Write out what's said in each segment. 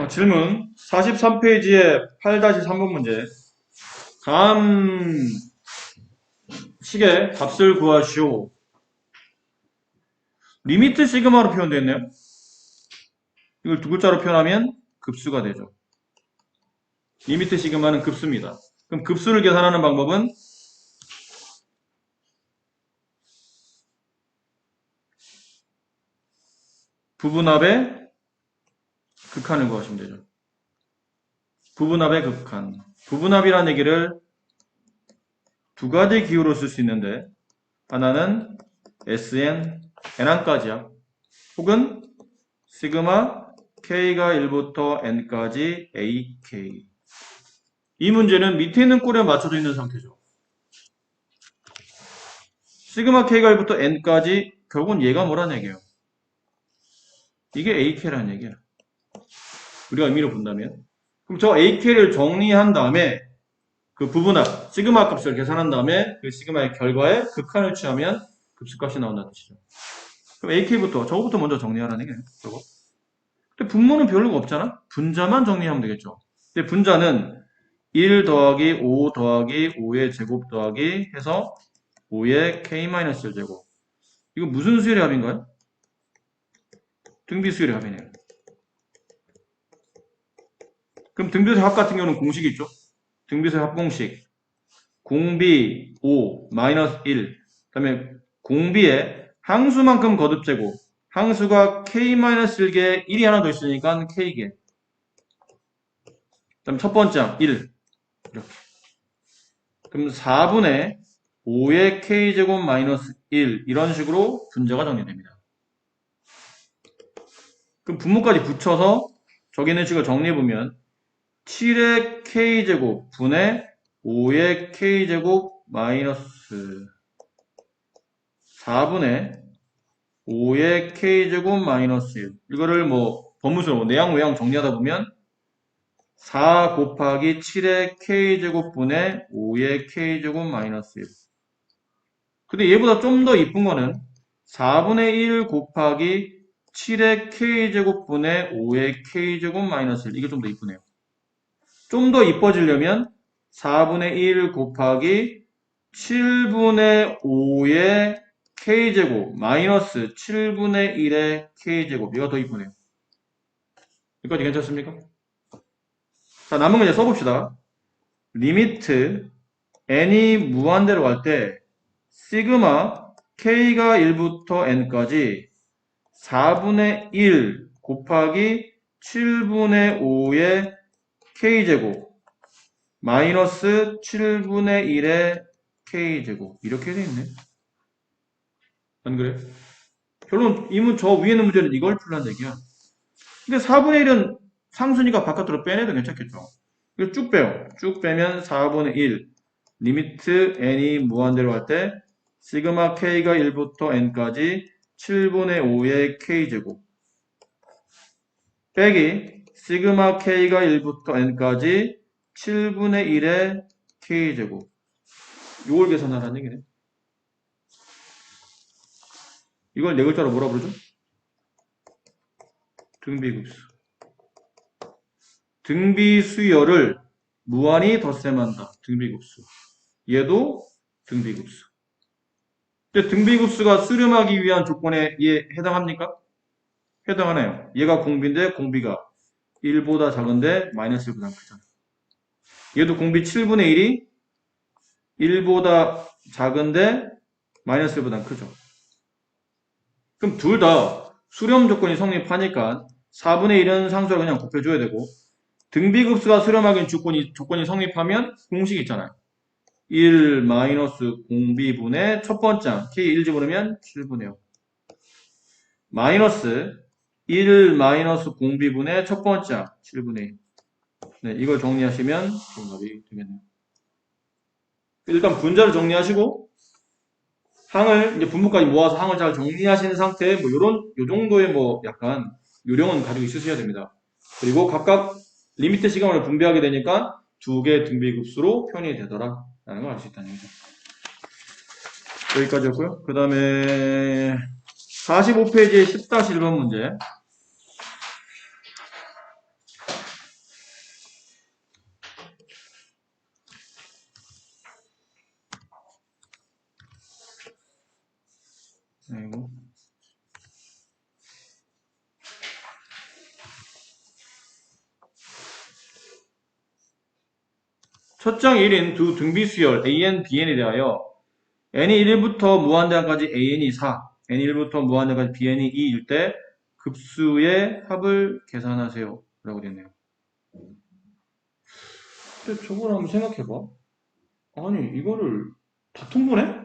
질문 43페이지의 8-3번 문제. 다음 식의 값을 구하시오. 리미트 시그마로 표현되어 있네요. 이걸 두 글자로 표현하면 급수가 되죠. 리미트 시그마는 급수입니다. 그럼 급수를 계산하는 방법은 부분합의 극한을 구하시면 되죠. 부분합의 극한. 부분합이라는 얘기를 두 가지 기호로 쓸 수 있는데, 하나는 Sn, N1까지야. 혹은 시그마 K가 1부터 N까지 AK. 이 문제는 밑에 있는 꼴에 맞춰져 있는 상태죠. 시그마 K가 1부터 N까지 결국은 얘가 뭐란 얘기예요? 이게 AK라는 얘기야. 우리가 의미로 본다면. 그럼 저 AK를 정리한 다음에 그 부분합, 시그마 값을 계산한 다음에 그 시그마의 결과에 극한을 취하면 급수값이 나온다는 뜻이죠. 그럼 AK부터, 저거부터 먼저 정리하라는 얘기예요. 저거. 근데 분모는 별로가 없잖아? 분자만 정리하면 되겠죠. 근데 분자는 1 더하기 5 더하기 5의 제곱 더하기 해서 5의 K-1제곱. 이거 무슨 수열의 합인가요? 등비수열의 합이네요. 그럼 등비수열 합 같은 경우는 공식이 있죠? 등비수열 합 공식. 공비 5 마이너스 1. 그 다음에 공비에 항수만큼 거듭제곱. 항수가 K-1개 1이 하나 더 있으니까 K개. 그 다음 첫 번째 항 1. 이렇게. 그럼 4분의 5의 K제곱 마이너스 1. 이런 식으로 분자가 정리됩니다. 그럼 분모까지 붙여서 저기 있는 식을 정리해보면 7의 K제곱 분의 5의 K제곱 마이너스 4분의 5의 K제곱 마이너스 1. 이거를 뭐 법문수로 내양 외양 정리하다 보면 4 곱하기 7의 K제곱 분의 5의 K제곱 마이너스 1. 근데 얘보다 좀 더 이쁜 거는 4분의 1 곱하기 7의 K제곱분의 5의 K제곱 마이너스 1. 이게 좀 더 이쁘네요. 좀 더 이뻐지려면 4분의 1 곱하기 7분의 5의 K제곱 마이너스 7분의 1의 K제곱. 이거 더 이쁘네요. 여기까지 괜찮습니까? 자, 남은 거 이제 써봅시다. 리미트 n이 무한대로 갈 때 시그마 k가 1부터 n까지 4분의 1 곱하기 7분의 5의 k제곱 마이너스 7분의 1의 k제곱 이렇게 돼 있네. 안 그래? 결론 저 위에 있는 문제는 이걸 풀란 얘기야. 근데 4분의 1은 상수니까 바깥으로 빼내도 괜찮겠죠. 이거 쭉 빼요. 쭉 빼면 4분의 1 리미트 n이 무한대로 할 때 시그마 k가 1부터 n까지 7분의 5의 k제곱 빼기 시그마 k가 1부터 n까지 7분의 1의 k제곱. 이걸 계산하라는 얘기네. 이걸 네 글자로 뭐라 부르죠? 등비급수. 등비수열을 무한히 덧셈한다. 등비급수. 얘도 등비급수. 근데 등비급수가 수렴하기 위한 조건에 얘 해당합니까? 해당하네요. 얘가 공비인데 공비가 1보다 작은데 마이너스 1보다 크잖아. 얘도 공비 7분의 1이 1보다 작은데 마이너스 1보다 크죠. 그럼 둘 다 수렴 조건이 성립하니까 4분의 1은 상수를 그냥 곱해줘야 되고 등비급수가 수렴하기엔 조건이 성립하면 공식이 있잖아요. 1 마이너스 공비분의 첫 번째 항 k 1 집어넣으면 7분의 0 마이너스 1 마이너스 공비분의 첫 번째 항 7분의 1. 네, 이걸 정리하시면 정답이 되겠네요. 일단 분자를 정리하시고 항을 이제 분모까지 모아서 항을 잘 정리하신 상태에 뭐 요 정도의 뭐 약간 요령은 가지고 있으셔야 됩니다. 그리고 각각 리미트 시간을 분배하게 되니까 두 개의 등비급수로 표현이 되더라 라는 걸 알 수 있다는 얘기죠. 여기까지였고요. 그 다음에 45페이지 10-1번 문제. 아이고. 첫 장 1인 두 등비수열 AN, BN에 대하여 n이 1부터 무한대까지 AN이 4, n이 1부터 무한대까지 BN이 2일 때 급수의 합을 계산하세요. 라고 되네요. 근데 저걸 한번 생각해봐. 아니, 이거를 다 통분해?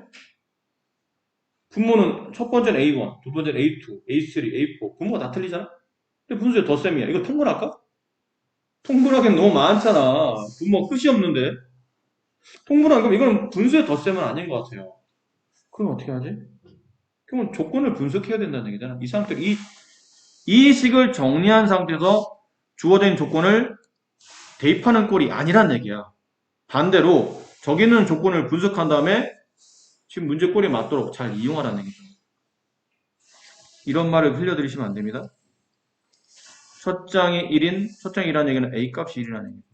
분모는 첫 번째는 A1, 두 번째는 A2, A3, A4. 분모가 다 틀리잖아? 근데 분수의 덧셈이야. 이거 통분할까? 통분하기엔 너무 많잖아. 분모 끝이 없는데. 통분한 거면 이건 분수의 덧셈은 아닌 것 같아요. 그럼 어떻게 하지? 그러면 조건을 분석해야 된다는 얘기잖아. 이 상태, 이 식을 정리한 상태에서 주어진 조건을 대입하는 꼴이 아니란 얘기야. 반대로 저기 있는 조건을 분석한 다음에 지금 문제 꼴이 맞도록 잘 이용하라는 얘기죠. 이런 말을 흘려드리시면 안 됩니다. 첫 장이 1인, 첫 장이 1이라는 얘기는 A 값이 1이라는 얘기죠.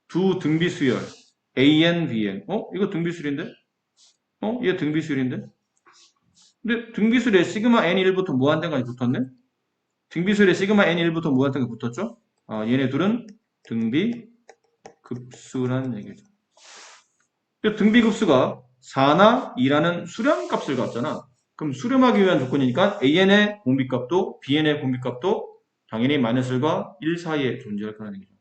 두 등비수열 AN, BN. 이거 등비수열인데? 얘 등비수열인데? 근데 등비수열에 시그마 N1부터 무한대까지 붙었네? 등비수열에 시그마 N1부터 무한대까지 붙었죠? 얘네 둘은 등비급수라는 얘기죠. 등비급수가 4나 2라는 수렴값을 갖잖아. 그럼 수렴하기 위한 조건이니까 AN의 공비값도 BN의 공비값도 당연히 마이너스 1과 1 사이에 존재할 거라는 얘기죠.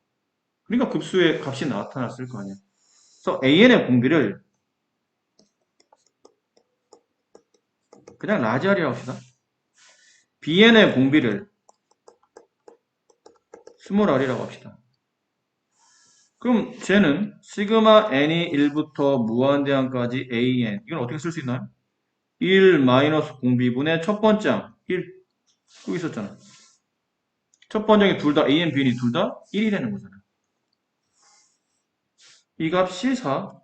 그러니까 급수의 값이 나타났을 거 아니야. 그래서 AN의 공비를 그냥 라지알이라고 합시다. BN의 공비를 스몰 r이라고 합시다. 그럼 쟤는 시그마 n이 1부터 무한대항까지 AN 이건 어떻게 쓸 수 있나요? 1 마이너스 공비분의 첫 번째 1 여기 있었잖아. 첫 번째에 둘 다 AN, BN이 둘 다 1이라는 거잖아. 이 값이 4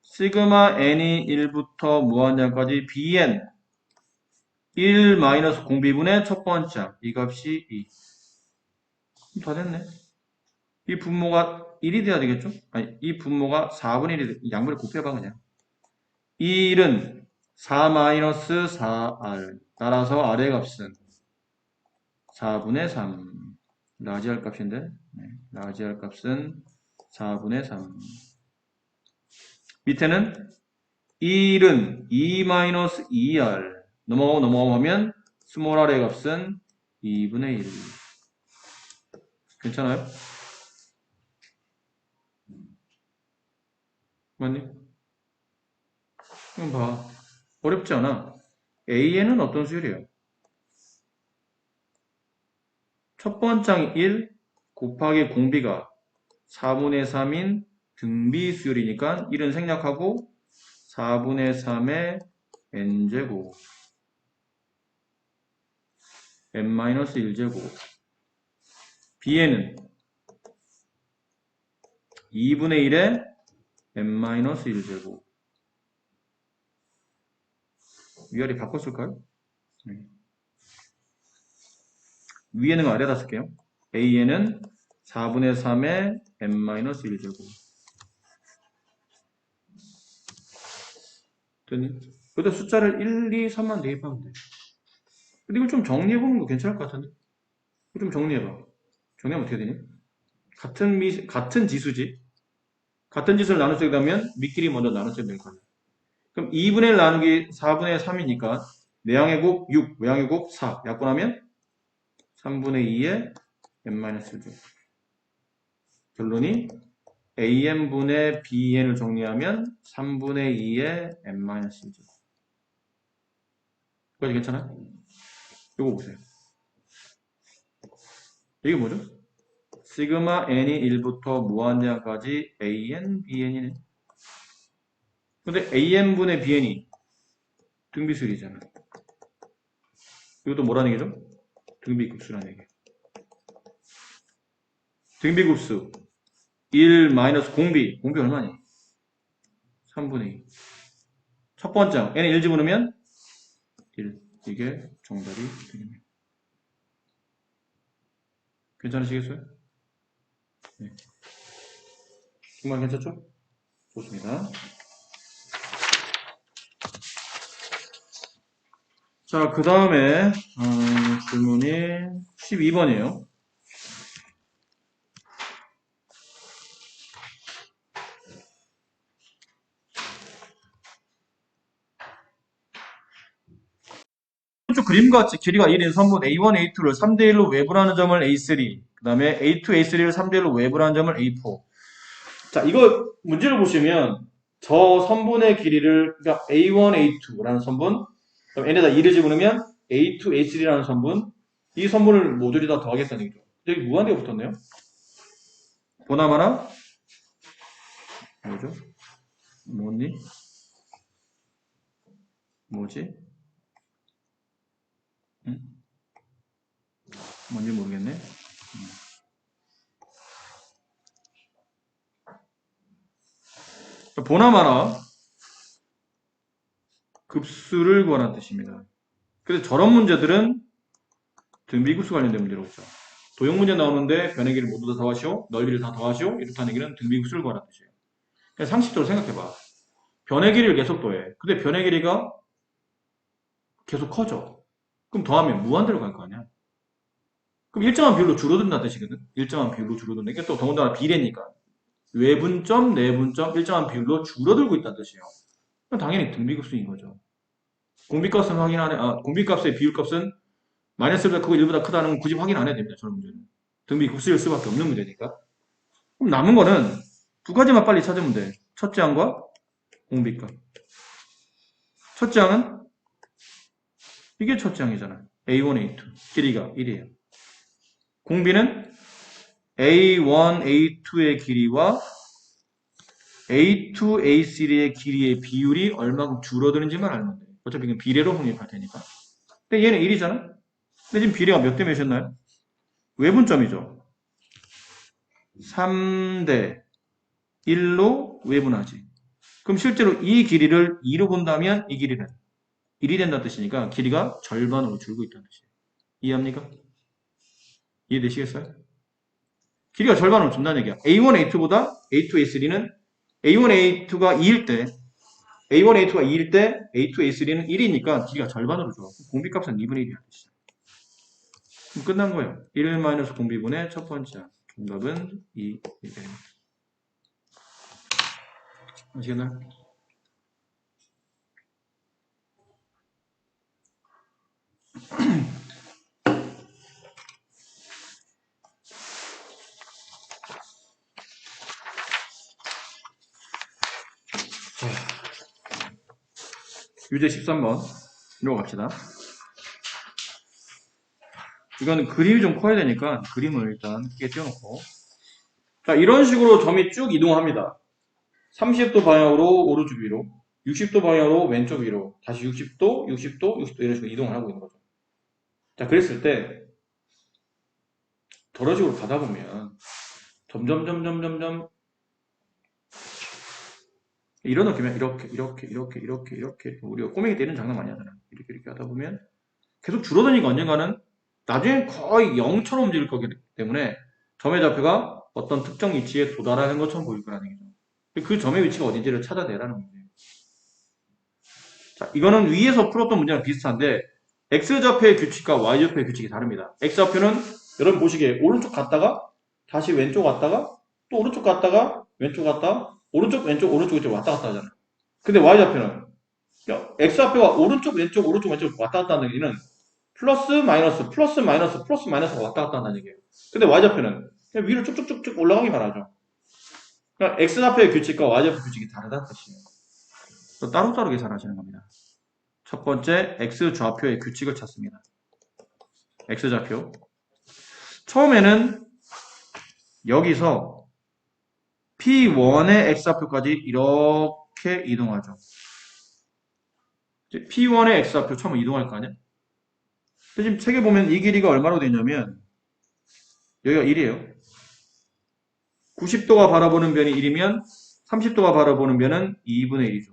시그마 n이 1부터 무한대항까지 BN 1 마이너스 공비분의 첫 번째 이 값이 2 다 됐네. 이 분모가 1이 돼야 되겠죠? 아니, 이 분모가 4분의 1이 양분을 곱해봐 그냥. 이 1은 4-4R 따라서 R의 값은 4분의 3 라지알 값인데 라지알 값은 4분의 3 밑에는 1은 2-2R 넘어가고 하면 스몰 r의 값은 2분의 1 괜찮아요? 맞니? 그럼 봐 어렵지 않아 AN은 어떤 수열이에요? 첫 번째 1 곱하기 공비가 4분의 3인 등비 수열이니까 1은 생략하고 4분의 3의 n제곱 n-1제곱 bn은 2분의 1의 n-1제곱 위아래 바꿨을까요? 위에는 거 아래다 쓸게요. a는 4분의 3의 n-1제곱 됐니? 여기다 숫자를 1, 2, 3만 대입하면 돼. 근데 이걸 좀 정리해보는 거 괜찮을 것 같은데? 이거 좀 정리해봐. 정리하면 어떻게 되니? 같은 지수지? 같은 짓을 나눠쓰게 되면 밑끼리 먼저 나눠쓰게 될 거예요. 그럼 2분의 1 나누기 4분의 3이니까 내양의 곱 6, 외양의 곱 4. 약분하면 3분의 2의 n-1죠. 결론이 an분의 bn을 정리하면 3분의 2의 n-1죠. 여기까지 괜찮아요? 이거 보세요. 이게 뭐죠? 시그마 n이 1부터 무한대항까지 an, bn이네. 근데 an분의 bn이 등비수열이잖아. 이것도 뭐라는 얘기죠? 등비급수라는 얘기. 등비급수 1 마이너스 공비 얼마니? 3분의 2. 첫 번째 n에 1 집어넣으면 1. 이게 정답이 되겠네요. 괜찮으시겠어요? 네. 정말 괜찮죠? 좋습니다. 자, 그 다음에 질문이 12번이에요. 오른쪽 그림과 같이 길이가 1인 선분 A1, A2를 3대1로 외분하는 점을 A3, 그 다음에 A2, A3를 3대1로 외분하는 점을 A4. 자, 이거 문제를 보시면 저 선분의 길이를, 그러니까 A1, A2라는 선분, 그럼 n에다 2를 집어넣으면 A2, A3라는 선분, 이 선분을 모조리 다 더하겠다는 얘기죠. 여기 무한대가 붙었네요. 보나마나 뭐죠? 뭐니? 뭐지? 응? 뭔지 모르겠네. 보나마나 급수를 구하라는 뜻입니다. 그래서 저런 문제들은 등비급수 관련된 문제로 오죠. 도형 문제 나오는데 변의 길이를 모두 다 더하시오, 넓이를 다 더하시오, 이렇다는 얘기는 등비급수를 구하라는 뜻이에요. 그냥 상식적으로 생각해봐. 변의 길이를 계속 더해. 근데 변의 길이가 계속 커져. 그럼 더하면 무한대로 갈 거 아니야. 그럼 일정한 비율로 줄어든다는 뜻이거든. 일정한 비율로 줄어든다. 이게 또 더군다나 비례니까. 외분점, 내분점, 일정한 비율로 줄어들고 있다는 뜻이에요. 그럼 당연히 등비급수인 거죠. 공비값은 확인하네. 공비값의 비율값은 마이너스보다 크고 1보다 크다는 건 굳이 확인 안 해도 됩니다. 저런 문제는. 등비급수일 수밖에 없는 문제니까. 그럼 남은 거는 두 가지만 빨리 찾으면 돼. 첫째 항과 공비값. 첫째 항은 이게 첫째 항이잖아. A1, A2. 길이가 1이에요. 공비는 A1, A2의 길이와 A2, A3의 길이의 비율이 얼마큼 줄어드는지만 알면 돼. 어차피 이건 비례로 확립할 테니까. 근데 얘는 1이잖아? 근데 지금 비례가 몇 대 몇이었나요? 외분점이죠. 3대 1로 외분하지. 그럼 실제로 이 길이를 2로 본다면 이 길이는 1이 된다는 뜻이니까 길이가 절반으로 줄고 있다는 뜻이에요. 이해합니까? 이해되시겠어요? 길이가 절반으로 준다는 얘기야. A1, A2보다 A2, A3는 A1, A2가 2일 때 A1, A2가 2일 때 A2, A3는 1이니까 길이가 절반으로 줘. 공비값은 2분의 1이야. 그럼 끝난 거예요. 1 마이너스 공비분의 첫 번째 항. 정답은 2. 이렇게 됩니다. 아시겠나요? 유제 13번 이로 갑시다. 이거는 그림이 좀 커야 되니까 그림을 일단 크게 띄워놓고, 자, 이런 식으로 점이 쭉 이동합니다. 30도 방향으로 오른쪽 위로, 60도 방향으로 왼쪽 위로, 다시 60도, 60도, 60도 이런 식으로 이동을 하고 있는 거죠. 자, 그랬을 때 저런 식으로 가다 보면 점점 이런 느낌이야. 이렇게 우리가 꼬맹이 때리는 장난 많이 하잖아. 이렇게 하다 보면 계속 줄어드니까 언젠가는 나중에 거의 0처럼 움직일 거기 때문에 점의 좌표가 어떤 특정 위치에 도달하는 것처럼 보일 거라는 얘기죠. 그 점의 위치가 어딘지를 찾아내라는 문제예요. 자, 이거는 위에서 풀었던 문제랑 비슷한데 X좌표의 규칙과 Y좌표의 규칙이 다릅니다. X좌표는 여러분 보시기에 오른쪽 갔다가 다시 왼쪽 왔다가 또 오른쪽 갔다가 왼쪽 갔다가 오른쪽 왼쪽 왔다 갔다 하잖아요. 근데 Y좌표는 X좌표가 오른쪽 왼쪽 왔다 갔다 하는 얘기는 플러스 마이너스 플러스 마이너스가 왔다 갔다 한다는 얘기예요. 근데 Y좌표는 그냥 위로 쭉쭉쭉쭉 올라가기만 하죠. 그러니까 X좌표의 규칙과 Y좌표 규칙이 다르다는 뜻이에요. 따로따로 계산하시는 겁니다. 첫 번째 X좌표의 규칙을 찾습니다. X좌표. 처음에는 여기서 P1의 X좌표까지 이렇게 이동하죠. P1의 X좌표 처음 이동할 거 아니야? 지금 책에 보면 이 길이가 얼마로 되냐면 여기가 1이에요. 90도가 바라보는 변이 1이면 30도가 바라보는 변은 2분의 1이죠.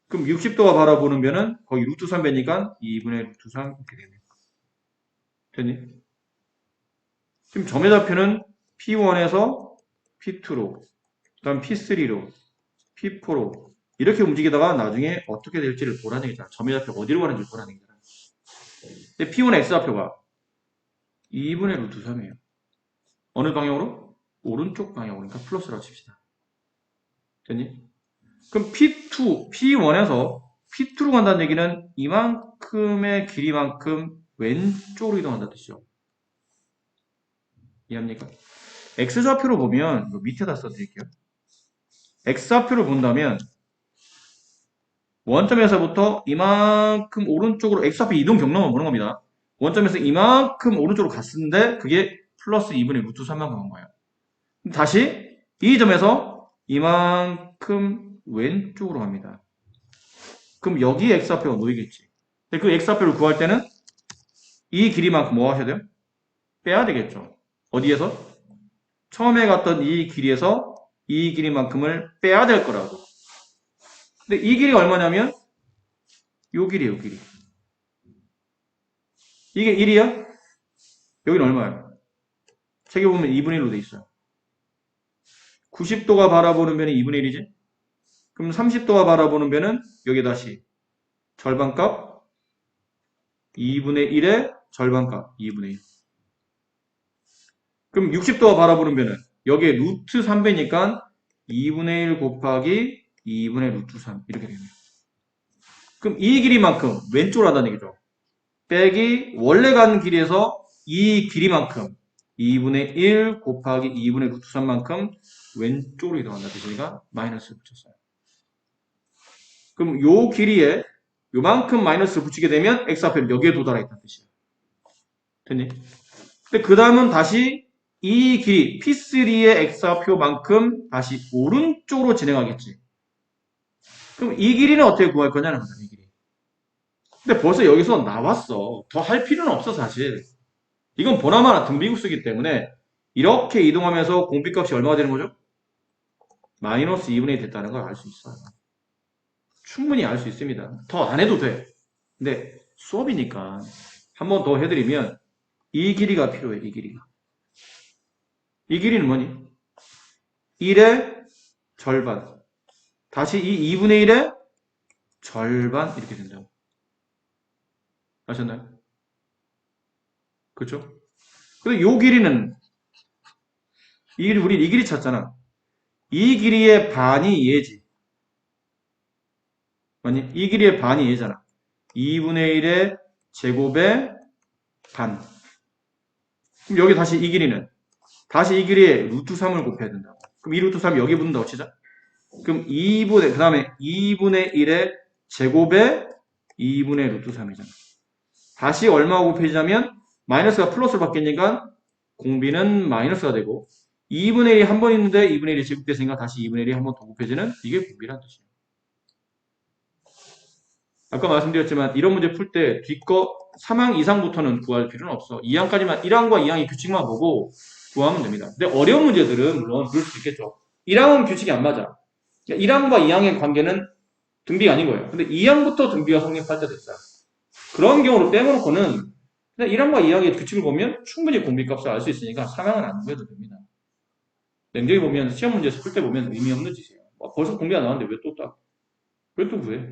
그럼 60도가 바라보는 변은 거기 루트 3배니까 2분의 루트 3 이렇게 됩니다. 됐니? 지금 점의 좌표는 P1에서 P2로, 그 다음 P3로, P4로 이렇게 움직이다가 나중에 어떻게 될지를 보라는 얘기잖아. 점의 좌표 어디로 가는지 보라는 얘기잖아. 근데 P1의 X좌표가 2분의 루트 3이에요. 어느 방향으로? 오른쪽 방향으로. 그러니까 플러스라고 칩시다. 됐니? 그럼 P1에서 P2로 간다는 얘기는 이만큼의 길이만큼 왼쪽으로 이동한다는 뜻이죠. 이해합니까? X좌표로 보면, 밑에다 써드릴게요. X좌표를 본다면, 원점에서부터 이만큼 오른쪽으로 X좌표 이동 경로만 보는 겁니다. 원점에서 이만큼 오른쪽으로 갔는데, 그게 플러스 2분의 루트 3만 간 거예요. 다시, 이 점에서 이만큼 왼쪽으로 갑니다. 그럼 여기에 X좌표가 놓이겠지. 근데 그 X좌표를 구할 때는 이 길이만큼 뭐 하셔야 돼요? 빼야 되겠죠. 어디에서? 처음에 갔던 이 길이에서 이 길이만큼을 빼야 될 거라고. 근데 이 길이가 얼마냐면 요 길이에요, 요 길이. 이게 1이야? 여기는 얼마야? 책에 보면 2분의 1로 돼 있어요. 90도가 바라보는 변이 2분의 1이지? 그럼 30도가 바라보는 변은 여기 다시 절반값 2분의 1의 절반값 2분의 1. 그럼 60도가 바라보는 변은 여기에 루트 3배니까 2분의 1 곱하기 2분의 루트 3 이렇게 됩니다. 그럼 이 길이만큼 왼쪽으로 한다는 얘기죠. 빼기 원래 간 길이에서 이 길이만큼 2분의 1 곱하기 2분의 루트 3만큼 왼쪽으로 이동한다는 뜻이니까 마이너스를 붙였어요. 그럼 요 길이에 요만큼 마이너스를 붙이게 되면 x좌표는 여기에 도달하겠다는 뜻이에요. 됐니? 근데 그 다음은 다시 이 길이 P3의 x좌표만큼 다시 오른쪽으로 진행하겠지. 그럼 이 길이는 어떻게 구할 거냐는 거죠. 이 길이. 근데 벌써 여기서 나왔어. 더 할 필요는 없어 사실. 이건 보나마나 등비급수이기 때문에 이렇게 이동하면서 공비값이 얼마가 되는 거죠? 마이너스 2분의 1 됐다는 걸 알 수 있어요. 충분히 알 수 있습니다. 더 안 해도 돼. 근데 수업이니까 한 번 더 해드리면 이 길이가 필요해. 이 길이가. 이 길이는 뭐니? 1의 절반. 다시 이 2분의 1의 절반 이렇게 된다고. 아셨나요? 그렇죠? 근데 요 길이는 우리 이 길이 찾잖아. 이 길이의 반이 얘지. 맞니? 이 길이의 반이 얘잖아. 2분의 1의 제곱의 반. 그럼 여기 다시 이 길이는 다시 이 길이에 루트 3을 곱해야 된다고. 그럼 이 루트 3이 여기 붙는다고 치자. 그럼 그 다음에 2분의 1의 제곱의 2분의 루트 3이잖아. 다시 얼마 곱해지냐면 마이너스가 플러스로 바뀌니까 공비는 마이너스가 되고 2분의 1이 한 번 있는데 2분의 1이 제곱됐으니까 다시 2분의 1이 한 번 더 곱해지는 이게 공비란 뜻이에요. 아까 말씀드렸지만 이런 문제 풀 때 뒷거 3항 이상부터는 구할 필요는 없어. 2항까지만 1항과 2항의 규칙만 보고 구하면 됩니다. 근데 어려운 문제들은 물론 그럴 수 있겠죠. 1항은 규칙이 안 맞아. 1항과 2항의 관계는 등비가 아닌 거예요. 근데 2항부터 등비가 성립할 때도 있어요. 그런 경우를 빼놓고는 그냥 1항과 2항의 규칙을 보면 충분히 공비값을 알 수 있으니까 3항은 안 구해도 됩니다. 냉정히 보면 시험 문제에서 풀 때 보면 의미 없는 짓이에요. 벌써 공비가 나왔는데 왜 또 구해?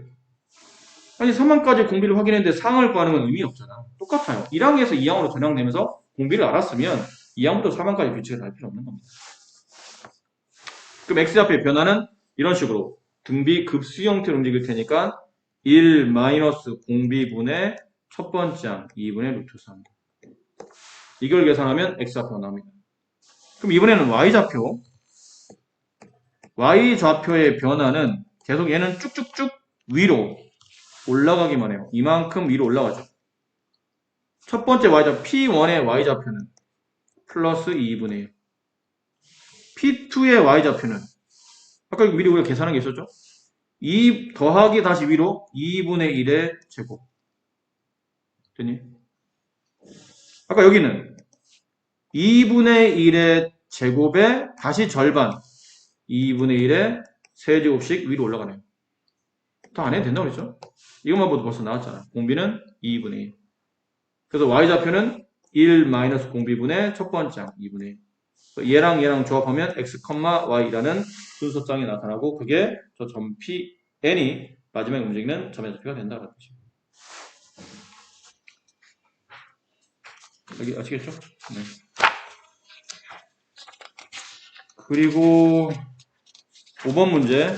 아니 3항까지 공비를 확인했는데 4항을 구하는 건 의미 없잖아. 똑같아요. 1항에서 2항으로 전향되면서 공비를 알았으면 2항부터 3항까지 규칙을 알 필요 없는 겁니다. 그럼 x좌표의 변화는 이런 식으로 등비 급수 형태로 움직일 테니까 1 마이너스 공비분의 첫 번째 항 2분의 루트 3 이걸 계산하면 x좌표가 나옵니다. 그럼 이번에는 y좌표 y좌표의 변화는 계속 얘는 쭉쭉쭉 위로 올라가기만 해요. 이만큼 위로 올라가죠. 첫 번째 y좌표 P1의 y좌표는 플러스 2분의 1 P2의 y좌표는 아까 미리 우리가 계산한 게 있었죠? 2 더하기 다시 위로 2분의 1의 제곱 됐니? 아까 여기는 2분의 1의 제곱에 다시 절반 2분의 1의 세제곱씩 위로 올라가네요. 더 안 해도 된다고 그랬죠? 이것만 봐도 벌써 나왔잖아. 공비는 2분의 1. 그래서 y좌표는 1 마이너스 공비분의 첫 번째 항 2분의 1. 얘랑 얘랑 조합하면 x, y라는 순서장이 나타나고 그게 저 점 Pn이 마지막에 움직이는 점의 좌표가 된다는 뜻입니다. 여기 아시겠죠? 네. 그리고 5번 문제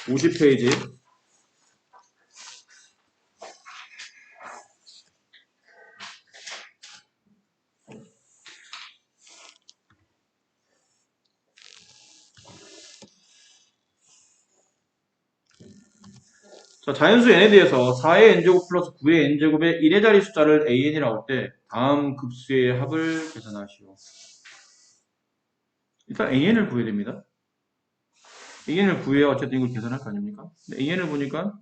50페이지. 자, 자연수 n에 대해서 4의 n제곱 플러스 9의 n제곱의 1의 자리 숫자를 an이라고 할 때 다음 급수의 합을 계산하시오. 일단 an을 구해야 됩니다. an을 구해야 어쨌든 이걸 계산할 거 아닙니까? 근데 an을 보니까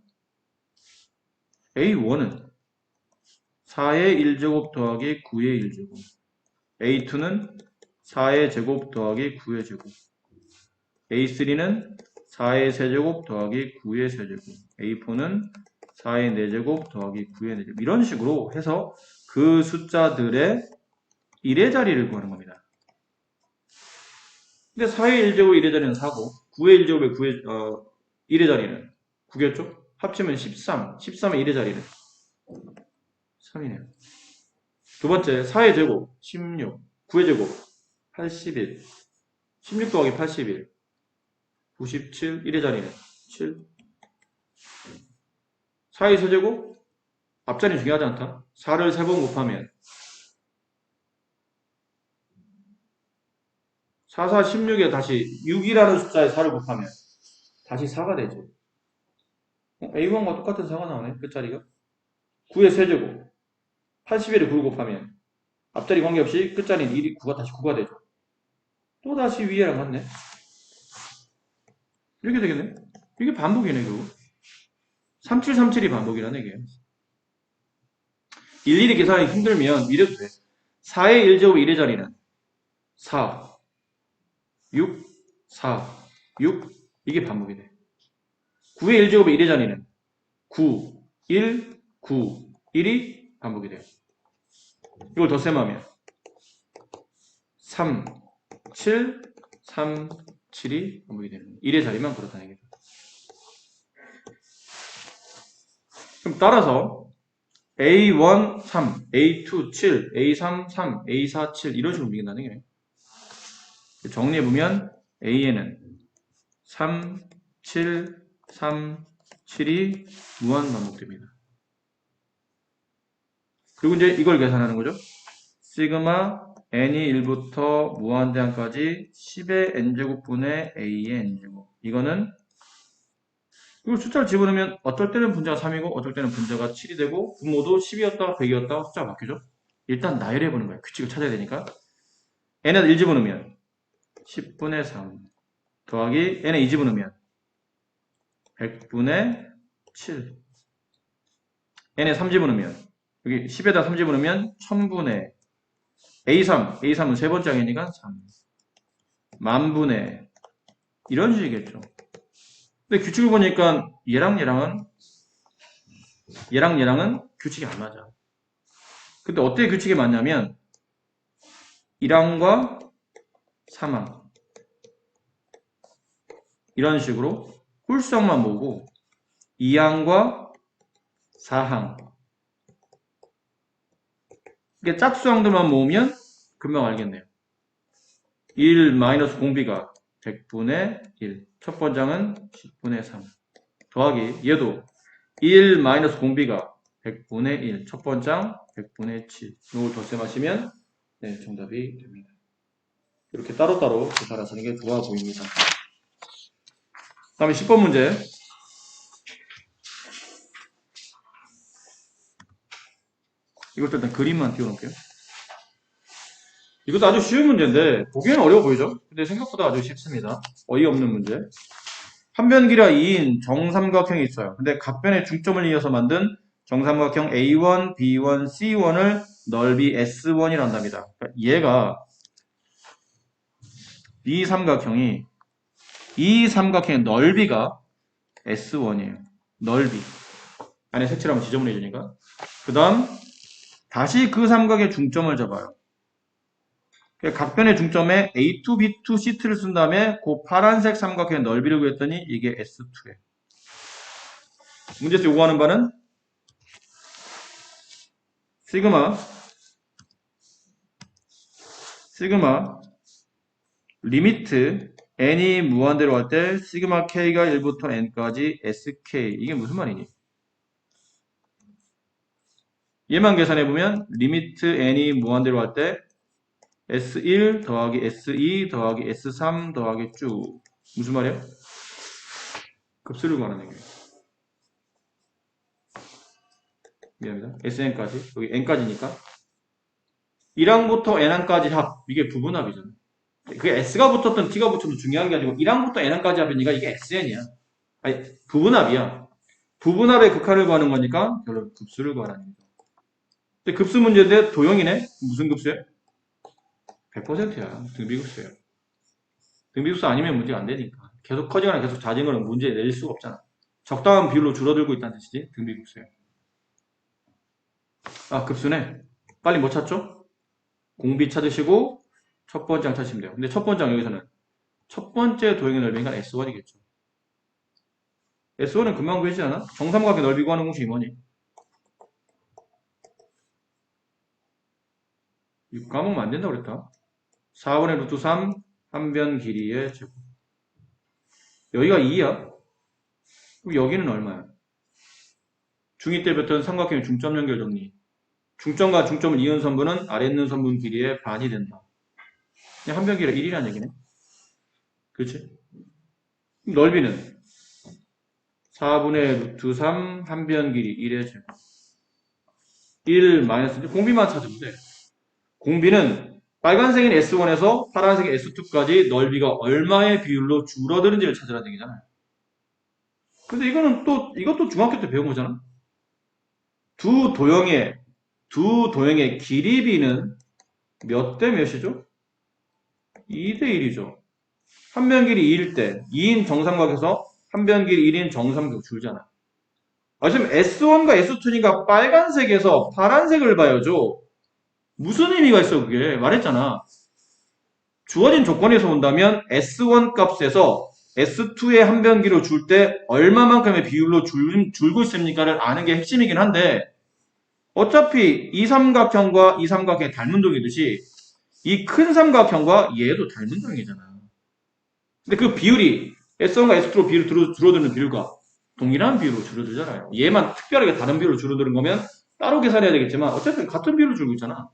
a1은 4의 1제곱 더하기 9의 1제곱, a2는 4의 제곱 더하기 9의 제곱, a3는 4의 세제곱 더하기 9의 세제곱, a4는 4의 4제곱 더하기 9의 4제곱. 이런 식으로 해서 그 숫자들의 1의 자리를 구하는 겁니다. 근데 4의 1제곱 1의 자리는 4고 9의 1제곱의 1의 자리는 9겠죠? 합치면 13, 13의 1의 자리는 3이네요. 두 번째 4의 제곱 16, 9의 제곱 81, 16 더하기 81, 97, 1의 자리는 7. 4의 세제곱 앞자리 중요하지 않다. 4를 3번 곱하면 4, 4, 16에 다시 6이라는 숫자에 4를 곱하면 다시 4가 되죠. A1과 똑같은 4가 나오네. 끝자리가. 9의 세제곱 81에 9를 곱하면 앞자리 관계없이 끝자리는 1이 9가 다시 9가 되죠. 또 다시 위에랑 같네. 이렇게 되겠네. 이게 반복이네, 결국. 3737이 반복이라는 얘기예요. 일일이 계산하기 힘들면 이래도 돼. 4의 1제곱 1의 자리는 4, 6, 4, 6. 이게 반복이 돼. 9의 1제곱의 1의 자리는 9, 1, 9, 1이 반복이 돼요. 이걸 덧셈하면 3, 7, 3, 7이 반복이 되는 거예요. 1의 자리만 그렇다는 얘기죠. 그럼 따라서 A1, 3, A2, 7, A3, 3, A4, 7 이런 식으로 움직인다는 얘기예요. 정리해보면 A에는 3, 7, 3, 7이 무한 반복됩니다. 그리고 이제 이걸 계산하는 거죠. 시그마 n이 1부터 무한대항까지 10의 n제곱분의 a의 n제곱. 이거는 이걸 숫자를 집어넣으면 어떨 때는 분자가 3이고 어떨 때는 분자가 7이 되고 분모도 10이었다가 100이었다가 숫자가 바뀌죠. 일단 나열해보는 거예요. 규칙을 찾아야 되니까. n에 1 집어넣으면 10분의 3 더하기 n에 2 집어넣으면 100분의 7 n에 3 집어넣으면 여기 10에다 3 집어넣으면 1000분의 A3은 세 번째 항이니까 3 만분의 이런 식이겠죠. 근데 규칙을 보니까 얘랑 얘랑은 규칙이 안 맞아. 근데 어떻게 규칙이 맞냐면 1항과 3항 이런 식으로 홀수항만 모으고 2항과 4항 이게 짝수항들만 모으면 금방 알겠네요. 1 마이너스 공비가 100분의 1 첫 번째는 10분의 3 더하기 얘도 1 마이너스 공비가 100분의 1 첫 번째 100분의 7 이걸 덧셈하시면 네, 정답이 됩니다. 이렇게 따로따로 계산하시는 게 좋아 보입니다. 다음에 10번 문제. 이것도 일단 그림만 띄워놓을게요. 이것도 아주 쉬운 문제인데 보기에는 어려워 보이죠? 근데 생각보다 아주 쉽습니다. 어이없는 문제. 한 변 길이가 2인 정삼각형이 있어요. 근데 각 변의 중점을 이어서 만든 정삼각형 A1, B1, C1을 넓이 S1이라 한답니다. 그러니까 얘가 이 삼각형의 넓이가 S1이에요. 넓이. 안에 색칠하면 지저분해지니까. 그 다음 다시 그 삼각의 중점을 잡아요. 각 변의 중점에 A2, B2, C2를 쓴 다음에 그 파란색 삼각형의 넓이를 구했더니 이게 S2예요. 문제에서 요구하는 바는 시그마 시그마 리미트 n이 무한대로 할 때 시그마 k가 1부터 n까지 sk 이게 무슨 말이니? 얘만 계산해보면 리미트 n이 무한대로 할 때 S1 더하기 S2 더하기 S3 더하기 쭉 무슨 말이야? 급수를 구하는 얘기예요. 미안합니다. SN까지 여기 N까지니까 1항부터 N항까지 합 이게 부분합이잖아. 그게 S가 붙었든 T가 붙어도 중요한 게 아니고 1항부터 N항까지 합이니까 이게 SN이야. 아니 부분합이야. 부분합의 극한을 구하는 거니까 결론 급수를 구하라는 거죠. 근데 급수 문제인데 도형이네? 무슨 급수야? 100%야. 등비급수야. 등비급수 아니면 문제가 안 되니까. 계속 커지거나 계속 작은 거는 문제 낼 수가 없잖아. 적당한 비율로 줄어들고 있다는 뜻이지. 등비급수야. 아, 급수네. 빨리 뭐 찾죠? 공비 찾으시고 첫 번째 항 찾으시면 돼요. 근데 첫 번째 항 여기서는 첫 번째 도형의 넓이가 S1이겠죠. S1은 금방 구해지지 않아? 정삼각의 넓이 구하는 공식이 뭐니? 이거 까먹으면 안 된다고 그랬다. 4분의 루트 3 한 변 길이의 제곱. 여기가 2야. 그럼 여기는 얼마야? 중2 때 배웠던 삼각형의 중점 연결 정리. 중점과 중점을 이은 선분은 아래 있는 선분 길이의 반이 된다. 한 변 길이가 1이라는 얘기네. 그렇지? 그럼 넓이는 4분의 루트 3 한 변 길이 1의 제곱. 1 마이너스 공비만 찾으면 돼. 공비는 빨간색인 S1에서 파란색인 S2까지 넓이가 얼마의 비율로 줄어드는지를 찾으라는 얘기잖아요. 근데 이거는 또 이것도 중학교 때 배운 거잖아. 두 도형의 길이비는 몇 대 몇이죠? 2대 1이죠. 한 변 길이 2일 때 2인 정삼각에서 한 변 길이 1인 정삼각 줄잖아. 지금 S1과 S2니까 빨간색에서 파란색을 봐야죠. 무슨 의미가 있어 그게? 말했잖아. 주어진 조건에서 본다면 S1 값에서 S2의 한 변기로 줄 때 얼마만큼의 비율로 줄고 있습니까를 아는 게 핵심이긴 한데 어차피 이 삼각형과 이 삼각형의 닮은 동이듯이 이 큰 삼각형과 얘도 닮은 동이잖아. 근데 그 비율이 S1과 S2로 비율 줄어드는 비율과 동일한 비율로 줄어들잖아요. 얘만 특별하게 다른 비율로 줄어드는 거면 따로 계산해야 되겠지만 어차피 같은 비율로 줄고 있잖아.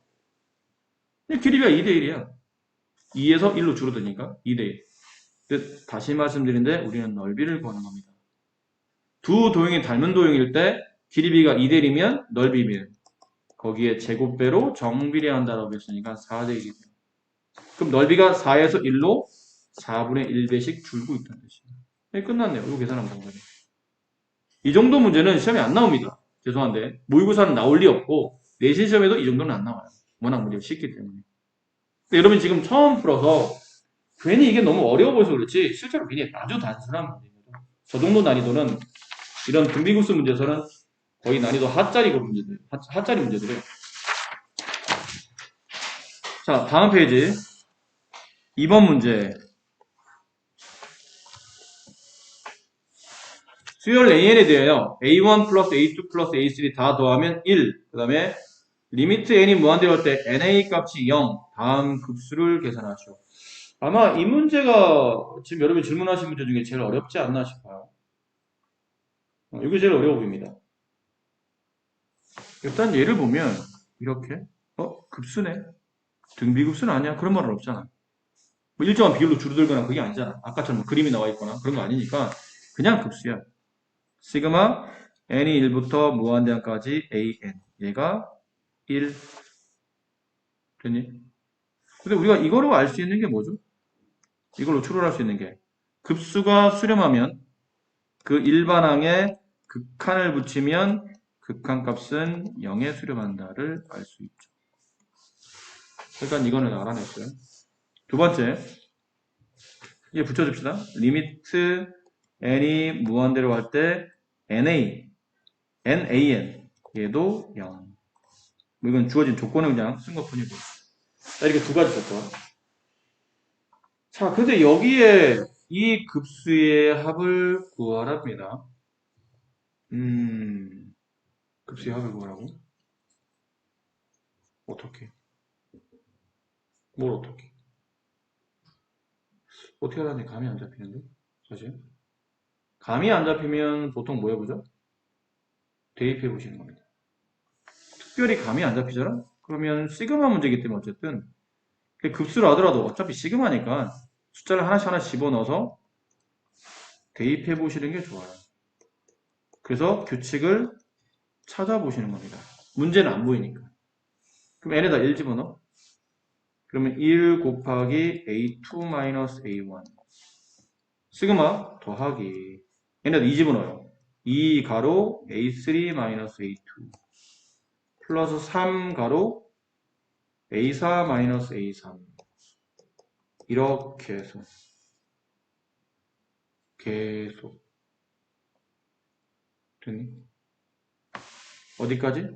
길이가 2대 1이야. 2에서 1로 줄어드니까 2대 1. 다시 말씀드린데 우리는 넓이를 구하는 겁니다. 두 도형이 닮은 도형일 때 길이비가 2대 1이면 넓이비는 거기에 제곱배로 정비례한다라고 했으니까 4대 1이에요. 그럼 넓이가 4에서 1로 4분의 1배씩 줄고 있다는 뜻이에요. 네, 끝났네요. 이거 계산하면 되는 거죠. 이 정도 문제는 시험에 안 나옵니다. 죄송한데 모의고사는 나올 리 없고 내신 시험에도 이 정도는 안 나와요. 워낙 문제가 쉽기 때문에. 여러분 지금 처음 풀어서 괜히 이게 너무 어려워 보여서 그렇지 실제로 굉장히 아주 단순한 문제입니다. 저 정도 난이도는 이런 등비급수 문제에서는 거의 난이도 하짜리 문제들, 하짜리 문제들이에요. 자, 다음 페이지 2번 문제. 수열 AN에 대하여 A1 플러스 A2 플러스 A3 다 더하면 1. 그 다음에 리미트 n이 무한대로 할 때 na 값이 0. 다음 급수를 계산하시오. 아마 이 문제가 지금 여러분이 질문하신 문제 중에 제일 어렵지 않나 싶어요. 이게 제일 어려워 보입니다. 일단 예를 보면 이렇게 급수네. 등비급수는 아니야. 그런 말은 없잖아. 뭐 일정한 비율로 줄어들거나 그게 아니잖아. 아까처럼 뭐 그림이 나와 있거나 그런 거 아니니까 그냥 급수야. 시그마 n이 1부터 무한대항까지 an. 얘가 1. 됐니? 근데 우리가 이거로 알 수 있는 게 뭐죠? 이걸로 추론할 수 있는 게 급수가 수렴하면 그 일반항에 극한을 붙이면 극한값은 0에 수렴한다를 알 수 있죠. 그러니까 이거는 알아냈어요. 두 번째, 이제 붙여줍시다. 리미트 n이 무한대로 할 때 nan 얘도 0. 이건 주어진 조건을 그냥 쓴 것뿐이고. 자, 이렇게 두 가지 조건. 자, 근데 여기에 이 급수의 합을 구하랍니다. 급수의 합을 구하라고? 어떻게? 뭘 어떻게? 어떻게 하다니 감이 안 잡히는데? 사실. 감이 안 잡히면 보통 뭐 해보죠? 대입해 보시는 겁니다. 특별히 감이 안 잡히잖아? 그러면 시그마 문제이기 때문에 어쨌든 급수를 하더라도 어차피 시그마니까 숫자를 하나씩 하나씩 집어넣어서 대입해 보시는 게 좋아요. 그래서 규칙을 찾아보시는 겁니다. 문제는 안 보이니까. 그럼 n에다 1 집어넣어. 그러면 1 곱하기 a2 마이너스 a1 시그마 더하기 n에다 2 집어넣어요. 2 가로 a3 마이너스 a2 플러스 3 가로 a4 마이너스 a3 이렇게 해서 계속 됐니? 어디까지?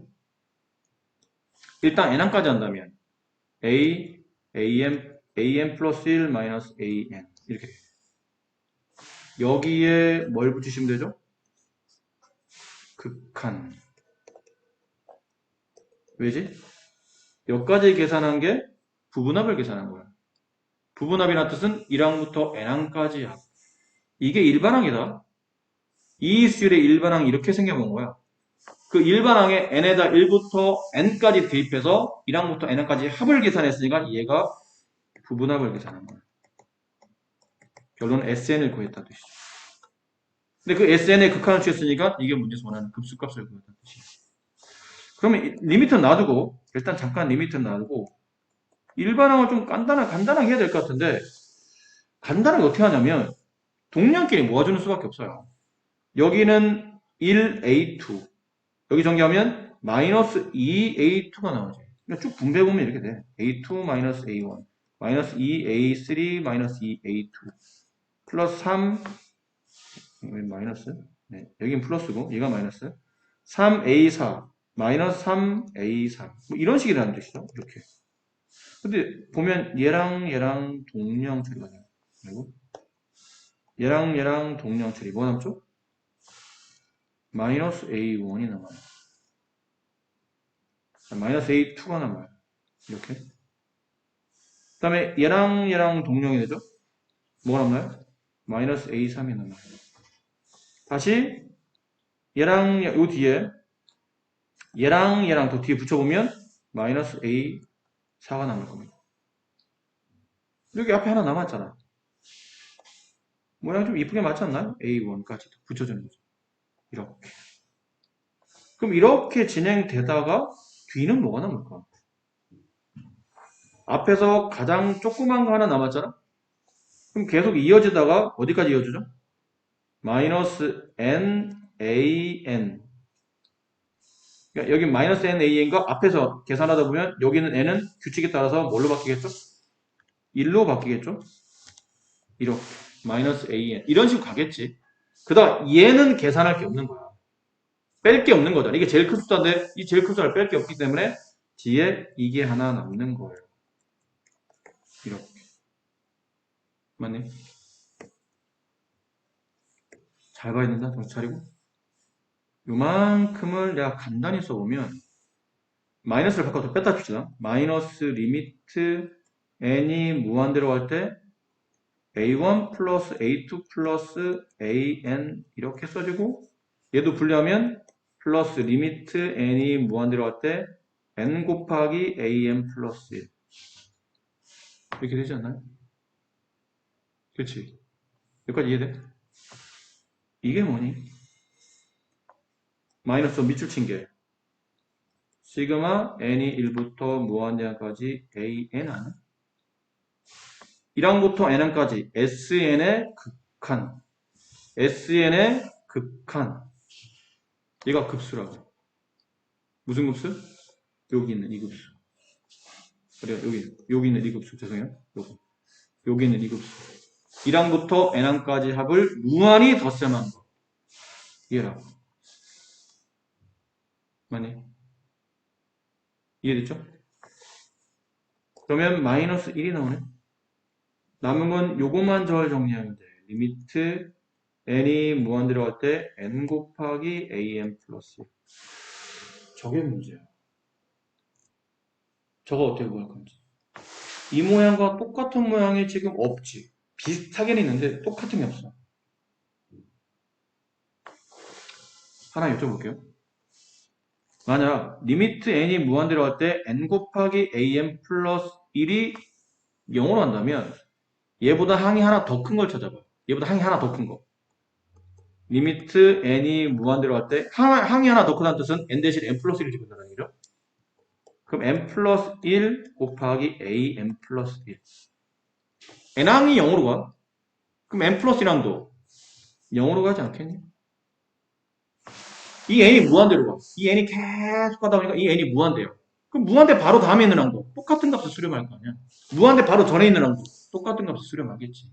일단 n항까지 한다면 a, am 플러스 1 마이너스 an 이렇게 돼요. 여기에 뭘 붙이시면 되죠? 극한. 왜지? 여기까지 계산한 게 부분합을 계산한 거야. 부분합이라는 뜻은 1항부터 n항까지 합. 이게 일반항이다. 이 수열의 일반항이 이렇게 생겨본 거야. 그 일반항에 n에다 1부터 n까지 대입해서 1항부터 n항까지 합을 계산했으니까 얘가 부분합을 계산한 거야. 결론은 SN을 구했다는 뜻이죠. 근데 그 SN의 극한을 취했으니까 이게 문제에서 원하는 급수값을 구했다는 뜻이에요. 그러면 리미트는 놔두고 일단 잠깐 리미트는 놔두고 일반항을 좀 간단하게 해야 될 것 같은데 간단하게 어떻게 하냐면 동량끼리 모아주는 수밖에 없어요. 여기는 1A2 여기 정리하면 마이너스 2A2가 나오지. 그러니까 쭉 분배해보면 이렇게 돼. A2 마이너스 A1 마이너스 2A3 마이너스 2A2 플러스 3 여기 마이너스 네, 여긴 플러스고 얘가 마이너스 3A4 마이너스 3A3 뭐 이런 식이라는 뜻이죠. 이렇게. 근데 보면 얘랑 동량 처리가 돼요. 그리고 얘랑 동량 처리 뭐 남죠? 마이너스 A1이 남아요. 마이너스 A2가 남아요. 이렇게. 그 다음에 얘랑 동량이 되죠? 뭐가 남나요? 마이너스 A3이 남아요. 다시 얘랑 요 뒤에 얘랑 더 뒤에 붙여보면 마이너스 A4가 남을 겁니다. 여기 앞에 하나 남았잖아. 모양 좀 이쁘게 맞지 않나요? A1까지 붙여주는 거죠. 이렇게. 그럼 이렇게 진행되다가 뒤는 뭐가 남을까? 앞에서 가장 조그만 거 하나 남았잖아? 그럼 계속 이어지다가 어디까지 이어지죠? 마이너스 n, a, n. 그러니까 여기 마이너스 n, a, n과 앞에서 계산하다 보면 여기는 n은 규칙에 따라서 뭘로 바뀌겠죠? 1로 바뀌겠죠? 이렇게. 마이너스 a, n. 이런 식으로 가겠지. 그다음 얘는 계산할 게 없는 거야. 뺄 게 없는 거잖아. 이게 제일 큰 숫자인데 이 제일 큰 숫자를 뺄 게 없기 때문에 뒤에 이게 하나 남는 거예요. 이렇게. 맞니? 잘 봐야 된다. 정신 차리고. 요만큼을 내가 간단히 써보면 마이너스를 바꿔서 뺐다 칩시다. 마이너스 리미트 n이 무한대로 갈 때 a1 플러스 a2 플러스 an 이렇게 써지고 얘도 분리하면 플러스 리미트 n이 무한대로 갈 때 n 곱하기 an 플러스 1 이렇게 되지 않나요? 그렇지? 여기까지 이해돼? 이게 뭐니? 마이너스 밑줄 친 게 시그마 n이 1부터 무한대까지 an 아니야? 1항부터 n항까지 sn의 극한 sn의 극한 얘가 급수라고. 무슨 급수? 여기 있는 이 급수. 그래요. 여기 있는 이 급수. 죄송해요. 여기 있는 이 급수. 1항부터 n항까지 합을 무한히 덧셈한 거. 이해라고. 맞니? 이해됐죠? 그러면 마이너스 1이 나오네. 남은 건 요것만 잘 정리하면 돼. 리미트 n이 무한대로 갈 때 n 곱하기 an 플러스 1. 저게 문제야. 저거 어떻게 구할 건지. 이 모양과 똑같은 모양이 지금 없지. 비슷하게는 있는데 똑같은 게 없어. 하나 여쭤볼게요. 만약 리미트 n이 무한대로 할 때 n 곱하기 an 플러스 1이 0으로 한다면 얘보다 항이 하나 더 큰 걸 찾아봐. 얘보다 항이 하나 더 큰 거. 리미트 n이 무한대로 할 때 항이 하나 더 크다는 뜻은 n 대신 n 플러스 1을 집어넣는 얘기죠. 그럼 n 플러스 1 곱하기 an 플러스 1. n항이 0으로 가. 그럼 n 플러스 1항도 0으로 가지 않겠니? 이 n이 무한대로 가. 이 n이 계속 가다 보니까 이 n이 무한대요. 그럼 무한대 바로 다음에 있는 항도 똑같은 값을 수렴할 거 아니야. 무한대 바로 전에 있는 항도 똑같은 값을 수렴하겠지.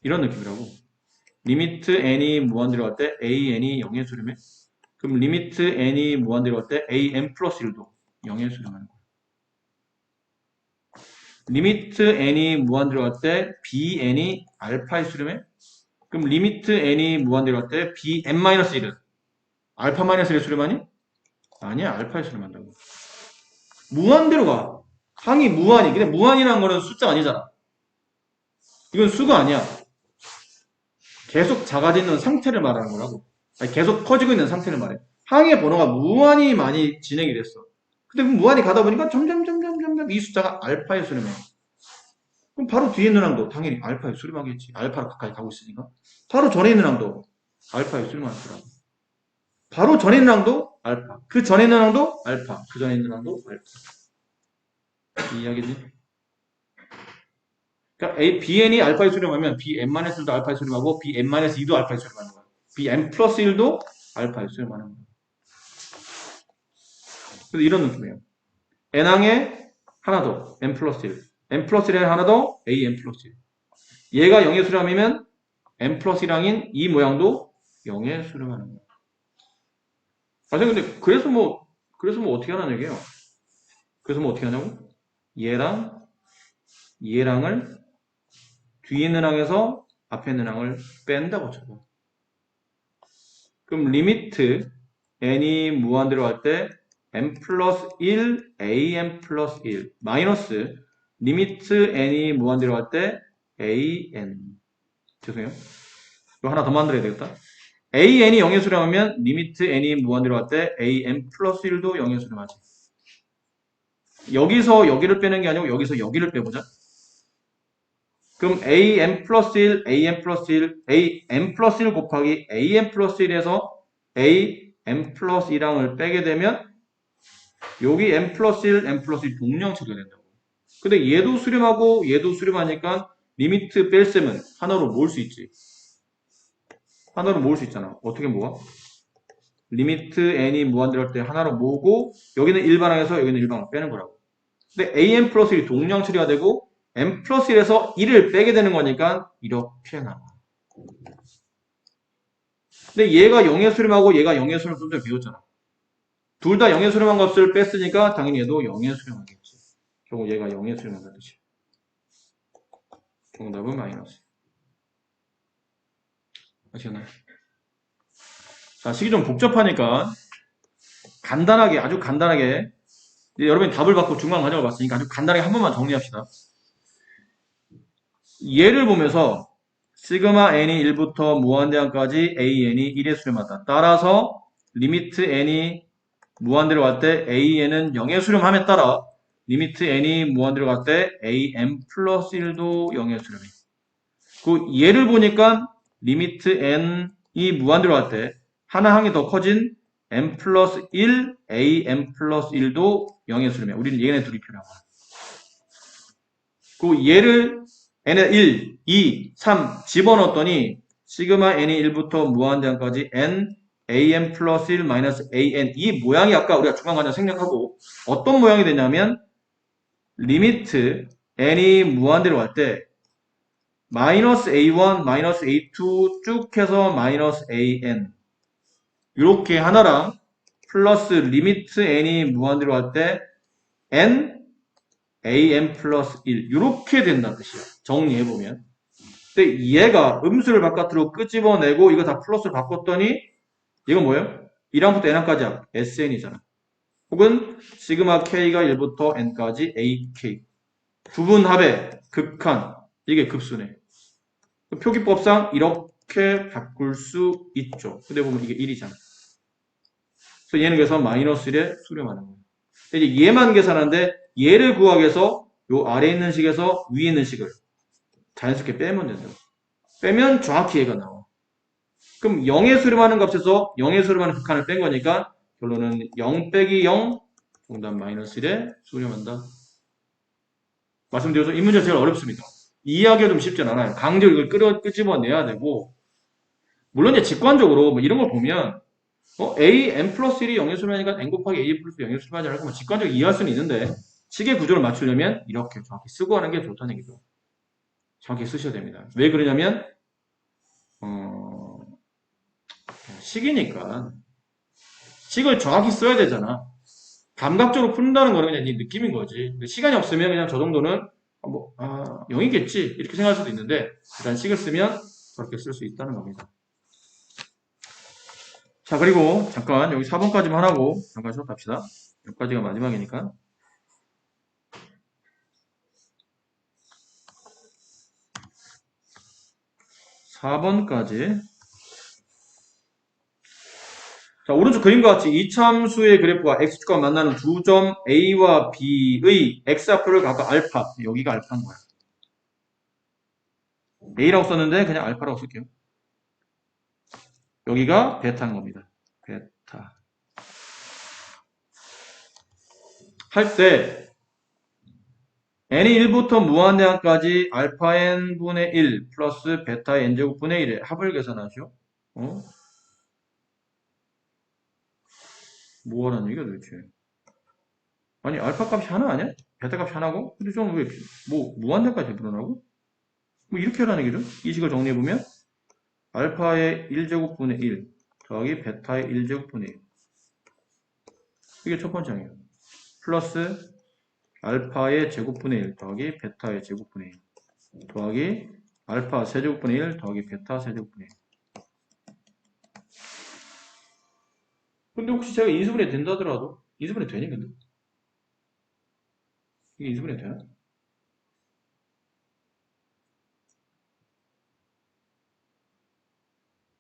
이런 느낌이라고. 리미트 n이 무한대로 갈 때 an이 0에 수렴해. 그럼 리미트 n이 무한대로 갈 때 an 플러스 1도 0에 수렴하는 거야. 리미트 n이 무한대로 갈 때 bn이 알파에 수렴해. 그럼 리미트 n이 무한대로 갈 때 bn 마이너스 1은 알파 마이너스 1에 수렴하니? 아니야, 알파에 수렴한다고. 무한대로 가. 항이 무한이. 근데 무한이라는 거는 숫자가 아니잖아. 이건 수가 아니야. 계속 작아지는 상태를 말하는 거라고. 아니, 계속 커지고 있는 상태를 말해. 항의 번호가 무한히 많이 진행이 됐어. 근데 그 무한히 가다 보니까 점점 이 숫자가 알파에 수렴해. 그럼 바로 뒤에 있는 항도 당연히 알파에 수렴하겠지. 알파로 가까이 가고 있으니까. 바로 전에 있는 항도 알파에 수렴할 거라고. 바로 전에 있는 항도 알파. 그 전에 있는 항도 알파. 그 전에 있는 항도 알파. 이 이야기지? 그러니까 bn이 알파에 수렴하면 bn-1도 알파에 수렴하고 bn-2도 알파에 수렴하는 거야. bn 플러스 1도 알파에 수렴하는 거야. 그래서 이런 느낌이에요. n항에 하나 더 n 플러스 1. n 플러스 1에 하나 더 an 플러스 1. 얘가 0에 수렴하면 n 플러스 1항인 이 모양도 0에 수렴하는 거야. 근데 그래서 뭐 어떻게 하라는 얘기예요? 그래서 뭐 어떻게 하냐고? 얘랑을 뒤에 있는 항에서 앞에 있는 항을 뺀다고 쳐봐. 그럼 리미트 n이 무한대로 갈 때 n 플러스 1 an 플러스 1 마이너스 리미트 n이 무한대로 갈 때 an 죄송해요. 이거 하나 더 만들어야 되겠다. an이 0에 수렴하면 리미트 n이 무한대로 갈 때 an 플러스 1도 0에 수렴하지. 여기서 여기를 빼는 게 아니고 여기서 여기를 빼보자. 그럼 an 플러스 1, an 플러스 1, an 플러스 1 곱하기 an 플러스 1에서 an 플러스 1항을 빼게 되면 여기 n 플러스 1, n 플러스 1 동량 처리가 된다고. 근데 얘도 수렴하고 얘도 수렴하니까 리미트 뺄셈은 하나로 모을 수 있지. 하나로 모을 수 있잖아. 어떻게 모아? 리미트 n이 무한대로 할 때 하나로 모으고 여기는 일반항에서 여기는 일반항 빼는 거라고. 근데 an 플러스 1이 동량 처리가 되고 n 플러스 1에서 1을 빼게 되는 거니까 이렇게 나와. 근데 얘가 0에 수렴하고 얘가 0에 수렴 좀 전에 배웠잖아. 둘 다 0에 수렴한 값을 뺐으니까 당연히 얘도 0에 수렴하겠지. 결국 얘가 0에 수렴한다는 뜻이야. 정답은 마이너스. 아시겠나요? 자, 식이 좀 복잡하니까 간단하게, 아주 간단하게 여러분이 답을 받고 중간 과정을 봤으니까 아주 간단하게 한 번만 정리합시다. 얘를 보면서 시그마 n이 1부터 무한대항까지 an이 1에 수렴하다. 따라서 리미트 n이 무한대로 갈 때 an은 0에 수렴함에 따라 리미트 n이 무한대로 갈 때 an 플러스 1도 0에 수렴해. 그 얘를 보니까 리미트 n이 무한대로 갈 때 하나 항이 더 커진 n 플러스 1, an 플러스 1도 0에 수렴해. 우리는 얘네 둘이 필요한 거야. 그 얘를 n에 1, 2, 3 집어넣었더니 시그마 n이 1부터 무한대항까지 n, an 플러스 1 마이너스 an 이 모양이 아까 우리가 중간관절 생략하고 어떤 모양이 되냐면 리미트 n이 무한대로 갈 때 마이너스 a1, 마이너스 a2 쭉 해서 마이너스 an 이렇게 하나랑 플러스 리미트 n이 무한대로 갈 때 n, an 플러스 1 이렇게 된다는 뜻이야. 정리해보면. 근데 얘가 음수를 바깥으로 끄집어내고 이거 다 플러스를 바꿨더니 이건 뭐예요? 1항부터 n항까지야. sn이잖아. 혹은 시그마 k가 1부터 n까지 ak. 부분합의 극한. 이게 급수네. 표기법상 이렇게 바꿀 수 있죠. 근데 보면 이게 1이잖아. 그래서 얘는 그래서 마이너스 1에 수렴하는 거예요. 이제 얘만 계산하는데 얘를 구하기 위해서 요 아래에 있는 식에서 위에 있는 식을 자연스럽게 빼면 된다. 빼면 정확히 얘가 나와. 그럼 0에 수렴하는 값에서 0에 수렴하는 극한을 뺀 거니까 결론은 0 빼기 0 정답 마이너스 1에 수렴한다. 말씀드려서 이 문제가 제일 어렵습니다. 이해하기가 좀 쉽진 않아요. 강제로 이걸 끄집어내야 되고 물론 이제 직관적으로 뭐 이런 걸 보면 a n 플러스 1이 0에 수렴하니까 n 곱하기 a 플러스 0에 수렴하지 않고 뭐 직관적으로 이해할 수는 있는데 식의 구조를 맞추려면 이렇게 정확히 쓰고 하는 게 좋다는 얘기죠. 정확히 쓰셔야 됩니다. 왜 그러냐면 식이니까 식을 정확히 써야 되잖아. 감각적으로 푼다는 거는 그냥 네 느낌인 거지. 시간이 없으면 그냥 저 정도는 0이겠지 이렇게 생각할 수도 있는데 일단 식을 쓰면 그렇게 쓸 수 있다는 겁니다. 자, 그리고 잠깐 여기 4번까지만 하고 잠깐 수업합시다. 여기까지가 마지막이니까. 4번까지. 자, 오른쪽 그림과 같이 이참수의 그래프가 x축과 만나는 두 점 a와 b의 x좌표를 각각 알파. 여기가 알파인 거야. a라고 썼는데 그냥 알파라고 쓸게요. 여기가 베타인 겁니다. 베타. 할 때 n이 1부터 무한대항까지 알파 n분의 1 플러스 베타 n제곱분의 1의 합을 계산하죠. 뭐하라는 얘기야 도대체. 아니 알파 값이 하나 아니야? 베타 값이 하나고? 근데 저는 왜 무한대까지 불어나고? 뭐 이렇게 하라는 얘기죠. 이 식을 정리해보면 알파의 1제곱분의 1 더하기 베타의 1제곱분의 1 이게 첫 번째 항이에요. 플러스 알파의 제곱분의 1 더하기 베타의 제곱분의 1 더하기 알파 세제곱분의 1 더하기 베타 세제곱분의 1. 근데 혹시 제가 인수분해 된다더라도 인수분해 되니 근데? 이게 인수분해 되나?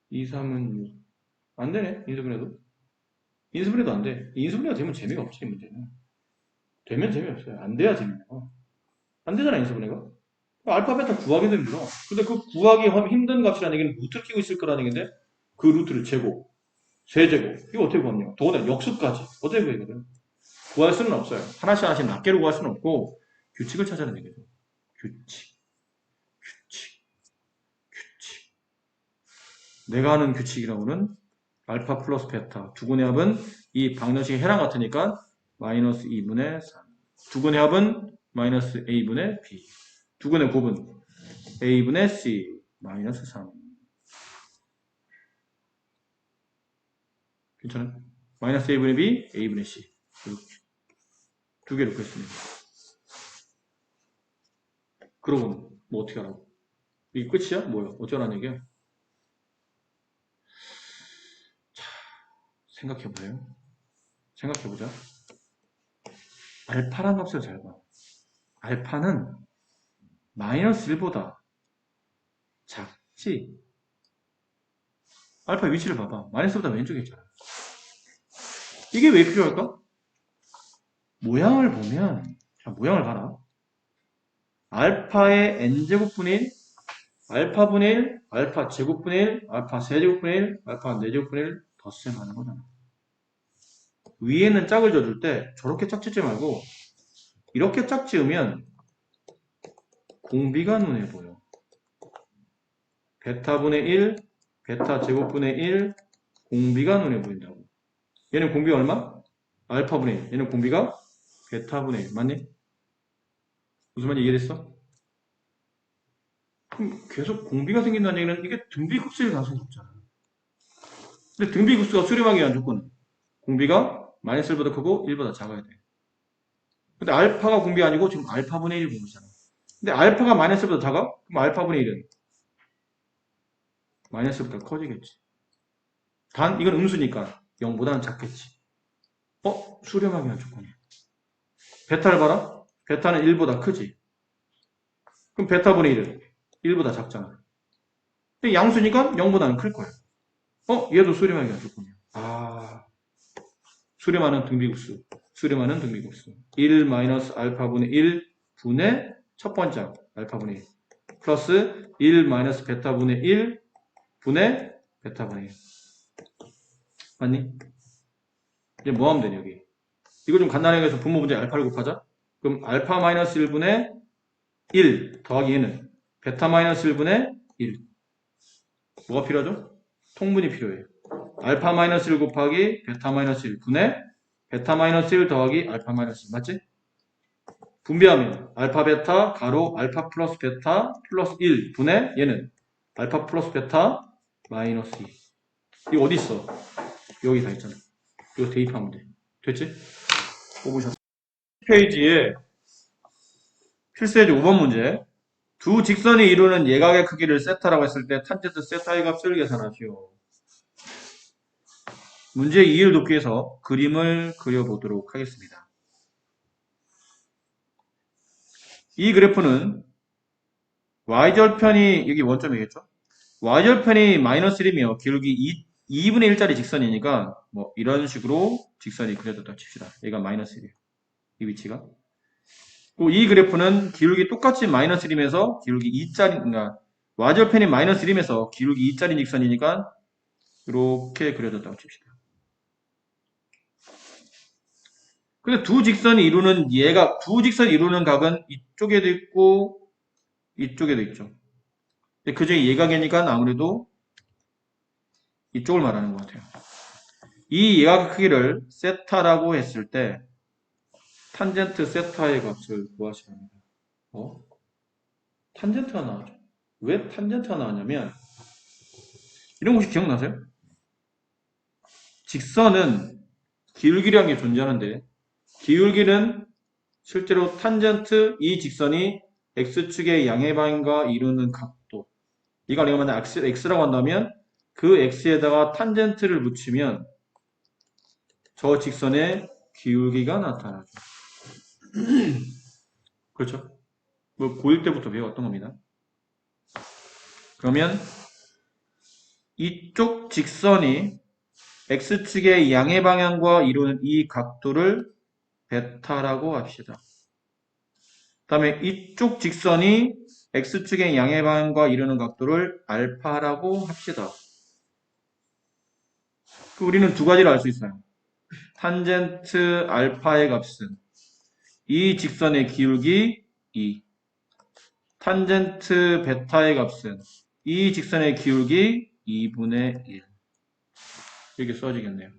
2, 3은 6. 안 되네, 인수분해도. 인수분해도 안 돼. 인수분해가 되면 재미가 없지, 문제는. 되면 재미없어요. 안 돼야 재미나요. 안 되잖아, 인수분해가. 알파, 베타 구하기도 힘들어. 근데 그 구하기 힘든 값이라는 얘기는 루트를 끼고 있을 거라는 얘기인데, 그 루트를 제곱, 세제곱. 이거 어떻게 구합니까? 더구나 역수까지. 어떻게 구하거든? 구할 수는 없어요. 하나씩 하나씩 낱개로 구할 수는 없고, 규칙을 찾아내는 얘기죠. 규칙. 내가 아는 규칙이라고는 알파 플러스 베타 두근의 합은 이 방정식의 해랑 같으니까 마이너스 2분의 3 두근의 합은 마이너스 a분의 b 두근의 곱은 a분의 c 마이너스 3 괜찮아요? 마이너스 a분의 b a분의 c 이렇게 두 개로 뺐습니다. 그러고는 뭐 어떻게 하라고? 이게 끝이야? 뭐야? 어쩌라는 얘기야? 자, 생각해보세요. 생각해보자. 알파란 값을 잘 봐. 알파는 마이너스 1보다 작지? 알파 위치를 봐봐. 마이너스보다 왼쪽에 있잖아. 이게 왜 필요할까? 모양을 보면, 자, 모양을 봐라. 알파의 n제곱분의 1, 알파분의 1, 알파 제곱분의 1, 알파 세제곱분의 1, 알파 4제곱분의 1 덧셈 하는 거잖아. 위에는 짝을 져줄 때 저렇게 짝 짓지 말고 이렇게 짝 지으면 공비가 눈에 보여. 베타분의 1, 베타 제곱분의 1, 공비가 눈에 보인다고. 얘는 공비 얼마? 알파분의 1. 얘는 공비가 베타분의 1. 맞니? 무슨 말인지 이해됐어? 그럼 계속 공비가 생긴다는 얘기는 이게 등비급수일 가능성이 높잖아. 근데 등비급수가 수렴하기 위한 조건은 공비가 마이너스 1보다 크고 1보다 작아야 돼. 근데 알파가 공비 아니고 지금 알파분의 1 공비잖아. 근데 알파가 마이너스 1보다 작아? 그럼 알파분의 1은 마이너스 1보다 커지겠지. 단 이건 음수니까 0보다는 작겠지. 수렴하게 한 조건이야. 베타를 봐라. 베타는 1보다 크지. 그럼 베타분의 1은 1보다 작잖아. 근데 양수니까 0보다는 클 거야. 얘도 수렴하게 한 조건이야. 수렴하는 등비급수. 수렴하는 등비급수. 1 마이너스 알파분의 1 분의 첫 번째 항, 알파분의 1. 플러스 1 마이너스 베타분의 1 분의 베타분의 1. 맞니? 이제 뭐 하면 되냐, 여기. 이거 좀 간단하게 해서 분모 문제 알파를 곱하자. 그럼 알파 마이너스 1분의 1 더하기 얘는 베타 마이너스 1분의 1. 뭐가 필요하죠? 통분이 필요해요. 알파 마이너스 1 곱하기 베타 마이너스 1 분의 베타 마이너스 1 더하기 알파 마이너스 1. 맞지? 분배하면 알파 베타 가로 알파 플러스 베타 플러스 1 분의 얘는 알파 플러스 베타 마이너스 2. 이거 어디 있어? 여기 다 있잖아. 이거 대입하면 돼. 됐지? 뽑으셨어. 페이지에 필수예제 5번 문제. 두 직선이 이루는 예각의 크기를 세타라고 했을 때 탄젠트 세타의 값을 계산하시오. 문제의 이해를 돕기 위해서 그림을 그려보도록 하겠습니다. 이 그래프는 y절편이 여기 원점이겠죠? y절편이 마이너스 1이며 기울기 2분의 1짜리 직선이니까 뭐 이런 식으로 직선이 그려졌다고 칩시다. 얘가 마이너스 1이에요. 이 위치가. 이 그래프는 기울기 똑같이 마이너스 1이면서 기울기 2짜리, 그러니까 y절편이 마이너스 1이면서 기울기 2짜리 직선이니까 이렇게 그려졌다고 칩시다. 근데 두 직선이 이루는 각은 이쪽에도 있고 이쪽에도 있죠. 그 중에 예각이니까 아무래도 이쪽을 말하는 것 같아요. 이 예각의 크기를 세타라고 했을 때 탄젠트 세타의 값을 구하시면 합니다. 탄젠트가 나오죠. 왜 탄젠트가 나왔냐면 이런 거 혹시 기억나세요? 직선은 기울기라는 게 존재하는데 기울기는 실제로 탄젠트 이 직선이 x축의 양의 방향과 이루는 각도. 이걸 내가 만약 x라고 한다면 그 x에다가 탄젠트를 붙이면 저 직선의 기울기가 나타나죠. 그렇죠? 뭐 고1 때부터 배웠던 겁니다. 그러면 이쪽 직선이 x축의 양의 방향과 이루는 이 각도를 베타라고 합시다. 그 다음에 이쪽 직선이 x축의 양의 방향과 이루는 각도를 알파라고 합시다. 우리는 두 가지를 알 수 있어요. 탄젠트 알파의 값은 이 직선의 기울기 2. 탄젠트 베타의 값은 이 직선의 기울기 2분의 1. 이렇게 써지겠네요.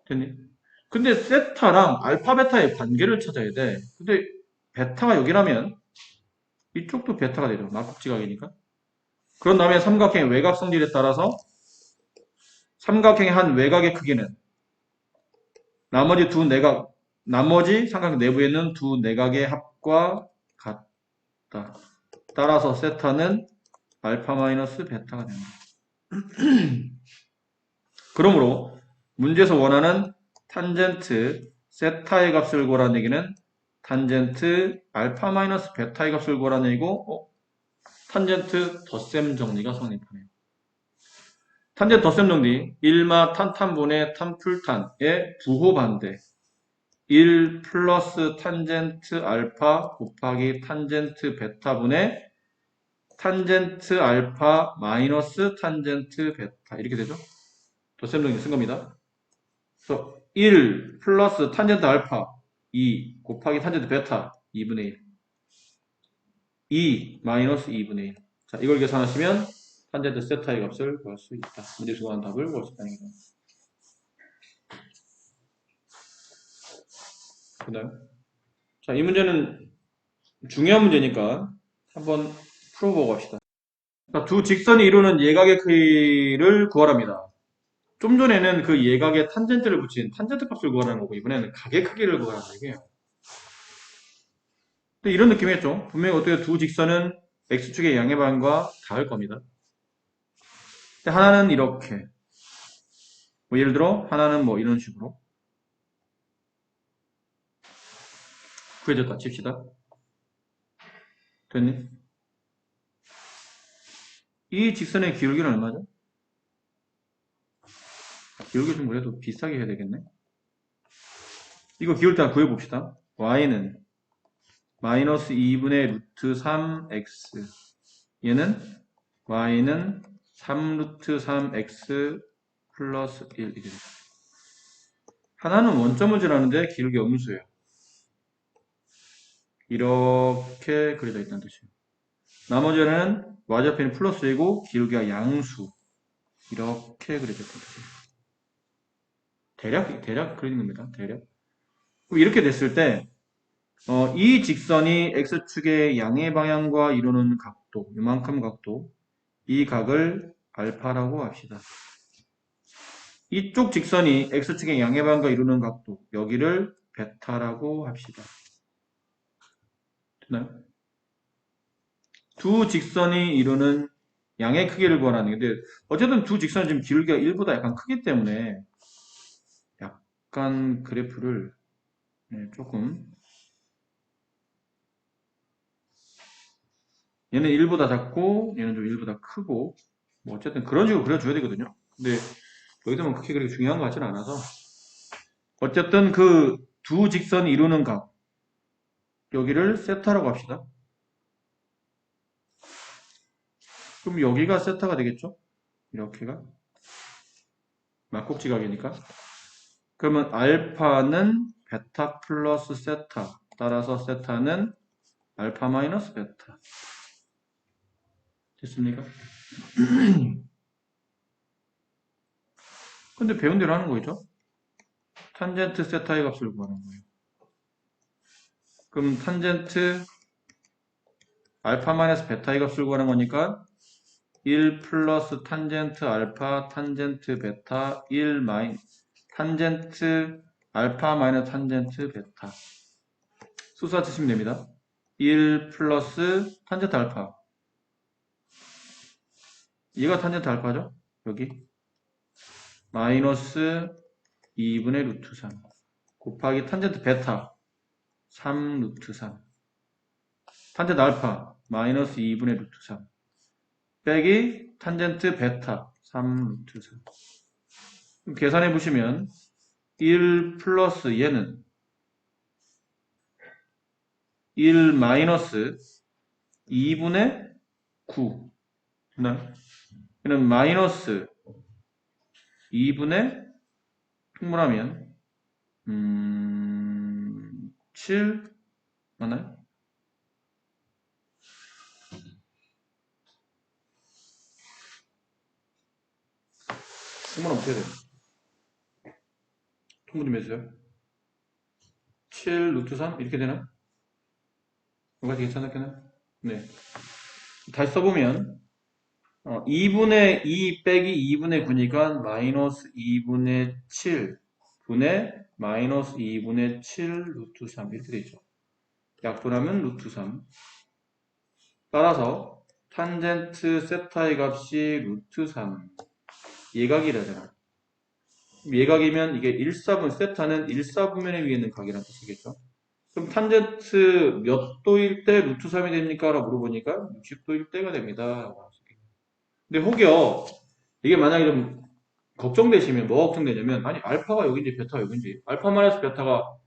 됐니? 근데 세타랑 알파 베타의 관계를 찾아야 돼. 근데 베타가 여기라면 이쪽도 베타가 되죠. 막국지각이니까. 그런 다음에 삼각형의 외곽 성질에 따라서 삼각형의 한 외곽의 크기는 나머지 삼각형 내부에 있는 두 내각의 합과 같다. 따라서 세타는 알파 마이너스 베타가 됩니다. 그러므로 문제에서 원하는 탄젠트 세타의 값을 구하라는 얘기는 탄젠트 알파 마이너스 베타의 값을 구하라는 얘기고 탄젠트 덧셈 정리가 성립하네요. 탄젠트 덧셈 정리 1마 탄탄분의 탄풀탄의 부호 반대 1 플러스 탄젠트 알파 곱하기 탄젠트 베타분의 탄젠트 알파 마이너스 탄젠트 베타 이렇게 되죠. 덧셈 정리 쓴 겁니다. 그래서 1 플러스 탄젠트 알파 2 곱하기 탄젠트 베타 2분의 1 2 마이너스 2분의 1 자, 이걸 계산하시면 탄젠트 세타의 값을 구할 수 있다. 문제에서 구한 답을 구할 수 있다는 얘기입니다. 그 다음 자, 이 문제는 중요한 문제니까 한번 풀어보고 합시다. 자, 두 직선이 이루는 예각의 크기를 구하랍니다. 좀 전에는 그 예각에 탄젠트를 붙인 탄젠트 값을 구하라는 거고 이번에는 각의 크기를 구하라는 얘기예요. 근데 이런 느낌이었죠. 분명히 어떻게 두 직선은 x축의 양의 방향과 닿을 겁니다. 근데 하나는 이렇게 뭐 예를 들어 하나는 뭐 이런 식으로 구해졌다 칩시다. 됐니? 이 직선의 기울기는 얼마죠? 기울기 좀 그래도 비슷하게 해야 되겠네. 이거 기울기 다 구해봅시다. y는 마이너스 2분의 루트 3x 얘는 y는 3 루트 3x 플러스 1 이렇게 되죠. 하나는 원점을 지나는데 기울기 음수예요. 이렇게 그려져 있다는 뜻이에요. 나머지는 y좌표는 플러스이고 기울기가 양수 이렇게 그려져 있다는 뜻이에요. 대략 그리는 겁니다. 대략. 그럼 이렇게 됐을 때 이 직선이 x축의 양의 방향과 이루는 각도, 이만큼 각도, 이 각을 알파라고 합시다. 이쪽 직선이 x축의 양의 방향과 이루는 각도, 여기를 베타라고 합시다. 됐나요? 두 직선이 이루는 양의 크기를 구하라는 건데 어쨌든 두 직선은 지금 기울기가 1보다 약간 크기 때문에 약간 그래프를 조금 얘는 1보다 작고 얘는 좀 1보다 크고 뭐 어쨌든 그런 식으로 그려줘야 되거든요. 근데 여기서만 크게 그렇게 중요한 것 같지는 않아서 어쨌든 그 두 직선이 이루는 각 여기를 세타라고 합시다. 그럼 여기가 세타가 되겠죠? 이렇게가 막국지각이니까 그러면 알파는 베타 플러스 세타 따라서 세타는 알파 마이너스 베타 됐습니까? 근데 배운 대로 하는 거죠? 탄젠트 세타의 값을 구하는 거예요. 그럼 탄젠트 알파 마이너스 베타의 값을 구하는 거니까 1 플러스 탄젠트 알파 탄젠트 베타 1 탄젠트 알파 마이너스 탄젠트 베타 수사 치시면 됩니다. 1 플러스 탄젠트 알파 얘가 탄젠트 알파죠? 여기 마이너스 2분의 루트 3 곱하기 탄젠트 베타 3 루트 3 탄젠트 알파 마이너스 2분의 루트 3 빼기 탄젠트 베타 3 루트 3 계산해 보시면 1 플러스 얘는 1 마이너스 2분의 9 얘는 마이너스 2분의 풍분하면 7 맞나요? 풍분하면 어떻게 돼요? 통분 좀 해주세요. 7 루트 3 이렇게 되나? 이거 괜찮았겠나? 네. 다시 써보면 2분의 2 빼기 2분의 9니까 마이너스 2분의 7 분의 마이너스 2분의 7 루트 3 이렇게 되죠. 약분하면 루트 3 따라서 탄젠트 세타의 값이 루트 3 예각이라잖아. 예각이면 이게 1사분 세타는 1사분면에 위에 있는 각이라는 뜻이겠죠. 그럼 탄젠트 몇 도일 때 루트 3이 됩니까? 라고 물어보니까 60도일 때가 됩니다. 근데 혹여 이게 만약에 좀 걱정되시면 뭐가 걱정되냐면 아니 알파가 여기인지 베타가 여기인지 알파 마이너스 베타가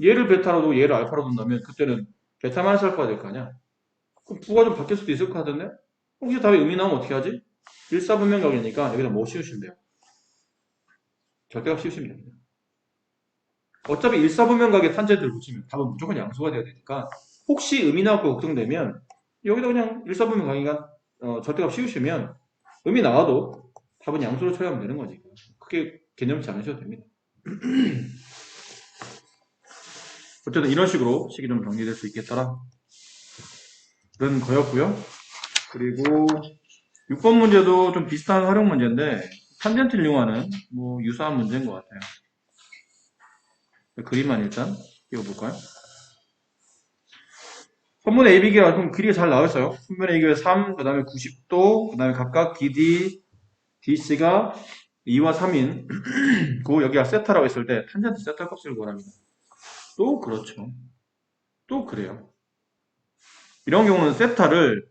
얘를 베타로 두고 얘를 알파로 둔다면 그때는 베타 마이너스 알파가 될 거 아니야. 그럼 부가 좀 바뀔 수도 있을 것 같은데 혹시 답이 의미 나오면 어떻게 하지? 1사분면각이니까 여기다 뭐 씌우시면 돼요? 절대값 씌우시면 됩니다. 어차피 1사분면각에 탄젠트를 붙이면 답은 무조건 양수가 돼야 되니까 혹시 의미 나왔고 걱정되면 여기다 그냥 1사분면각이니까 절대값 씌우시면 의미 나와도 답은 양수로 처리하면 되는 거지. 크게 개념치 않으셔도 됩니다. 어쨌든 이런 식으로 식이 좀 정리될 수 있겠더라. 그런 거였고요. 그리고 6번 문제도 좀 비슷한 활용 문제인데 탄젠트를 이용하는 뭐 유사한 문제인 것 같아요. 그림만 일단 띄워볼까요? 선분 AB가 좀 그리가 잘 나와있어요. 선분 AB가 3, 그 다음에 90도, 그 다음에 각각 BD, DC가 2와 3인 그 여기가 세타라고 했을 때 탄젠트 세타 값을 구하랍니다. 또 그렇죠. 또 그래요. 이런 경우는 세타를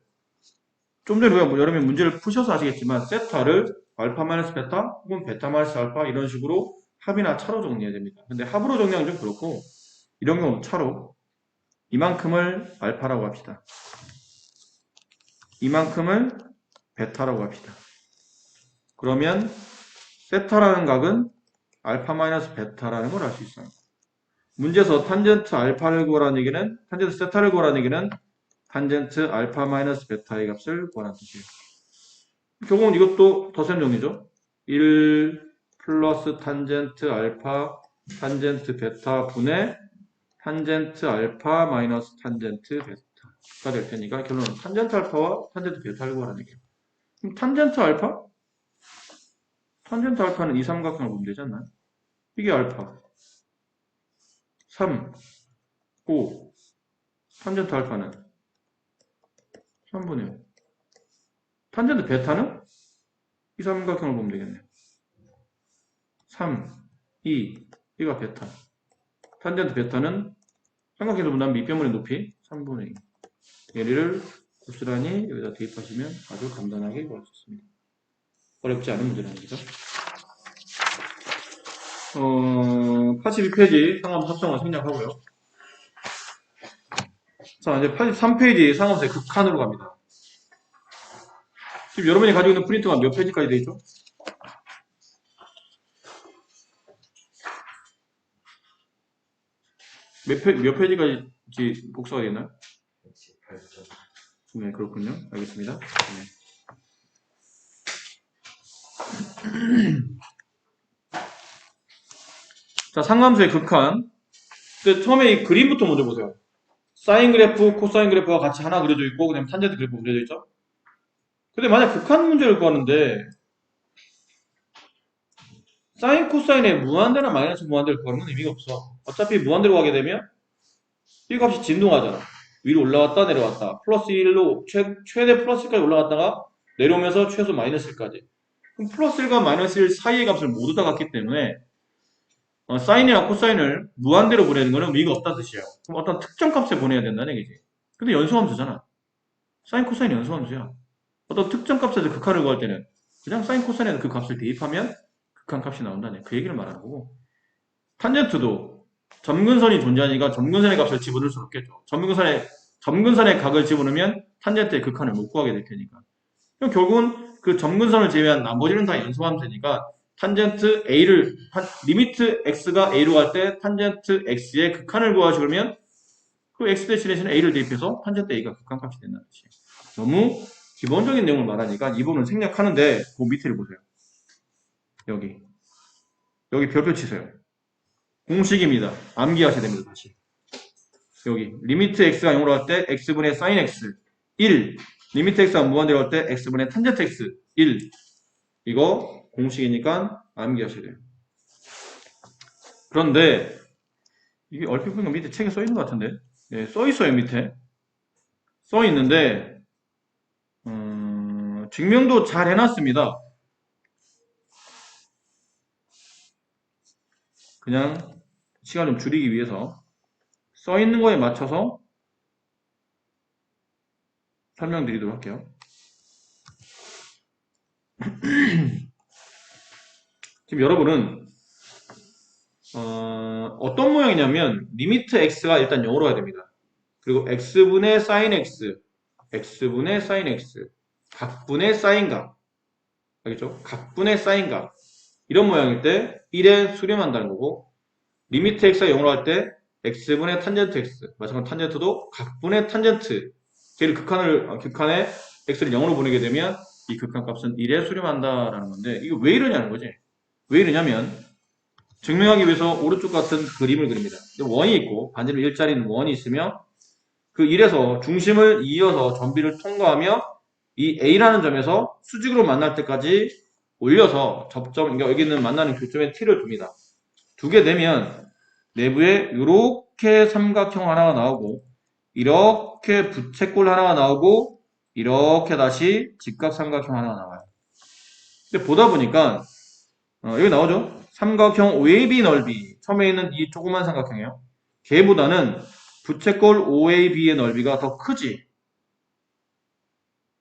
좀 전에 우리가 여러분이 문제를 푸셔서 아시겠지만 세타를 알파 마이너스 베타 혹은 베타 마이너스 알파 이런 식으로 합이나 차로 정리해야 됩니다. 근데 합으로 정리하면 좀 그렇고 이런 경우 차로 이만큼을 알파라고 합시다. 이만큼을 베타라고 합시다. 그러면 세타라는 각은 알파 마이너스 베타라는 걸 알 수 있어요. 문제에서 탄젠트 알파를 구하라는 얘기는 탄젠트 세타를 구하라는 얘기는 탄젠트 알파 마이너스 베타의 값을 구하라는 뜻이에요. 결국은 이것도 덧셈 정리죠. 1 플러스 탄젠트 알파 탄젠트 베타 분의 탄젠트 알파 마이너스 탄젠트 베타가 될 테니까 결론은 탄젠트 알파와 탄젠트 베타를 구하라는 얘기예요. 그럼 탄젠트 알파? 탄젠트 알파는 이 삼각형을 보면 되지 않나요? 이게 알파 3, 5 탄젠트 알파는 3분의 5 탄젠트 베타는 이 삼각형을 보면 되겠네요. 3, 2 이가 베타 탄젠트 베타는 삼각형에서 본다면 밑변물의 높이 3분의 2 얘를 고스란히 여기다 대입하시면 아주 간단하게 구할 수 있습니다. 어렵지 않은 문제라는 거죠. 82페이지 상함 합성을 생략하고요. 자, 이제 83페이지 상함수의 극한으로 갑니다. 지금 여러분이 가지고 있는 프린트가 몇 페이지까지 되어 있죠? 몇 페이지까지 복사가 되어 있나요? 118점. 네, 그렇군요. 알겠습니다. 네. 자, 상함수의 극한. 처음에 이 그림부터 먼저 보세요. 사인 그래프, 코사인 그래프가 같이 하나 그려져 있고, 그 다음에 탄젠트 그래프 그려져 있죠? 근데 만약 극한 문제를 구하는데, 사인, 코사인의 무한대나 마이너스 무한대를 구하는 건 의미가 없어. 어차피 무한대로 가게 되면, 이 값이 진동하잖아. 위로 올라갔다 내려갔다. 플러스 1로, 최대 플러스 1까지 올라갔다가, 내려오면서 최소 마이너스 1까지. 그럼 플러스 1과 마이너스 1 사이의 값을 모두 다 갖기 때문에, 사인이나 코사인을 무한대로 보내는 거는 의미가 없다는 뜻이에요. 그럼 어떤 특정 값에 보내야 된다는 얘기지. 근데 연소함수잖아. 사인, 코사인 연소함수야. 어떤 특정 값에서 극한을 구할 때는 그냥 사인, 코사인에서 그 값을 대입하면 극한 값이 나온다네. 그 얘기를 말하는 거고. 탄젠트도 점근선이 존재하니까 점근선의 값을 집어넣을 수 없겠죠. 점근선의 각을 집어넣으면 탄젠트의 극한을 못 구하게 될 테니까. 그럼 결국은 그 점근선을 제외한 나머지는 다 연소함수니까 탄젠트 A를, 리미트 X가 A로 갈 때 탄젠트 X의 극한을 구하시고 그러면 그 X 대신에 A를 대입해서 탄젠트 A가 극한값이 된다는 뜻이에요. 너무 기본적인 내용을 말하니까 이 부분은 생략하는데 그 밑에를 보세요. 여기 별표 치세요. 공식입니다. 암기하셔야 됩니다. 다시. 여기 리미트 X가 0으로 갈 때 X분의 sin X 1 리미트 X가 무한대로 갈 때 X분의 탄젠트 X 1 이거 공식이니까 암기하셔야 돼요. 그런데 이게 얼핏 보니까 밑에 책에 써 있는 것 같은데 예, 써 있어요. 밑에 써 있는데 증명도 잘 해놨습니다. 그냥 시간 좀 줄이기 위해서 써 있는 거에 맞춰서 설명드리도록 할게요. 지금 여러분은 어떤 모양이냐면 리미트 x가 일단 0으로 가야 됩니다. 그리고 x분의 sin x, x분의 sin x, 각분의 sin값, 알겠죠? 각분의 sin값 이런 모양일 때 1에 수렴한다는 거고 리미트 x가 0으로 갈 때 x분의 탄젠트 x, 마찬가지로 탄젠트도 각분의 탄젠트 걔를 극한에 x를 0으로 보내게 되면 이 극한값은 1에 수렴한다라는 건데 이거 왜 이러냐는 거지. 왜 이러냐면 증명하기 위해서 오른쪽 같은 그림을 그립니다. 원이 있고 반지름 일자리는 원이 있으며 그 1에서 중심을 이어서 점비를 통과하며 이 A라는 점에서 수직으로 만날 때까지 올려서 접점, 그러니까 여기 있는 만나는 교점에 T를 둡니다. 두게 되면 내부에 이렇게 삼각형 하나가 나오고 이렇게 부채꼴 하나가 나오고 이렇게 다시 직각삼각형 하나가 나와요. 근데 보다 보니까 여기 나오죠? 삼각형 OAB 넓이. 처음에 있는 이 조그만 삼각형이에요. 걔보다는 부채꼴 OAB의 넓이가 더 크지.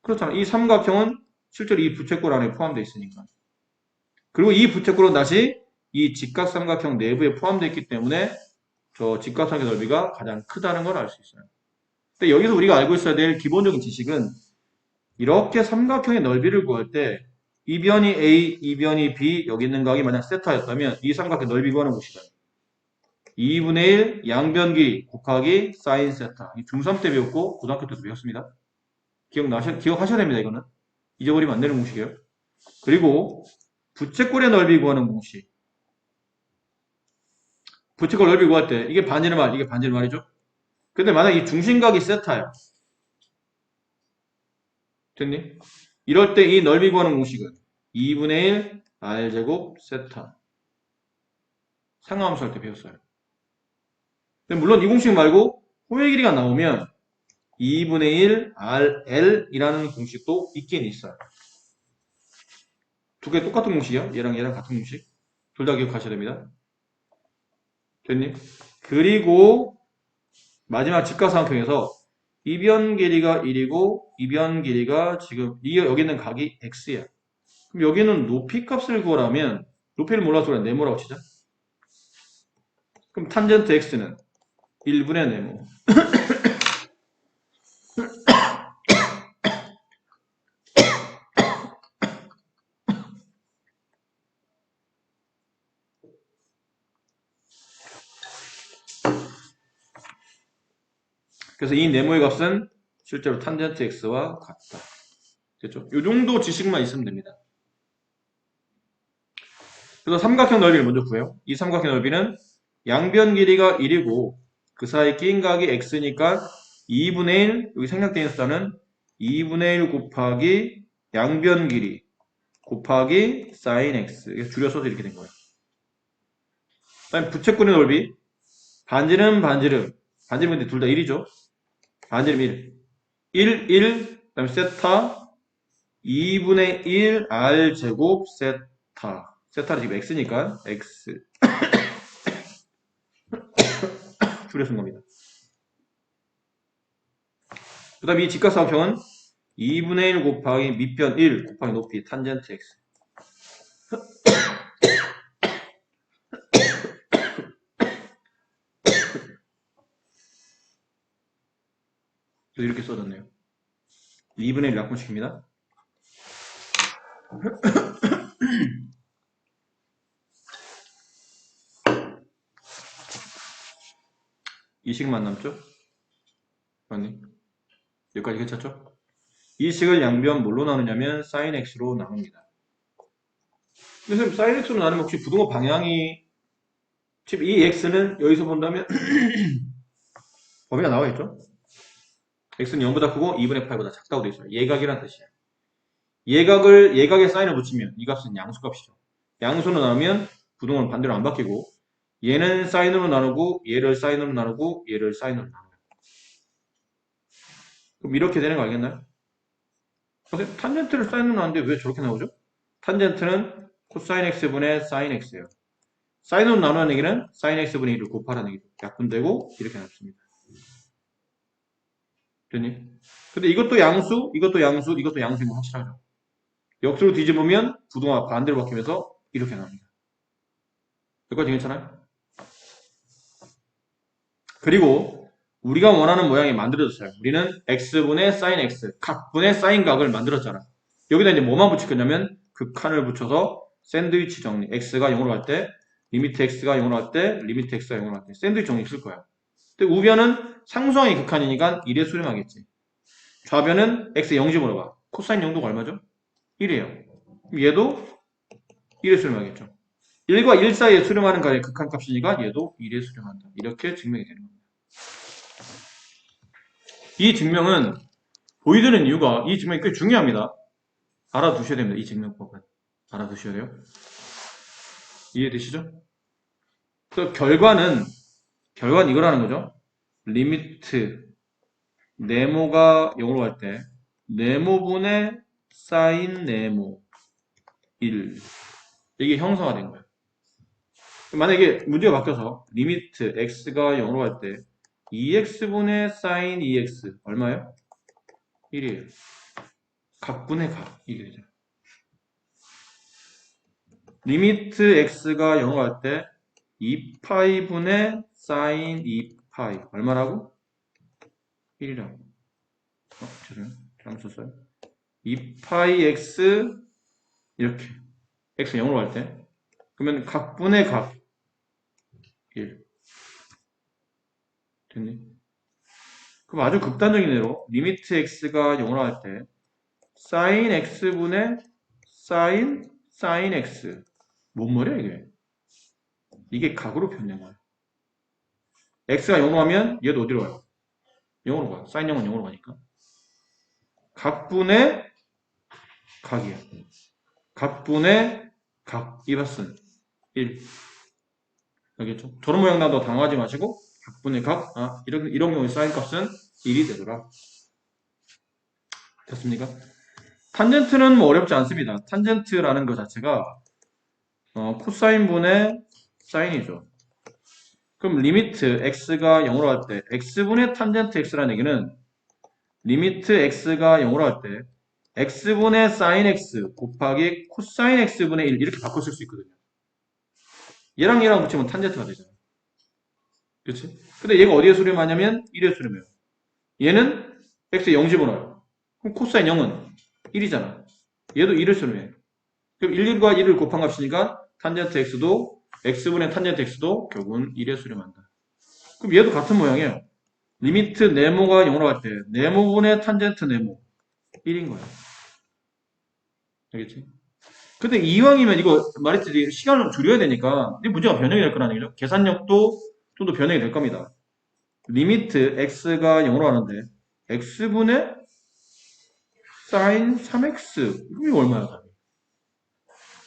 그렇잖아. 이 삼각형은 실제로 이 부채꼴 안에 포함되어 있으니까. 그리고 이 부채꼴은 다시 이 직각삼각형 내부에 포함되어 있기 때문에 저 직각삼각형 넓이가 가장 크다는 걸 알 수 있어요. 근데 여기서 우리가 알고 있어야 될 기본적인 지식은 이렇게 삼각형의 넓이를 구할 때 이 변이 A, 이 변이 B, 여기 있는 각이 만약 세타였다면 이 삼각형 넓이 구하는 것이다. 2분의 1 양변기 곱하기 사인 세타. 중3 때 배웠고 고등학교 때도 배웠습니다. 기억하셔야 됩니다. 이거는. 잊어버리면 안 되는 공식이에요. 그리고 부채꼴의 넓이 구하는 공식. 부채꼴 넓이 구할 때 이게 반지름 말, 이게 반지름 말이죠. 근데 만약 이 중심각이 세타야. 됐니? 이럴 때 이 넓이 구하는 공식은 2분의 1 r제곱 세타. 상하함수 할 때 배웠어요. 근데 물론 이 공식 말고 호의 길이가 나오면 2분의 1 rl이라는 공식도 있긴 있어요. 두 개 똑같은 공식이야. 얘랑 같은 공식. 둘 다 기억하셔야 됩니다. 됐니? 그리고 마지막 직각삼각형에서 이변 길이가 1이고 이변 길이가 지금 여기 있는 각이 x야. 그럼 여기는 높이 값을 구하라면 높이를 몰라서 그래 네모라고 치자. 그럼 탄젠트 x는 1분의 네모. 그래서 이 네모의 값은 실제로 탄젠트 x와 같다. 됐죠? 이 정도 지식만 있으면 됩니다. 그래서 삼각형 넓이를 먼저 구해요. 이 삼각형 넓이는 양변 길이가 1이고 그 사이 끼인 각이 x니까 2분의 1, 여기 생략되어 있는 숫자는 2분의 1 곱하기 양변 길이 곱하기 sin x. 이게 줄여 써서 이렇게 된 거예요. 그 다음에 부채꼴의 넓이. 반지름인데 둘 다 1이죠. 반지름 1. 1, 그 다음에 세타 2분의 1 r 제곱 세타. 세타는 지금 x니까 x. 줄여 쓴 겁니다. 그 다음에 이 직각삼각형은 2분의 1 곱하기 밑변 1 곱하기 높이 탄젠트 x. 이렇게 써졌네요. 2분의 1 약분식입니다. 이 식만 남죠? 아니, 여기까지 괜찮죠? 이 식을 양변 뭘로 나누냐면 sin x로 나눕니다. 근데 선생님 sin x로 나누면 혹시 부등호 방향이 지금 이 x는 여기서 본다면 범위가 나와있죠? x는 0보다 크고 2분의 8보다 작다고 되어 있어요. 예각이란 뜻이에요. 예각에 사인을 붙이면 이 값은 양수값이죠. 양수로 나누면 부등호는 반대로 안 바뀌고 얘는 사인으로 나누고 얘를 사인으로 나누고 얘를 사인으로 나눠요. 그럼 이렇게 되는 거 알겠나요? 선생님 탄젠트를 사인으로 나누는데 왜 저렇게 나오죠? 탄젠트는 코사인 x분의 사인 x예요. 사인으로 나누는 얘기는 사인 x분의 1을 곱하라는 얘기죠. 약분되고 이렇게 나눕니다. 됐니? 근데 이것도 양수, 이것도 양수, 이것도 양수인 거 확실하죠? 역수로 뒤집으면 부등호가 반대로 바뀌면서 이렇게 나옵니다. 여기까지 괜찮아요? 그리고 우리가 원하는 모양이 만들어졌어요. 우리는 x분의 sin x, 각분의 sin 각을 만들었잖아. 여기다 이제 뭐만 붙일 거냐면 극한을 붙여서 샌드위치 정리. x가 0으로 갈 때, 리미트 x가 0으로 갈 때, 리미트 x가 0으로 갈 때, 샌드위치 정리 쓸 거야. 근데 우변은 상수항이 극한이니까 1에 수렴하겠지. 좌변은 x 0집으로 가. 코사인 0도가 얼마죠? 1이에요. 얘도 1에 수렴하겠죠. 1과 1 사이에 수렴하는 값의 극한값이니까 얘도 1에 수렴한다. 이렇게 증명이 되는 겁니다. 이 증명은 보여드리는 이유가 이 증명이 꽤 중요합니다. 알아두셔야 됩니다. 이 증명법은. 알아두셔야 돼요. 이해되시죠? 그 결과는 이거라는 거죠. 리미트 네모가 0으로 갈 때 네모분의 사인 네모 1 이게 형성화 된 거예요. 만약에 문제가 바뀌어서 리미트 x가 0으로 갈 때 2x분의 sin 2x 얼마예요? 1이에요. 각분의 각 이게 되죠. 리미트 x가 0으로 갈 때 2파이분의 sin 2파이 얼마라고? 1이라고. 죄송해요. 잘못 썼어요. 2파이 x 이렇게 x 0으로 갈 때 그러면 각분의 각 1 됐니? 그럼 아주 극단적인 예로 리미트 x가 0으로 갈 때 sin x분의 sin x 뭔 말이야 이게? 이게 각으로 표현된 거야. x가 0으로 가면 얘도 어디로 가요? 0으로 가. sin 0은 0으로 가니까. 각분의 각이야. 각분의 각 이봤은 1 알겠죠? 저런 모양 나도 당하지 마시고 각분의 각 이런 경우에 sin 값은 1이 되더라. 됐습니까? 탄젠트는 뭐 어렵지 않습니다. 탄젠트라는 것 자체가 코사인분의 사인이죠. 그럼 리미트 x가 0으로 할 때 x분의 탄젠트 x라는 얘기는 리미트 x가 0으로 할 때 x분의 sin x 곱하기 코사인 x분의 1 이렇게 바꿔 쓸 수 있거든요. 얘랑 얘랑 붙이면 탄젠트가 되잖아요. 그렇지? 근데 얘가 어디에 수렴하냐면 1에 수렴해요. 얘는 x에 0 집어넣어요. 그럼 코사인 0은 1이잖아. 얘도 1을 수렴해. 그럼 1과 1을 곱한 값이니까 탄젠트 x도 x분의 탄젠트 x도 결국은 1에 수렴한다. 그럼 얘도 같은 모양이에요. 리미트 네모가 0으로 갈 때 네모분의 탄젠트 네모 1인 거야. 알겠지? 근데 이왕이면 이거 말했지 시간을 좀 줄여야 되니까 이 문제가 변형이 될 거라는 얘기죠. 계산력도 좀 더 변형이 될 겁니다. 리미트 x가 0으로 가는데 x분의 sin 3x 이게 얼마야?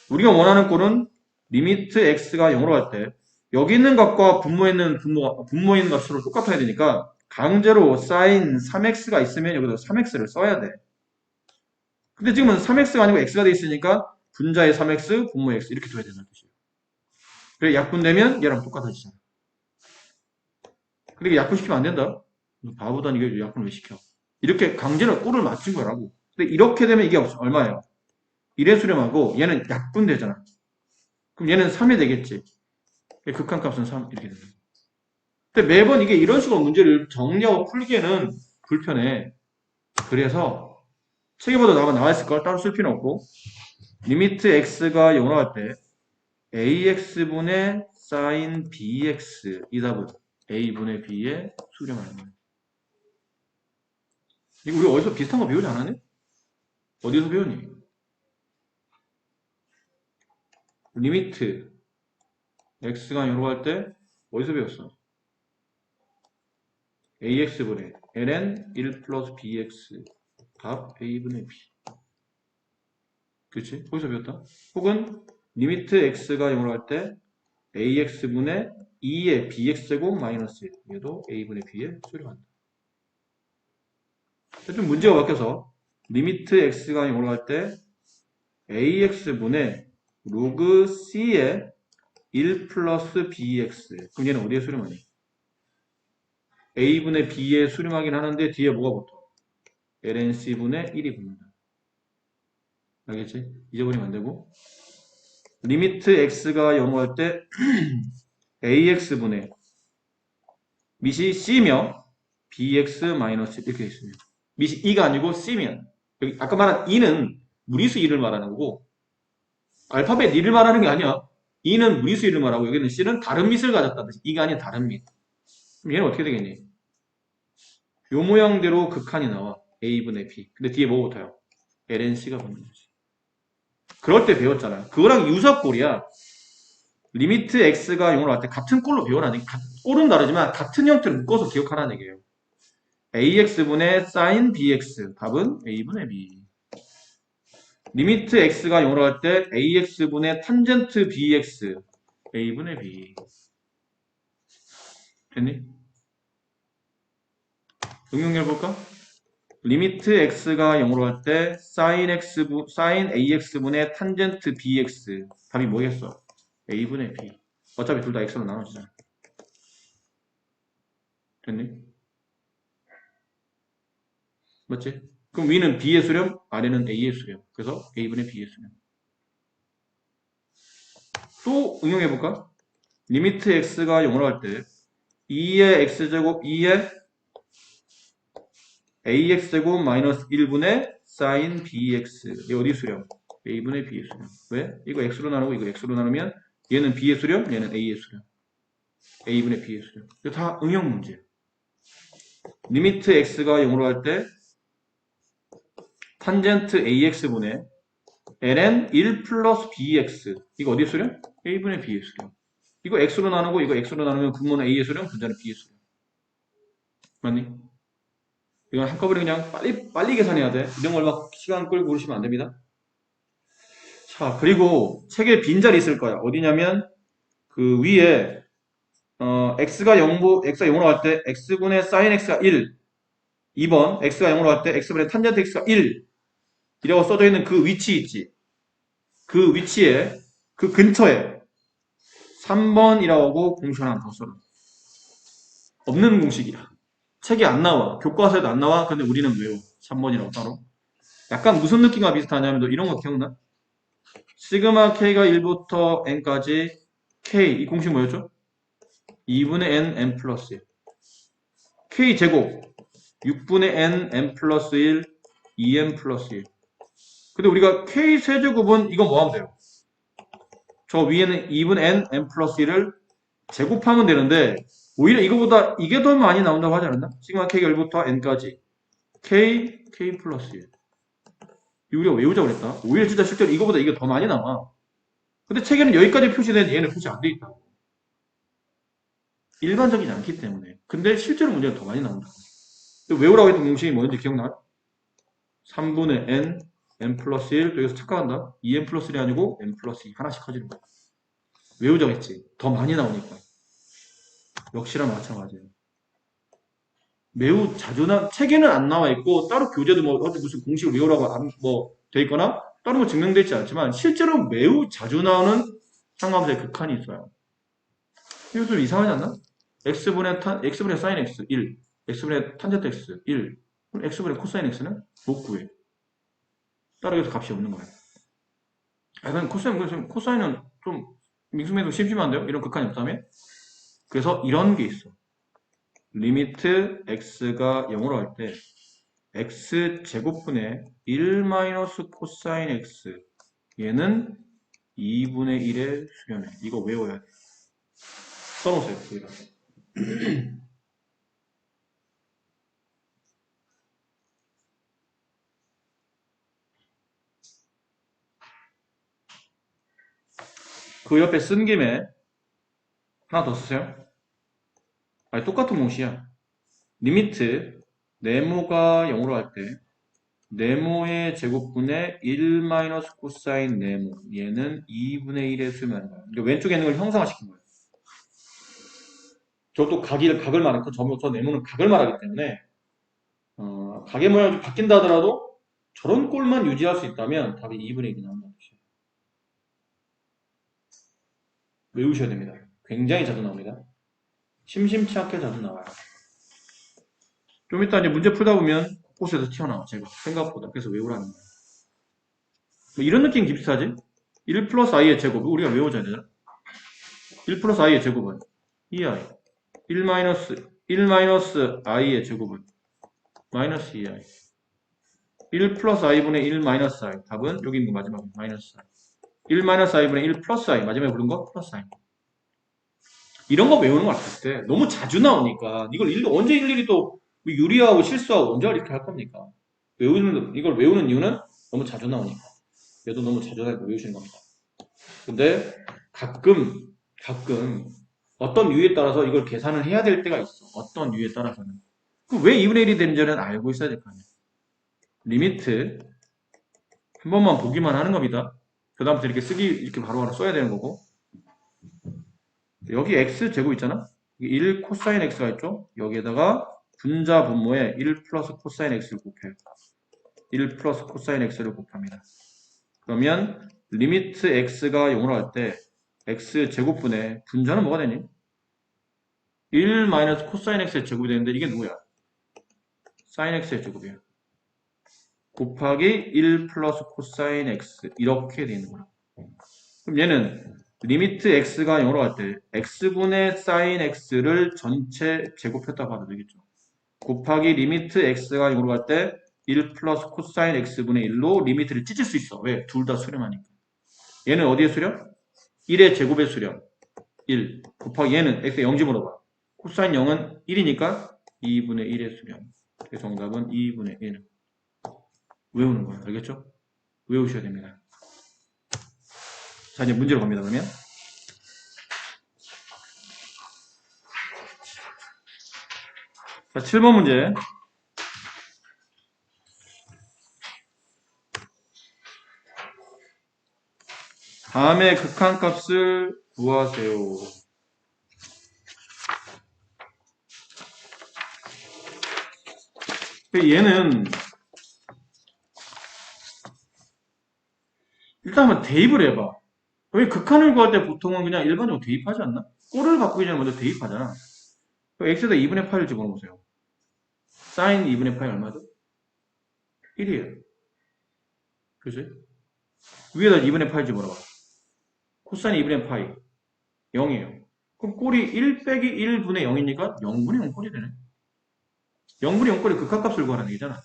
우리가 원하는 꼴은 리미트 x가 0으로 갈 때 여기 있는 값과 분모에 있는 값으로 똑같아야 되니까 강제로 sin 3x가 있으면 여기다 3x를 써야 돼. 근데 지금은 3x가 아니고 x가 돼 있으니까 분자의 3x, 분모의 x 이렇게 둬야 된다는 뜻이에요. 그래 약분되면 얘랑 똑같아지잖아. 근데 이게 약분시키면 안 된다. 바보다 이게 약분을 왜 시켜? 이렇게 강제로 꼴을 맞춘 거라고. 근데 이렇게 되면 이게 얼마예요? 1의 수렴하고 얘는 약분되잖아. 그럼 얘는 3이 되겠지. 극한값은 3 이렇게 된다. 근데 매번 이게 이런 식으로 문제를 정리하고 풀기에는 불편해. 그래서 책에 봐도 나와 있을 걸 따로 쓸 필요는 없고 리미트 x가 0으로 갈 때 ax분의 sin bx 이 답은 a분의 b에 수렴하는 거예요. 이거 우리 어디서 비슷한 거 배우지 않았니? 어디서 배웠니? 리미트 x가 0으로 갈 때 어디서 배웠어? ax분의 ln 1 플러스 bx 답 a분의 b 그렇지? 거기서 배웠다. 혹은 리미트 x가 0으로 갈 때 ax분의 2의 bx제곱 마이너스 1 얘도 a분의 b에 수렴한다. 좀 문제가 바뀌어서 리미트 x가 0으로 갈 때 ax분의 로그 c의 1 플러스 bx 그럼 얘는 어디에 수렴하니? a분의 b에 수렴하긴 하는데 뒤에 뭐가 붙어? lnc분의 1이 붙는다. 알겠지? 잊어버리면 안 되고 리미트 x가 0으로 갈 때 ax분의 밑이 c며 bx 마이너스 이렇게 있습니다. 밑이 2가 아니고 c면 여기 아까 말한 2는 무리수 2를 말하는 거고 알파벳 2를 말하는 게 아니야. 2는 무리수 2를 말하고 여기는 c는 다른 밑을 가졌다. 2가 아닌 다른 밑. 그럼 얘는 어떻게 되겠니? 요 모양대로 극한이 나와. a분의 b. 근데 뒤에 뭐 붙어요? lnc가 붙는 거지. 그럴 때 배웠잖아. 그거랑 유사꼴이야. 리미트 x가 0으로 갈 때 같은 꼴로 배워라는 꼴은 다르지만 같은 형태를 묶어서 기억하라는 얘기예요. ax분의 sin bx 답은 a분의 b. 리미트 x가 0으로 갈 때 ax분의 탄젠트 bx a분의 b. 됐니? 응용해 볼까? 리미트 x가 0으로 할 때 sin ax분의 탄젠트 bx 답이 뭐겠어? a분의 b. 어차피 둘 다 x로 나눠지잖아. 됐니? 맞지? 그럼 위는 b의 수렴, 아래는 a의 수렴. 그래서 a분의 b의 수렴. 또 응용해볼까? 리미트 x가 0으로 할 때 2의 x제곱 2의 ax제곱 마이너스 1분의 sin bx. 이 어디 수렴? a분의 b의 수렴. 왜? 이거 x로 나누고 이거 x로 나누면 얘는 b의 수렴, 얘는 a의 수렴. a분의 b의 수렴. 이거 다 응용 문제. 리미트 x가 0으로 할 때 탄젠트 ax분의 ln 1 플러스 bx. 이거 어디의 수렴? a분의 b의 수렴. 이거 x로 나누고 이거 x로 나누면 분모는 a의 수렴, 분자는 b의 수렴. 맞니? 이건 한꺼번에 그냥 빨리 계산해야 돼. 이런 걸 막 시간 끌고 그러시면 안 됩니다. 자, 그리고 책에 빈자리 있을 거야. 어디냐면 그 위에 x가 0으로 할 때 x분의 sin x가 1. 2번 x가 0으로 할 때 x분의 탄젠트 x가 1. 이라고 써져 있는 그 위치 있지. 그 위치에 그 근처에 3번이라고 공식 하나 더 써라. 없는 공식이야. 책에 안 나와. 교과서에도 안 나와. 근데 우리는 외워. 3번이라고 따로. 약간 무슨 느낌과 비슷하냐면 너 이런 거 기억나? 시그마 k가 1부터 n까지 k 이 공식 뭐였죠? 2분의 n, n 플러스 1. k 제곱 6분의 n, n 플러스 1, 2n 플러스 1. 근데 우리가 k 세제곱은 이거 뭐 하면 돼요? 저 위에는 2분의 n, n 플러스 1을 제곱하면 되는데 오히려 이거보다 이게 더 많이 나온다고 하지 않았나? 시그마 k가 1부터 n까지 k, k 플러스 1. 우리가 외우자고 그랬다. 오히려 진짜 실제로 이거보다 이게 더 많이 나와. 근데 책에는 여기까지 표시된 얘는 표시 안 돼 있다. 일반적이지 않기 때문에. 근데 실제로 문제가 더 많이 나온다. 외우라고 했던 공식이 뭐였는지 기억나? 3분의 n, n 플러스 1. 또 여기서 착각한다. 2n 플러스 1이 아니고 n 플러스 2. 하나씩 커지는 거야. 외우자고 했지. 더 많이 나오니까. 역시나 마찬가지예요. 매우 자주 책에는 안 나와 있고 따로 교재도 뭐 어디 무슨 공식을 외우라고 뭐 돼 있거나 따로 뭐 증명되어 있지 않지만 실제로 매우 자주 나오는 상관함수의 극한이 있어요. 이거 좀 이상하지 않나? x분의 sin x 1, x분의 탄젠트 x 1, 그럼 x분의 코사인 x는 못 구해. 따로 해서 값이 없는 거예요. 약간 코사인은 좀 밍숭맹숭 심심한데요? 이런 극한이 없다면? 그래서 이런 게 있어. 리미트 x가 0으로 할 때 x제곱분의 1 마이너스 코사인 x 얘는 2분의 1의 수렴해. 이거 외워야 돼. 써놓으세요. 여기다. 그 옆에 쓴 김에 하나 더 쓰세요. 아니, 똑같은 공식이야. 리미트 네모가 0으로 할 때 네모의 제곱분의 1 마이너스 코사인 네모 얘는 2분의 1의 수렴하는 거야. 그러니까 왼쪽에 있는 걸 형상화시킨 거예요. 저도 각을 말하고 저 네모는 각을 말하기 때문에 각의 모양이 좀 바뀐다 하더라도 저런 꼴만 유지할 수 있다면 답이 2분의 1이 나온다는 뜻이에요. 외우셔야 됩니다. 굉장히 자주 나옵니다. 심심치 않게 자주 나와요. 좀 이따 이제 문제 풀다 보면 곳곳에서 튀어나와, 제가. 생각보다. 그래서 외우라는 거예요. 뭐 이런 느낌 비슷하지? 1 플러스 i의 제곱. 우리가 외워줘야 되잖아. 1 플러스 i의 제곱은 2i. 1 마이너스 i의 제곱은 마이너스 2i. 1 플러스 i분의 1 마이너스 i. 답은 여기 있는 거 마지막에 마이너스 i. 1 마이너스 i분의 1 플러스 i. 마지막에 부른 거 플러스 i. 이런 거 외우는 거 같을 때 너무 자주 나오니까 이걸 언제 일일이 또 유리하고 실수하고 언제 이렇게 할 겁니까? 이걸 외우는 이유는 너무 자주 나오니까. 얘도 너무 자주 나오니까 외우시는 겁니다. 근데 가끔 어떤 이유에 따라서 이걸 계산을 해야 될 때가 있어. 어떤 이유에 따라서는. 왜 2분의 1이 되는지는 알고 있어야 될 거 아니야. 리미트 한 번만 보기만 하는 겁니다. 그 다음부터 이렇게 바로 써야 되는 거고. 여기 x 제곱 있잖아. 1 코사인 x가 있죠. 여기에다가 분자 분모에 1 플러스 코사인 x를 곱해요. 1 플러스 코사인 x를 곱합니다. 그러면 리미트 x가 0으로 갈 때 x 제곱분의 분자는 뭐가 되니? 1 마이너스 코사인 x의 제곱이 되는데 이게 누구야? 사인 x의 제곱이야. 곱하기 1 플러스 코사인 x 이렇게 되는 거야. 그럼 얘는 리미트 x가 0으로 갈 때 x분의 사인 x를 전체 제곱했다 봐도 되겠죠. 곱하기 리미트 x가 0으로 갈 때 1 플러스 코사인 x분의 1로 리미트를 찢을 수 있어. 왜? 둘 다 수렴하니까. 얘는 어디에 수렴? 1의 제곱의 수렴. 1 곱하기 얘는 x의 0지 물어봐. 코사인 0은 1이니까 2분의 1의 수렴. 그래서 정답은 2분의 1. 외우는 거야. 알겠죠? 외우셔야 됩니다. 자, 이제 문제로 갑니다. 그러면. 자, 7번 문제. 다음의 극한값을 구하세요. 얘는 일단 한번 대입을 해봐. 왜 극한을 구할 때 보통은 그냥 일반적으로 대입하지 않나? 꼴을 바꾸기 전에 먼저 대입하잖아. x에다 2분의 파이를 집어넣으세요. 사인 2분의 파이 얼마죠? 1이에요. 그치? 위에다 2분의 파이 집어넣어봐. 코사인 2분의 파이 0이에요. 그럼 꼴이 1 빼기 1분의 0이니까 0분의 0 꼴이 되네. 0분의 0 꼴이 극한값을 구하라는 얘기잖아.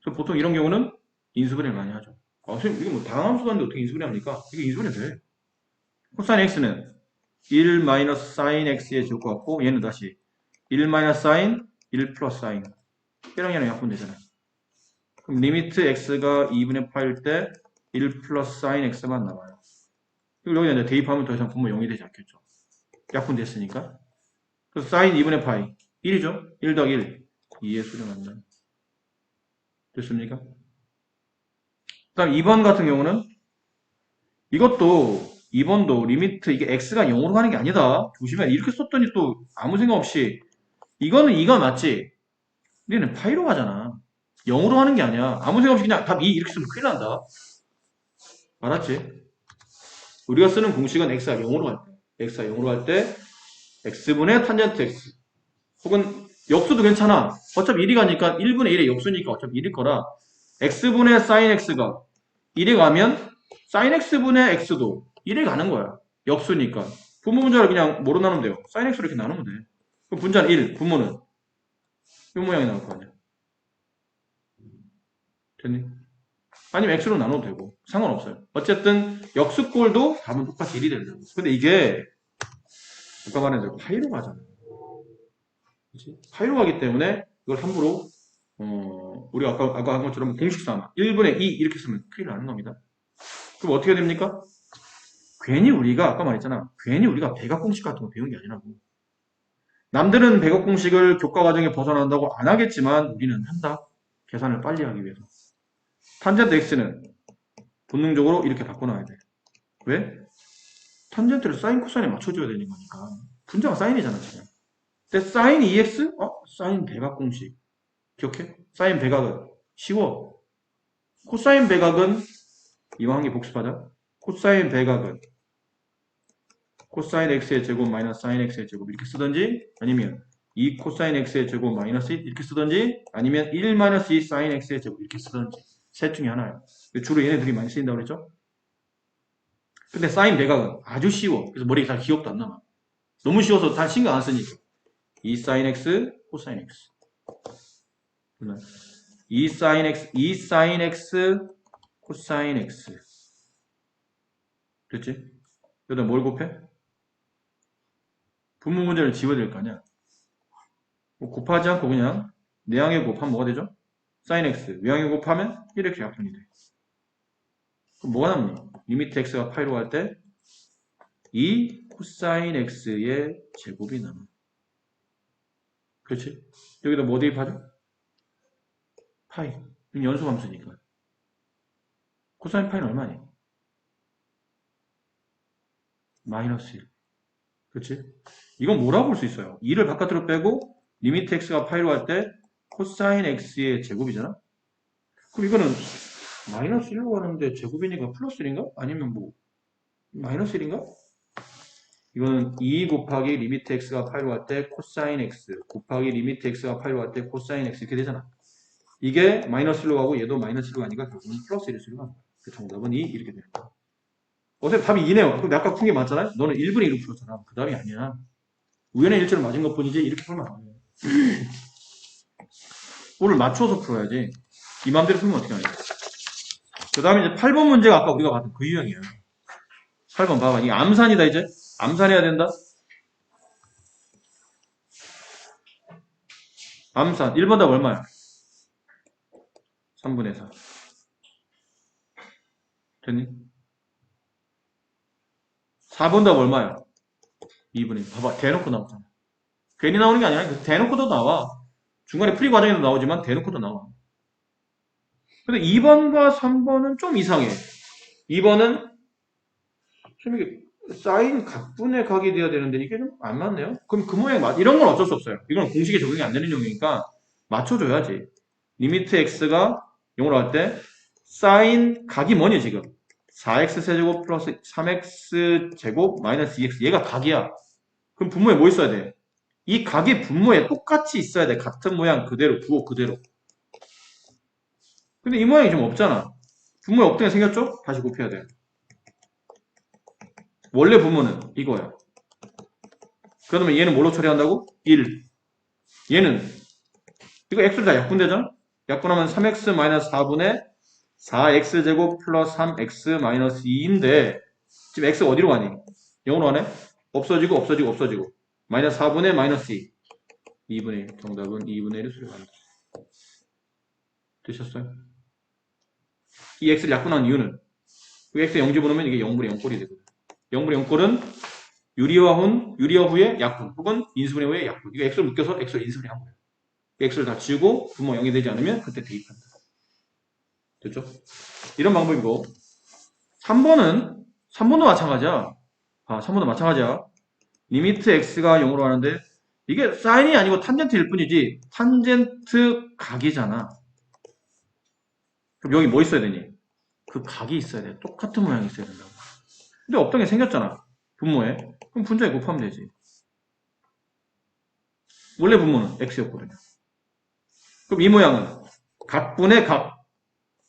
그래서 보통 이런 경우는 인수분해를 많이 하죠. 선생님, 이게 뭐 다항함수도 하는데 어떻게 인수분해 합니까? 이게 인수분해 돼. 코사인 x는 1 마이너스 사인 x의 제곱 같고, 얘는 다시 1 마이너스 사인, 1 플러스 사인. 얘랑 얘랑 약분되잖아요. 그럼 리미트 x가 2분의 파일 때 1 플러스 사인 x만 나와요. 그리고 여기다 이제 대입하면 더 이상 분모 0이 되지 않겠죠. 약분됐으니까. 그래서 사인 2분의 파이 1이죠. 1 더하기 1. 2의 수렴한다. 됐습니까? 그 다음 2번 같은 경우는 이것도 2번도 리미트 이게 x가 0으로 가는 게 아니다. 조심해. 이렇게 썼더니 또 아무 생각 없이 이거는 2가 맞지? 우리는 파이로 가잖아. 0으로 하는 게 아니야. 아무 생각 없이 그냥 답 2 이렇게 쓰면 큰일 난다. 알았지? 우리가 쓰는 공식은 x가 0으로 갈 때. x가 0으로 갈 때 x분의 탄젠트 x 혹은 역수도 괜찮아. 어차피 1이 가니까 1분의 1의 역수니까 어차피 1일 거라 x분의 sin x가 1에 가면 sin x분의 x도 1에 가는 거야. 역수니까. 분모 분자를 그냥 뭐로 나누면 돼요? sin x로 이렇게 나누면 돼. 그럼 분자는 1, 분모는 이 모양이 나올 거 아니야. 됐니? 아니면 x로 나눠도 되고 상관없어요. 어쨌든 역수꼴도 답은 똑같이 1이 된다고. 근데 이게 아까 말한 대로 파이로 가잖아. 그치? 파이로 가기 때문에 이걸 함부로 우리가 아까 한 것처럼 공식 삼아 1분의 2 이렇게 쓰면 큰일 나는 겁니다. 그럼 어떻게 됩니까? 괜히 우리가 아까 말했잖아. 괜히 우리가 백악 공식 같은 거 배운 게 아니라고. 남들은 백악 공식을 교과 과정에 벗어난다고 안 하겠지만 우리는 한다. 계산을 빨리 하기 위해서. 탄젠트 x는 본능적으로 이렇게 바꿔놔야 돼. 왜? 탄젠트를 사인 코사인에 맞춰줘야 되는 거니까. 분자가 사인이잖아 지금. 근데 사인 2x? 사인 백악 공식. 기억해? 사인 백악은 쉬워. 코사인 백악은 이왕 한 개 복습하자. 코사인 백악은 코사인 x의 제곱 마이너스 사인 x의 제곱 이렇게 쓰든지 아니면 2 코사인 x의 제곱 마이너스 1 이렇게 쓰든지 아니면 1 마이너스 2 사인 x의 제곱 이렇게 쓰든지 셋 중에 하나예요. 주로 얘네들이 많이 쓰인다고 그랬죠? 근데 사인 백악은 아주 쉬워. 그래서 머리에 잘 기억도 안 남아. 너무 쉬워서 다 신경 안 쓰니까 2 사인 x 코사인 x 2 사인 x 2 사인 x 코사인 x 됐지? 여기다 뭘 곱해? 분모 문제를 지워야 될 거 아니야. 뭐 곱하지 않고 그냥 내항에 곱하면 뭐가 되죠? sin x. 외항에 곱하면 이렇게 약분이 돼. 그럼 뭐가 남니? 리미트 x가 파이로 갈 때 2 코사인 x의 제곱이 남아. 그렇지? 여기다 뭐 대입하죠? 파이. 연소함수니까. 코사인 파이는 얼마니? 마이너스 1. 그렇지? 이건 뭐라고 볼 수 있어요? 2를 바깥으로 빼고 리미트 x가 파이로 갈 때 코사인 x의 제곱이잖아. 그럼 이거는 마이너스 1로 가는데 제곱이니까 플러스 1인가? 아니면 뭐 마이너스 1인가? 이거는 2 곱하기 리미트 x가 파이로 갈 때 코사인 x 곱하기 리미트 x가 파이로 갈 때 코사인 x 이렇게 되잖아. 이게 마이너스 1로 가고 얘도 마이너스 1로 가니까 결국은 플러스 1의 수를 가는 거야. 그 정답은 2 이렇게 되는 거야. 어차피 답이 2네요. 그럼 아까 푼 게 맞잖아요? 너는 1분의 1로 풀었잖아. 그 답이 아니야. 우연의 일치를 맞은 것 뿐이지 이렇게 풀면 안 돼. 오늘 맞춰서 풀어야지. 이 맘대로 풀면 어떻게 하냐. 그 다음에 이제 8번 문제가 아까 우리가 봤던 그 유형이야. 8번 봐봐. 이게 암산이다 이제. 암산해야 된다. 암산. 1번 답 얼마야? 3분의 4. 됐니? 4번 답 얼마야? 2분의 1. 봐봐. 대놓고 나오잖아. 괜히 나오는 게 아니라 대놓고도 나와. 중간에 풀이 과정에도 나오지만 대놓고도 나와. 근데 2번과 3번은 좀 이상해. 2번은 좀 이게 사인 각분의 각이 돼야 되는데 이게 좀 안 맞네요. 그럼 그 모양 이런 건 어쩔 수 없어요. 이건 공식에 적용이 안 되는 용이니까 맞춰줘야지. 리미트 x가 0으로 할 때 사인 각이 뭐니 지금? 4x 세제곱 플러스 3x 제곱 마이너스 2x 얘가 각이야. 그럼 분모에 뭐 있어야 돼? 이 각이 분모에 똑같이 있어야 돼. 같은 모양 그대로 부호 그대로. 근데 이 모양이 좀 없잖아. 분모에 없던 게 생겼죠? 다시 곱해야 돼. 원래 분모는 이거야. 그러면 얘는 뭘로 처리한다고? 1. 얘는 이거 x를 다 약분되잖아? 약분하면 3x 마이너스 4분의 4x제곱 플러스 3x 마이너스 2인데 지금 x가 어디로 가니? 0으로 가네? 없어지고 없어지고 없어지고 마이너스 4분의 마이너스 2 2분의 1 정답은 2분의 1을 수렴한다. 되셨어요? 이 x를 약분한 이유는 그 x에 0 집어넣으면 이게 0분의 0꼴이 되거든. 0분의 0꼴은 유리화 후의 약분 혹은 인수분해 후의 약분. 이거 x를 묶여서 x를 인수분해 한 거예요. x를 다 지우고 분모 0이 되지 않으면 그때 대입한다. 됐죠? 이런 방법이고 3번도 마찬가지야. 3번도 마찬가지야. 리미트 x가 0으로 가는데 이게 사인이 아니고 탄젠트일 뿐이지 탄젠트 각이잖아. 그럼 여기 뭐 있어야 되니? 그 각이 있어야 돼. 똑같은 모양이 있어야 된다고. 근데 없던 게 생겼잖아. 분모에. 그럼 분자에 곱하면 되지. 원래 분모는 x였거든요. 그럼 이 모양은 각분의 각,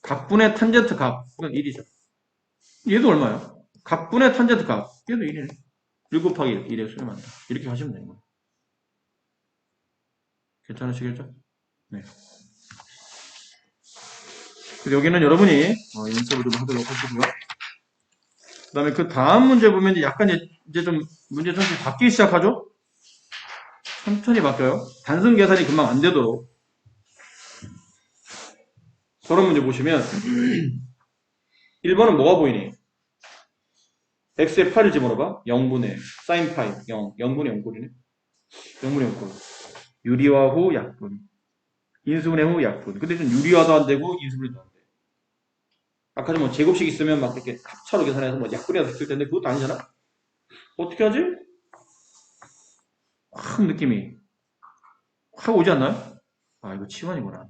각분의 탄젠트 각. 이건 1이죠. 얘도 얼마야? 각분의 탄젠트 각. 얘도 1이네. 1 곱하기 1, 1의 수렴한다. 이렇게 하시면 되는 거예요. 괜찮으시겠죠? 네. 그래서 여기는 여러분이 연습을 좀 하도록 하시고요. 그 다음에 그 다음 문제 보면 약간 이제 좀 문제 전체 바뀌기 시작하죠? 천천히 바뀌어요. 단순 계산이 금방 안 되도록. 저런 문제 보시면 1번은 뭐가 보이니? x의 8을 집어넣어봐. 0분의 사인 파이 0. 0분의 0꼴이네. 0분의 0꼴. 유리화 후 약분. 인수분해 후 약분. 근데 좀 유리화도 안 되고 인수분해도 안 돼. 아까 좀 뭐 제곱식 있으면 막 이렇게 합차로 계산해서 뭐 약분이라도 있을 텐데 그것도 아니잖아? 어떻게 하지? 확 느낌이 확 오지 않나요? 아, 이거 치환이구나.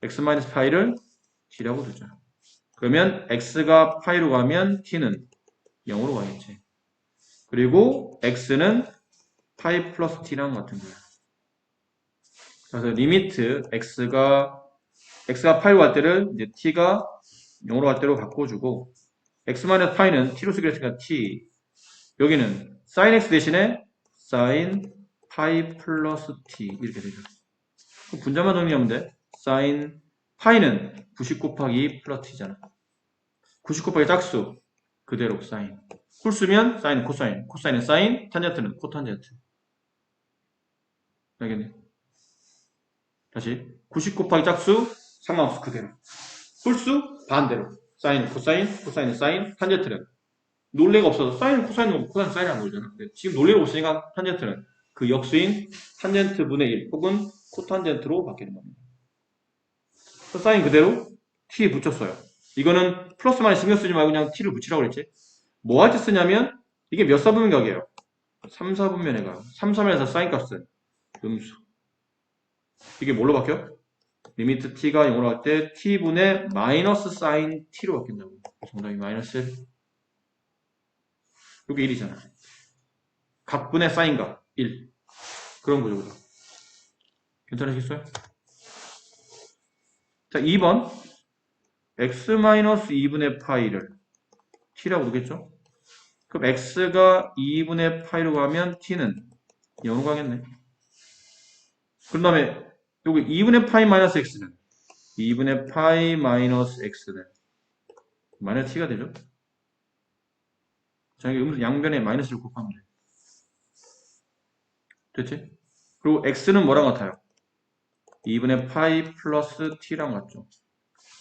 x-파이를 t라고 두자. 그러면 x가 파이로 가면 t는 0으로 가겠지. 그리고 x는 파이 플러스 t랑 같은 거야. 그래서 리미트 x가 파이로 갈 때를 이제 t가 0으로 갈 때로 바꿔주고 x-파이는 t로 쓰기로 했으니까 t 여기는 sin x 대신에 sin 파이 플러스 t 이렇게 되죠. 분자만 정리하면 돼. sin 파이는 90 곱하기 2 플러스 t잖아. 90 곱하기 짝수 그대로 sin. 홀수면 sin, 코사인. 코사인은 sin, 탄젠트는 코탄젠트. 알겠네. 다시 90 곱하기 짝수 상관없어 그대로. 홀수 반대로. sin, 코사인, 코사인은 sin, 탄젠트는 논리가 없어서 사인은 코사인은 코사인 사인이 안 보이잖아. 지금 논리가 없으니까 탄젠트는 그 역수인 탄젠트 분의 1 혹은 코탄젠트로 바뀌는 겁니다. 사인 그대로 t에 붙였어요. 이거는 플러스 마이너스 신경 쓰지 말고 그냥 t를 붙이라고 그랬지. 뭐 할 때 쓰냐면 이게 몇 사분면 각이에요? 3, 4분면의 각. 3, 3에서 사인 값은 음수. 이게 뭘로 바뀌어? 리미트 t가 0으로 갈 때 t분의 마이너스 사인 t로 바뀐다고. 정답이 마이너스 1. 이게 1이잖아. 각분의 사인각 1. 그런 거죠. 그죠? 괜찮으시겠어요? 자, 2번. x-2분의 파이를 t라고 두겠죠? 그럼 x가 2분의 파이로 가면 t는 0으로 가겠네. 그 다음에 여기 2분의 파이 마이너스 x는 2분의 파이 마이너스 x는 마이너스 t가 되죠? 자, 여기 양변에 마이너스를 곱하면 돼. 됐지? 그리고 x는 뭐랑 같아요? 2분의 파이 플러스 t랑 같죠?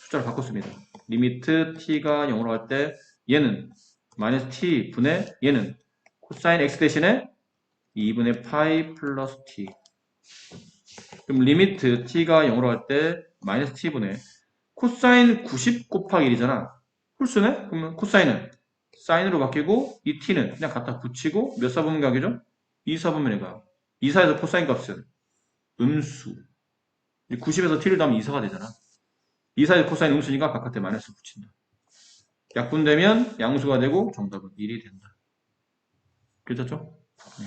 숫자를 바꿨습니다. 리미트 t가 0으로 갈 때 얘는 마이너스 t 분의 얘는 코사인 x 대신에 2분의 파이 플러스 t. 그럼 리미트 t가 0으로 갈 때 마이너스 t분의 코사인 90 곱하기 1이잖아. 홀수네? 그러면 코사인은 사인으로 바뀌고 이 t는 그냥 갖다 붙이고 몇 사분면 각이죠? 2사분면의 각. 2사에서 코사인 값은 음수. 90에서 t를 더하면 2사가 되잖아. 2사에서 코사인 음수니까 바깥에 마이너스 붙인다. 약분되면 양수가 되고 정답은 1이 된다. 괜찮죠? 네.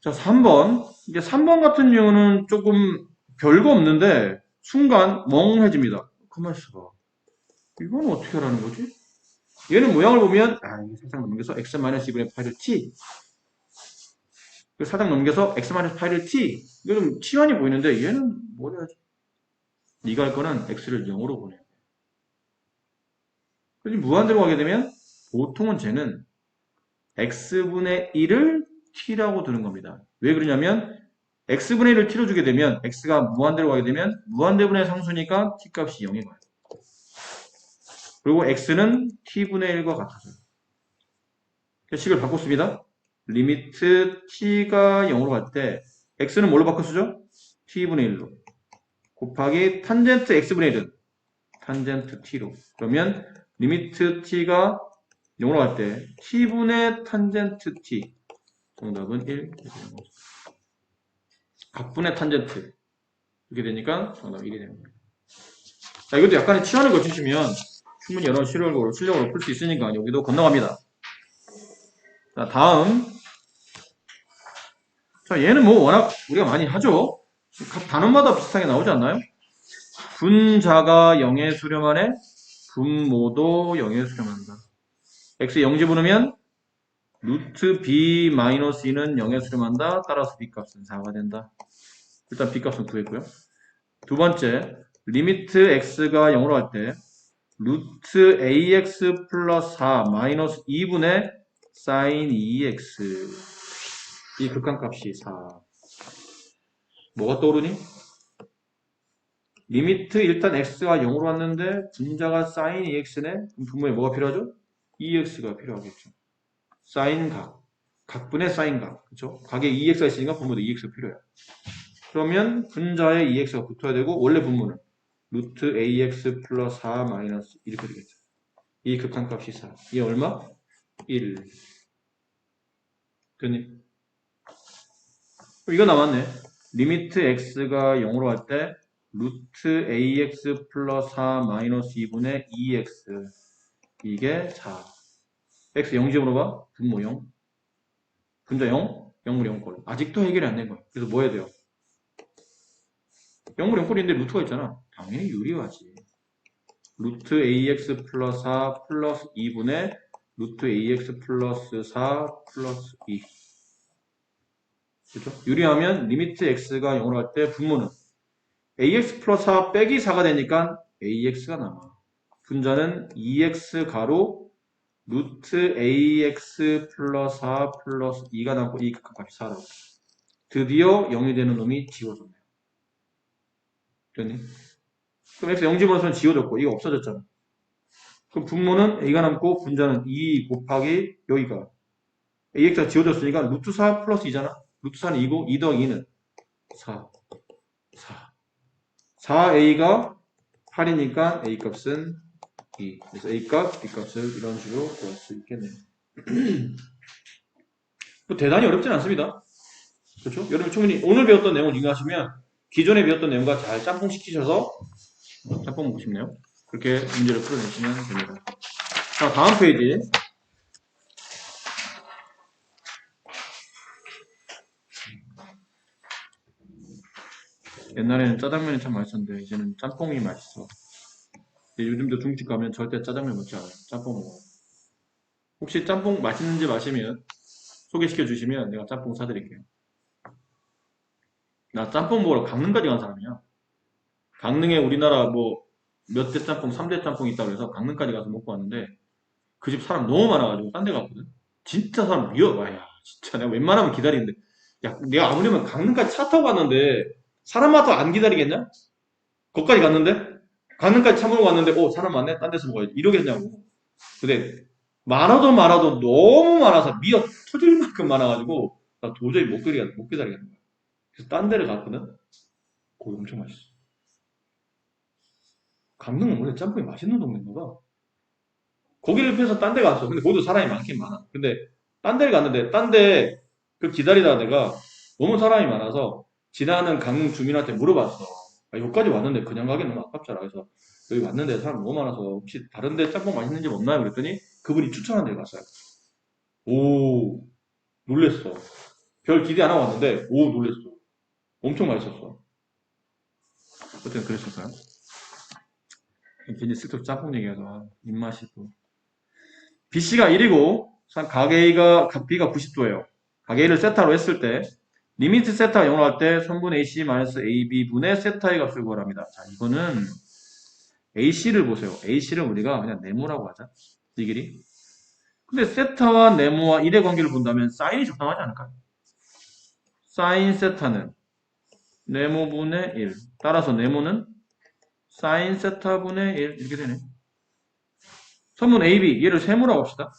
자, 3번. 이제 3번 같은 경우는 조금 별거 없는데 순간 멍해집니다. 가만 있어봐. 이건 어떻게 하라는 거지? 얘는 모양을 보면 이게 살짝 넘겨서 x-2분의 8을 t 살짝 넘겨서 x-8을 t 이거 좀 치환이 보이는데 얘는 뭐 해야지? 네가 할 거는 x를 0으로 보내. 그래서 무한대로 가게 되면 보통은 쟤는 x분의 1을 t라고 두는 겁니다. 왜 그러냐면 x분의 1을 t로 주게 되면 x가 무한대로 가게 되면 무한대분의 상수니까 t 값이 0이 가요. 그리고 x는 t분의 1과 같아져요. 식을 바꿨습니다. 리미트 t가 0으로 갈 때 x는 뭘로 바꿔 쓰죠? t분의 1로 곱하기 탄젠트 x분의 1은 탄젠트 t로 그러면 리미트 t가 0으로 갈 때 t분의 탄젠트 t 정답은 1 각분의 탄젠트 이렇게 되니까 정답 1이 됩니다. 자, 이것도 약간의 치환을 거치시면 충분히 여러 실력으로 풀 수 있으니까 여기도 건너갑니다. 자, 다음. 자, 얘는 뭐 워낙 우리가 많이 하죠. 각 단원마다 비슷하게 나오지 않나요? 분자가 0에 수렴하네. 분모도 0에 수렴한다. x 0 집어넣으면 루트 b 마이너스 2는 0에 수렴한다. 따라서 b값은 4가 된다. 일단 b값은 구했고요. 두 번째, 리미트 x가 0으로 할 때 루트 ax 플러스 4 마이너스 2분의 사인 2x 이 극한값이 4. 뭐가 떠오르니? 리미트 일단 x가 0으로 왔는데 분자가 사인 2x네? 그럼 분모에 뭐가 필요하죠? 2x가 필요하겠죠. 사인 각. 각분의 사인 각. 그쵸? 각에 2x가 있으니까 분모도 2x가 필요해요. 그러면 분자에 2x가 붙어야 되고 원래 분모는 루트 ax 플러스 4 마이너스 이렇게 되겠죠. 이 극한값이 4. 이게 얼마? 1. 됐니? 이거 남았네. 리미트 x가 0으로 갈 때 루트 ax 플러스 4 마이너스 2분의 2x 이게 4. x 0집으로 봐. 분모 0. 분자 0. 0물 0꼴. 아직도 해결이 안 된 거야. 그래서 뭐 해야 돼요? 0물 0꼴인데 루트가 있잖아. 당연히 유리하지. 루트 ax 플러스 4 플러스 2분의 루트 ax 플러스 4 플러스 2. 그렇죠? 유리하면 리미트 x가 0으로 갈 때 분모는 ax 플러스 4 빼기 4가 되니까 ax가 남아. 분자는 2x 가로 루트 ax 플러스 4 플러스 2가 남고 이 극한값이 4라고. 드디어 0이 되는 놈이 지워졌네요. 됐니? 그럼 x 0 집어넣으면 지워졌고 이거 없어졌잖아. 그럼 분모는 a가 남고 분자는 2 곱하기 여기가 ax가 지워졌으니까 루트 4 플러스 2잖아. 루트 4는 2고 2 더하기 2는 4. 4a가 8이니까 a값은 2. 그래서 a값, b값을 이런 식으로 구할 수 있겠네요. 뭐 대단히 어렵진 않습니다. 그렇죠? 여러분 충분히 오늘 배웠던 내용을 이용하시면 기존에 배웠던 내용과 잘 짬뽕시키셔서 짬뽕 먹고 싶네요. 그렇게 문제를 풀어내시면 됩니다. 자, 다음 페이지. 옛날에는 짜장면이 참 맛있었는데 이제는 짬뽕이 맛있어. 요즘도 중국집 가면 절대 짜장면 먹지 않아요. 짬뽕 먹어요. 혹시 짬뽕 맛있는지 마시면 소개시켜 주시면 내가 짬뽕 사드릴게요. 나 짬뽕 먹으러 강릉까지 간 사람이야. 강릉에 우리나라 뭐 몇 대 짬뽕, 3대 짬뽕 있다고 해서 강릉까지 가서 먹고 왔는데 그 집 사람 너무 많아가지고 딴 데 갔거든. 진짜 사람 와, 야, 진짜 내가 웬만하면 기다리는데 야, 내가 아무리면 강릉까지 차 타고 갔는데 사람 많아도 안 기다리겠냐? 거기까지 갔는데 강릉까지 차 몰고 갔는데 사람 많네? 딴 데서 먹어야지. 이러겠냐고. 근데 많아도 너무 많아서 미어 터질 만큼 많아가지고 나 도저히 못 기다리겠는 거야. 그래서 딴 데를 갔거든. 거기 엄청 맛있어. 강릉은 원래 짬뽕이 맛있는 동네인가 봐. 거기를 피해서 딴 데 갔어. 근데 거기도 사람이 많긴 많아. 근데 딴 데를 갔는데 딴 데 그 기다리다가 내가 너무 사람이 많아서 지나는 강릉 주민한테 물어봤어. 아, 여기까지 왔는데 그냥 가기는 너무 아깝잖아. 그래서 여기 왔는데 사람 너무 많아서 혹시 다른 데 짬뽕 맛있는 집 없나요? 그랬더니 그분이 추천한 데 갔어요. 오, 놀랬어. 별 기대 안 하고 왔는데 놀랬어. 엄청 맛있었어. 그때는 그랬었어요. 괜히 슬쩍 짬뽕 얘기해서 입맛이 또. BC가 1이고 가계가 B가 90도예요. 가계를 세타로 했을 때 리미트 세타 0으로 할 때 선분 AC 마이너스 AB분의 세타의 값을 구하랍니다. 자, 이거는 AC를 보세요. AC를 우리가 그냥 네모라고 하자. 이 길이. 근데 세타와 네모와 1의 관계를 본다면 사인이 적당하지 않을까요? 사인 세타는 네모분의 1. 따라서 네모는 사인 세타분의 1 이렇게 되네. 선분 AB 얘를 세모라고 합시다.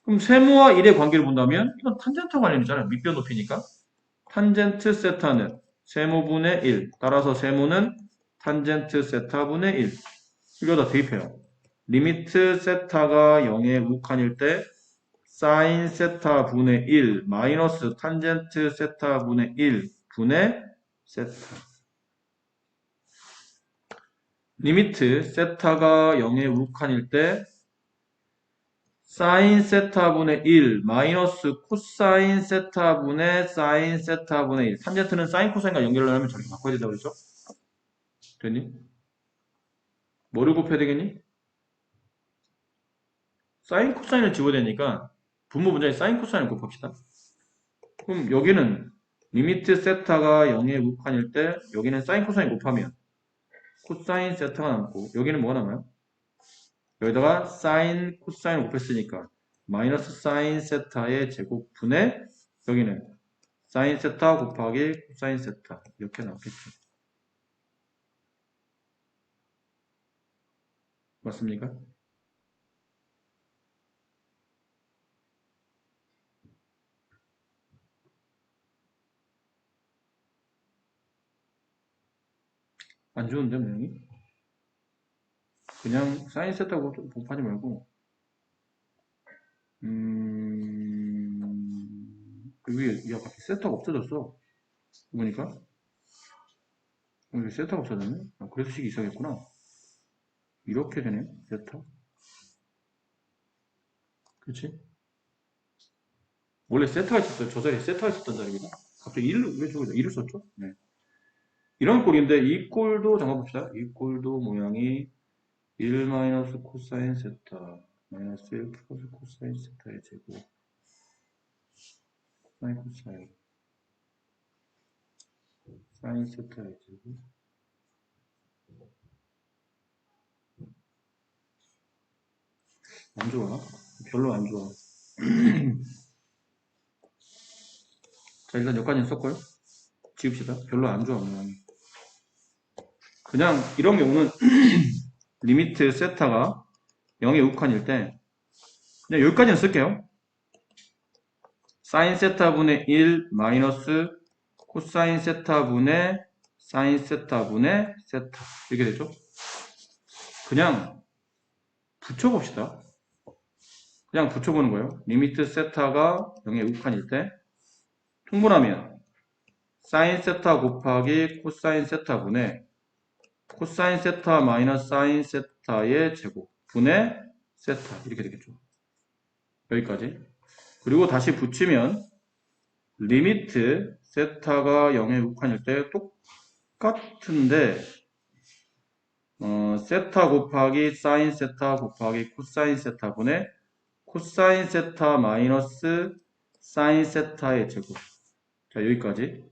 그럼 세모와 1의 관계를 본다면 이건 탄젠트 관련이잖아요. 밑변 높이니까. 탄젠트 세타는 세모분의 1. 따라서 세모는 탄젠트 세타분의 1. 이거 다 대입해요. 리미트 세타가 0의 우칸일 때 사인 세타분의 1 마이너스 탄젠트 세타분의 1 분의 세타. 리미트 세타가 0의 우칸일 때 사인 세타분의 1 마이너스 코사인 세타분의 사인 세타분의 1. 탄젠트는 사인 코사인과 연결을 하면 저렇게 바꿔야 된다고 그랬죠? 됐니? 뭐를 곱해야 되겠니? 사인 코사인을 지워야 되니까 분모 분자에 사인 코사인을 곱합시다. 그럼 여기는 리미트 세타가 0의 우칸일 때 여기는 사인 코사인 곱하면 코사인 세타가 남고 여기는 뭐가 남아요? 여기다가 사인 코사인을 곱했으니까 마이너스 사인 세타의 제곱분의 여기는 사인 세타 곱하기 코사인 세타 이렇게 나왔겠죠. 맞습니까? 안 좋은데 모양이? 그냥 사인 세타 곱하지 말고 여기 야 갑자기 세타가 없어졌어. 보니까 여기 세타가 없어졌네. 아, 그래서 식이 이상했구나. 이렇게 되네 세타. 그렇지? 원래 세타가 있었어요. 저 자리에 세타가 있었던 자리입니다. 갑자기 1을 왜 저기다 1을 썼죠? 네. 이런 꼴인데 이 꼴도 잠깐 봅시다. 이 꼴도 모양이 1 마이너스 코사인 세타 마이너스 1 플러스 코사인 세타의 제곱 사인 코사인 사인 세타의 제곱 안 좋아. 별로 안 좋아. 자 일단 여기까지는 썼고요. 지웁시다. 별로 안 좋아 모양이. 그냥 이런 경우는 리미트 세타가 0의 우칸일 때 그냥 여기까지는 쓸게요. 사인 세타분의 1 마이너스 코사인 세타분의 사인 세타분의 세타 이렇게 되죠. 그냥 붙여봅시다. 그냥 붙여보는 거예요. 리미트 세타가 0의 우칸일 때 통분하면 사인 세타 곱하기 코사인 세타분의 코사인 세타 마이너스 사인 세타의 제곱 분의 세타 이렇게 되겠죠. 여기까지. 그리고 다시 붙이면 리미트 세타가 0에 육한일 때 똑같은데 세타 곱하기 사인 세타 곱하기 코사인 세타분의 코사인 세타 마이너스 사인 세타의 제곱. 자, 여기까지.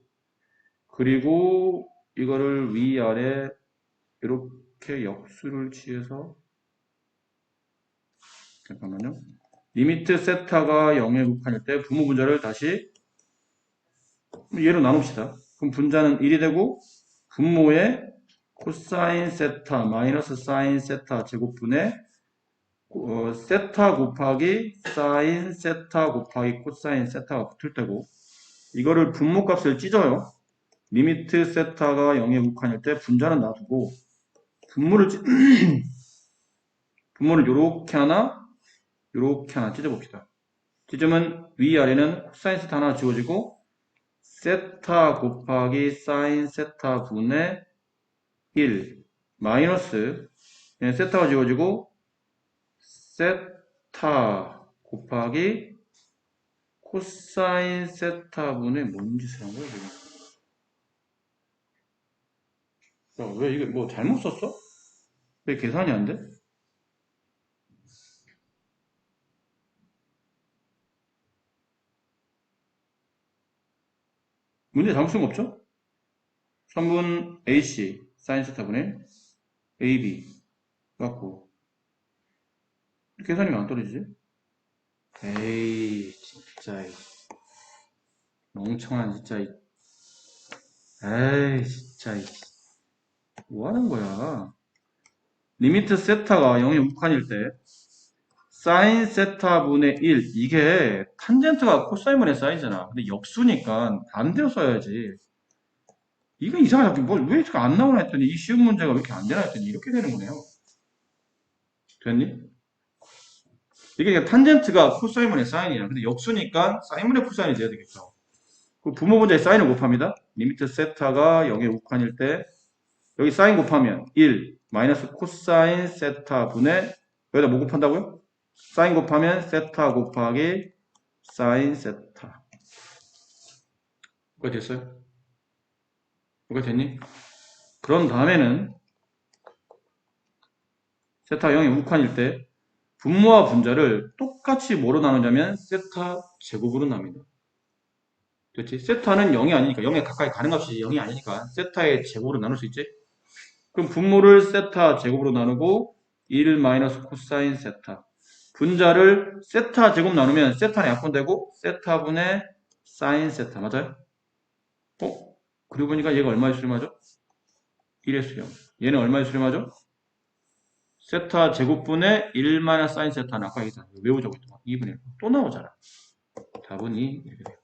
그리고 이거를 위아래 이렇게 역수를 취해서 잠깐만요. 리미트 세타가 0에 육한일 때 부모 분자를 다시 얘로 나눕시다. 그럼 분자는 1이 되고 분모의 코사인 세타 마이너스 사인 세타 제곱분의 세타 곱하기 사인 세타 곱하기 코사인 세타가 붙을 때고 이거를 분모값을 찢어요. 리미트 세타가 0에 육한일 때 분자는 놔두고 분모를 요렇게 하나 찢어봅시다. 찢으면 위아래는 코사인 세타 하나 지워지고 세타 곱하기 사인 세타 분의 1 마이너스 세타가 지워지고 세타 곱하기 코사인 세타 분의 뭔 짓을 한 거야 지금? 야, 왜 이게 뭐 잘못 썼어? 왜 계산이 안 돼? 문제 잘못 쓴 거 없죠? 3분 AC 사인 세타분의 AB 갖고 계산이 왜 안 떨어지지? 에이 진짜 멍청한 진짜 에이 진짜 뭐 하는 거야? 리미트 세타가 0에 육한일 때 사인 세타분의 1 이게 탄젠트가 코사인분의 사인이잖아. 근데 역수니까 반대로 써야지. 이거 이상하게 왜 이렇게 안 나오나 했더니 이 쉬운 문제가 왜 이렇게 안 되나 했더니 이렇게 되는 거네요. 됐니? 이게 탄젠트가 코사인분의 사인이야. 근데 역수니까 사인분의 코사인이 돼야 되겠죠. 그 부모 분자의 사인을 곱합니다. 리미트 세타가 0에 육한일 때 여기 사인 곱하면 1 마이너스 코사인 세타 분의 여기다 뭐 곱한다고요? 사인 곱하면 세타 곱하기 사인 세타. 뭐가 됐어요? 뭐가 됐니? 그런 다음에는 세타 0의 우칸일 때 분모와 분자를 똑같이 뭐로 나누냐면 세타 제곱으로 납니다. 그렇지? 세타는 0이 아니니까 0에 가까이 가는 값이 0이 아니니까 세타의 제곱으로 나눌 수 있지? 그럼 분모를 세타 제곱으로 나누고 1 마이너스 코사인 세타 분자를 세타 제곱 나누면 세타는 약분되고 세타분의 사인 세타 맞아요? 그리고 보니까 얘가 얼마의 수렴하죠? 1의 수렴. 얘는 얼마의 수렴하죠? 세타 제곱분의 1 마이너스 사인 세타는 아까 얘기했잖아. 외우자고 했던 거. 2분의 1. 또 나오잖아. 답은 2 이렇게 돼요.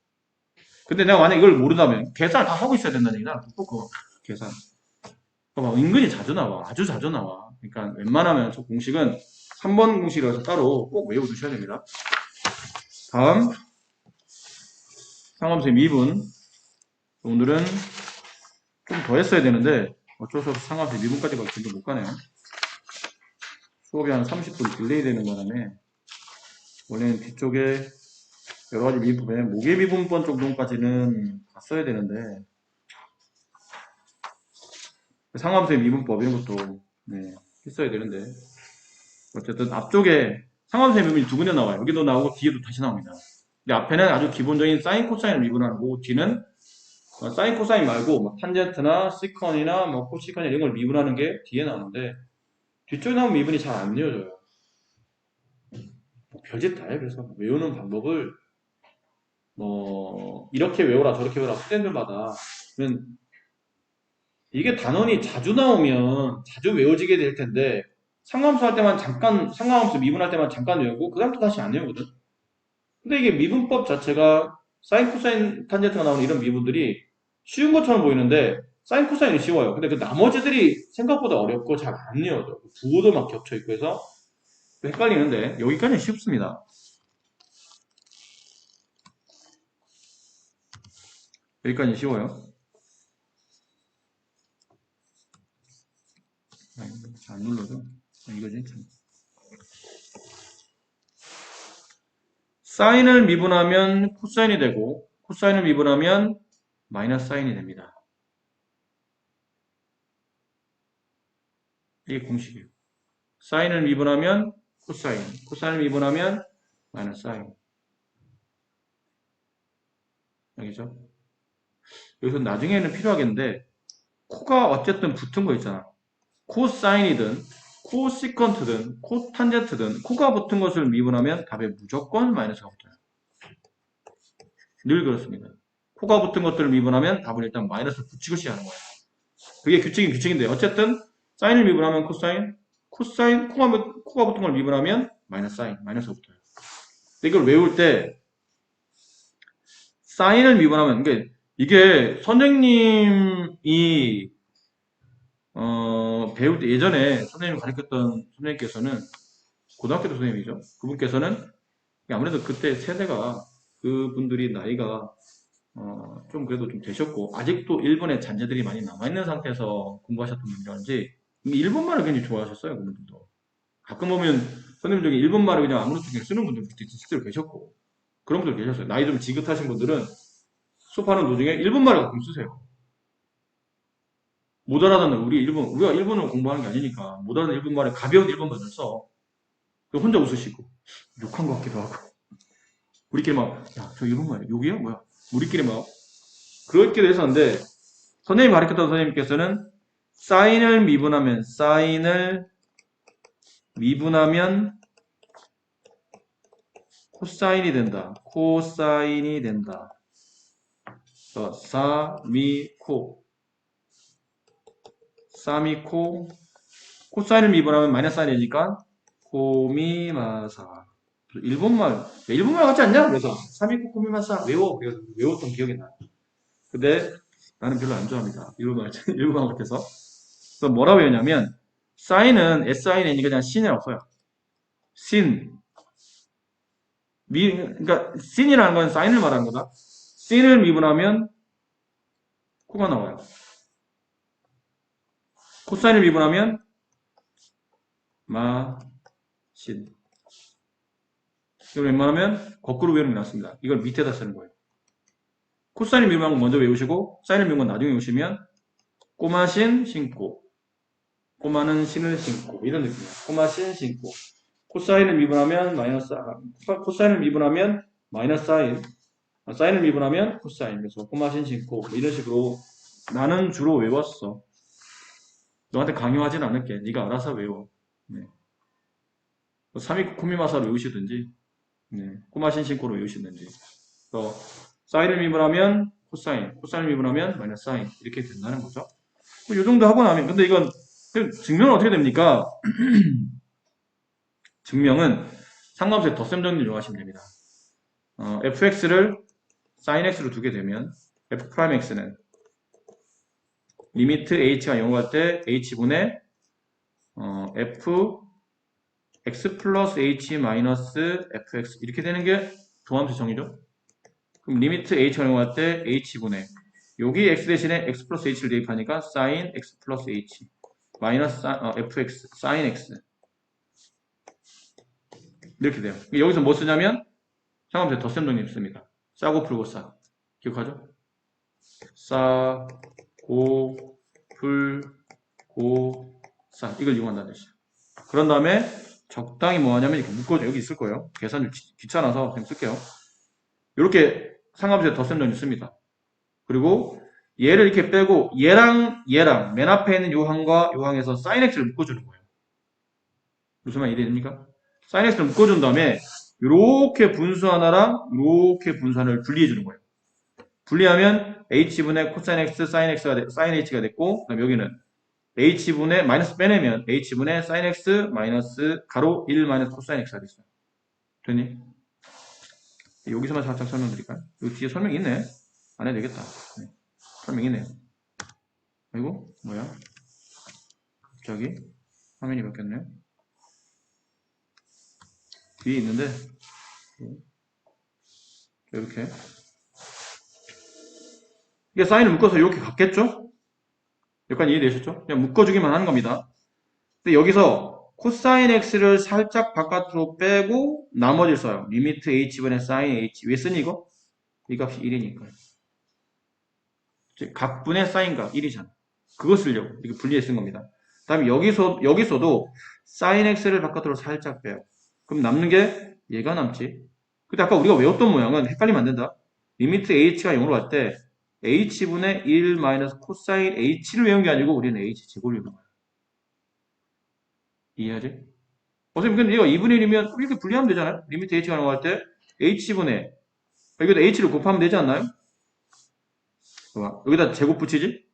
근데 내가 만약 이걸 모르다면 계산을 다 하고 있어야 된다는 얘기다. 또 그거 계산. 봐봐, 은근히 자주 나와. 아주 자주 나와. 그러니까 웬만하면 저 공식은 3번 공식이라서 따로 꼭 외워두셔야 됩니다. 다음 상암쌤 2분. 오늘은 좀 더 했어야 되는데 어쩔 수 없이 상암쌤 2분까지밖에 못 가네요. 수업이 한 30분 딜레이 되는 바람에 원래는 뒤쪽에 여러가지 미분에 모계 미분법 정도까지는 갔어야 되는데 상함수의 미분법 이런 것도 했어야 되는데 어쨌든 앞쪽에 상함수의 미분이 두 군데 나와요. 여기도 나오고 뒤에도 다시 나옵니다. 근데 앞에는 아주 기본적인 사인 코사인을 미분하는 거고 뒤는 사인 코사인 말고 뭐 탄젠트나 시컨이나 뭐 코시컨 이런 걸 미분하는 게 뒤에 나오는데 뒤쪽에 나오면 미분이 잘 안 이어져요. 뭐 별짓 다 해요. 그래서 외우는 방법을 뭐 이렇게 외워라 저렇게 외워라 스탠드마다 이게 단원이 자주 나오면 자주 외워지게 될 텐데 상관함수 할 때만 잠깐 상관함수 미분할 때만 잠깐 외우고 그 다음부터 다시 안 외우거든. 근데 이게 미분법 자체가 사인 코사인 탄젠트가 나오는 이런 미분들이 쉬운 것처럼 보이는데 사인 코사인이 쉬워요. 근데 그 나머지들이 생각보다 어렵고 잘 안 외워져. 부호도 막 겹쳐 있고 해서 헷갈리는데 여기까지는 쉽습니다. 여기까지 쉬워요. 안 눌러져. 이거지. 참. 사인을 미분하면 코사인이 되고, 코사인을 미분하면 마이너스 사인이 됩니다. 이게 공식이에요. 사인을 미분하면 코사인, 코사인을 미분하면 마이너스 사인. 여기죠? 여기서 나중에는 필요하겠는데, 코가 어쨌든 붙은 거 있잖아. 코사인이든, 코시컨트든, 코탄젠트든, 코가 붙은 것을 미분하면 답에 무조건 마이너스가 붙어요. 늘 그렇습니다. 코가 붙은 것들을 미분하면 답을 일단 마이너스를 붙이고 시작하는 거예요. 그게 규칙인 규칙인데, 어쨌든, 사인을 미분하면 코사인, 코사인, 코가 붙은 걸 미분하면 마이너스 사인, 마이너스가 붙어요. 근데 이걸 외울 때, 사인을 미분하면, 이게 선생님이, 배울 때 예전에 선생님이 가르쳤던 선생님께서는, 고등학교 선생님이죠. 그분께서는, 아무래도 그때 세대가, 그분들이 나이가, 좀 그래도 좀 되셨고, 아직도 일본에 잔재들이 많이 남아있는 상태에서 공부하셨던 분이라는지, 일본말을 굉장히 좋아하셨어요, 그분들도. 가끔 보면, 선생님 중에 일본말을 그냥 아무렇지 않게 쓰는 분들도 실제로 계셨고, 그런 분들 계셨어요. 나이 좀 지긋하신 분들은 수업하는 도중에 일본말을 가끔 쓰세요. 못 알아듣는 우리가 일본어 공부하는 게 아니니까 못 알아듣는 일본말에 가벼운 일본말을 써. 혼자 웃으시고 욕한 것 같기도 하고 우리끼리 막 야 저 일본말 욕이야 뭐야 우리끼리 막 그렇게 됐었는데 선생님이 가르쳤던 선생님께서는 사인을 미분하면 코사인이 된다. 코사인이 된다. 사미코 코사인을 미분하면 마이너스 사인이 되니까 코미마사 일본말 같지 않냐? 그래서 사미코 코미마사 그래서 외웠던 기억이 나. 근데 나는 별로 안 좋아합니다. 일본말 같아서. 그래서 뭐라 외우냐면 사인은 SIN이니까 그냥 신이라고 써요. 신. 그러니까 신이라는 건 사인을 말하는 거다. 신을 미분하면 코가 나와요. 코사인을 미분하면 신. 이걸 웬만하면 거꾸로 외우는 게 낫습니다. 이걸 밑에다 쓰는 거예요. 코사인을 미분한 건 먼저 외우시고 사인을 미분 건 나중에 외우시면 꼬마신 신고 꼬마는 신을 신고 이런 느낌이에요. 꼬마신 신고 코사인을 미분하면 코사인을 미분하면 마이너스 사인을 미분하면 코사인 그래서 꼬마신 신고 이런 식으로 나는 주로 외웠어. 너한테 강요하진 않을게. 네가 알아서 외워. 네. 사미코 코미마사로 외우시든지 꼬마신 신고로 외우시든지 사인을 미분하면 코사인을 미분하면 마이너스 사인 이렇게 된다는 거죠. 이 정도 하고 나면 근데 이건 증명은 어떻게 됩니까? 증명은 상관없이 덧셈 정리 이용하시면 됩니다. fx를 sin x로 두게 되면 f'x는 리미트 h가 0을 갈 때 h분의 f x 플러스 h 마이너스 fx 이렇게 되는 게 도함수 정의죠. 그럼 리미트 h가 0을 갈 때 h분의 여기 x 대신에 x 플러스 h를 대입하니까 sin x 플러스 h 마이너스 fx sin x 이렇게 돼요. 여기서 뭐 쓰냐면 상관없이 덧셈 정리 씁니다. 싸고 풀고 싸 기억하죠? 싸고 풀고 싸 이걸 이용한다는 뜻이에요. 그런 다음에 적당히 뭐 하냐면 이렇게 묶어줘 여기 있을 거예요. 계산이 귀찮아서 그냥 쓸게요. 이렇게 상관없이 덧셈 정리 씁니다. 그리고 얘를 이렇게 빼고 얘랑 맨 앞에 있는 요 항과 요 항에서 sin x를 묶어주는 거예요. 무슨 말 이해됩니까? sin x를 묶어준 다음에 이렇게 분수 하나랑 이렇게 분수 하나를 분리해 주는 거예요. 분리하면 h분의 코사인 x, sin h가 됐고 그다음 여기는 h분의 마이너스 빼내면 h분의 sin x 마이너스 가로 1 마이너스 코사인 x가 됐어요. 됐니? 여기서만 살짝 설명드릴까요? 여기 뒤에 설명이 있네. 안 해도 되겠다. 네. 설명이 있네요. 아이고 뭐야? 갑자기 화면이 바뀌었네요. 뒤에 있는데 이렇게 이게 사인을 묶어서 이렇게 갔겠죠? 여기까지 이해되셨죠? 그냥 묶어주기만 하는 겁니다. 근데 여기서 코사인 x를 살짝 바깥으로 빼고 나머지를 써요. 리미트 h분의 사인 h. 왜 쓰니 이거? 이 값이 1이니까. 각분의 사인각 1이잖아. 그거 쓰려고 이렇게 분리해 쓴 겁니다. 다음에 여기서도 사인 x를 바깥으로 살짝 빼요. 그럼 남는 게 얘가 남지. 근데 아까 우리가 외웠던 모양은 헷갈리면 안 된다. 리미트 h가 0으로 갈 때 h분의 1 마이너스 코사인 h를 외운 게 아니고 우리는 h 제곱을 외운 거야. 이해하지? 선생님, 근데 이거 2분의 1이면 이렇게 분리하면 되잖아요? 리미트 h가 0으로 갈 때 h분의 여기다 h를 곱하면 되지 않나요? 봐봐. 여기다 제곱 붙이지?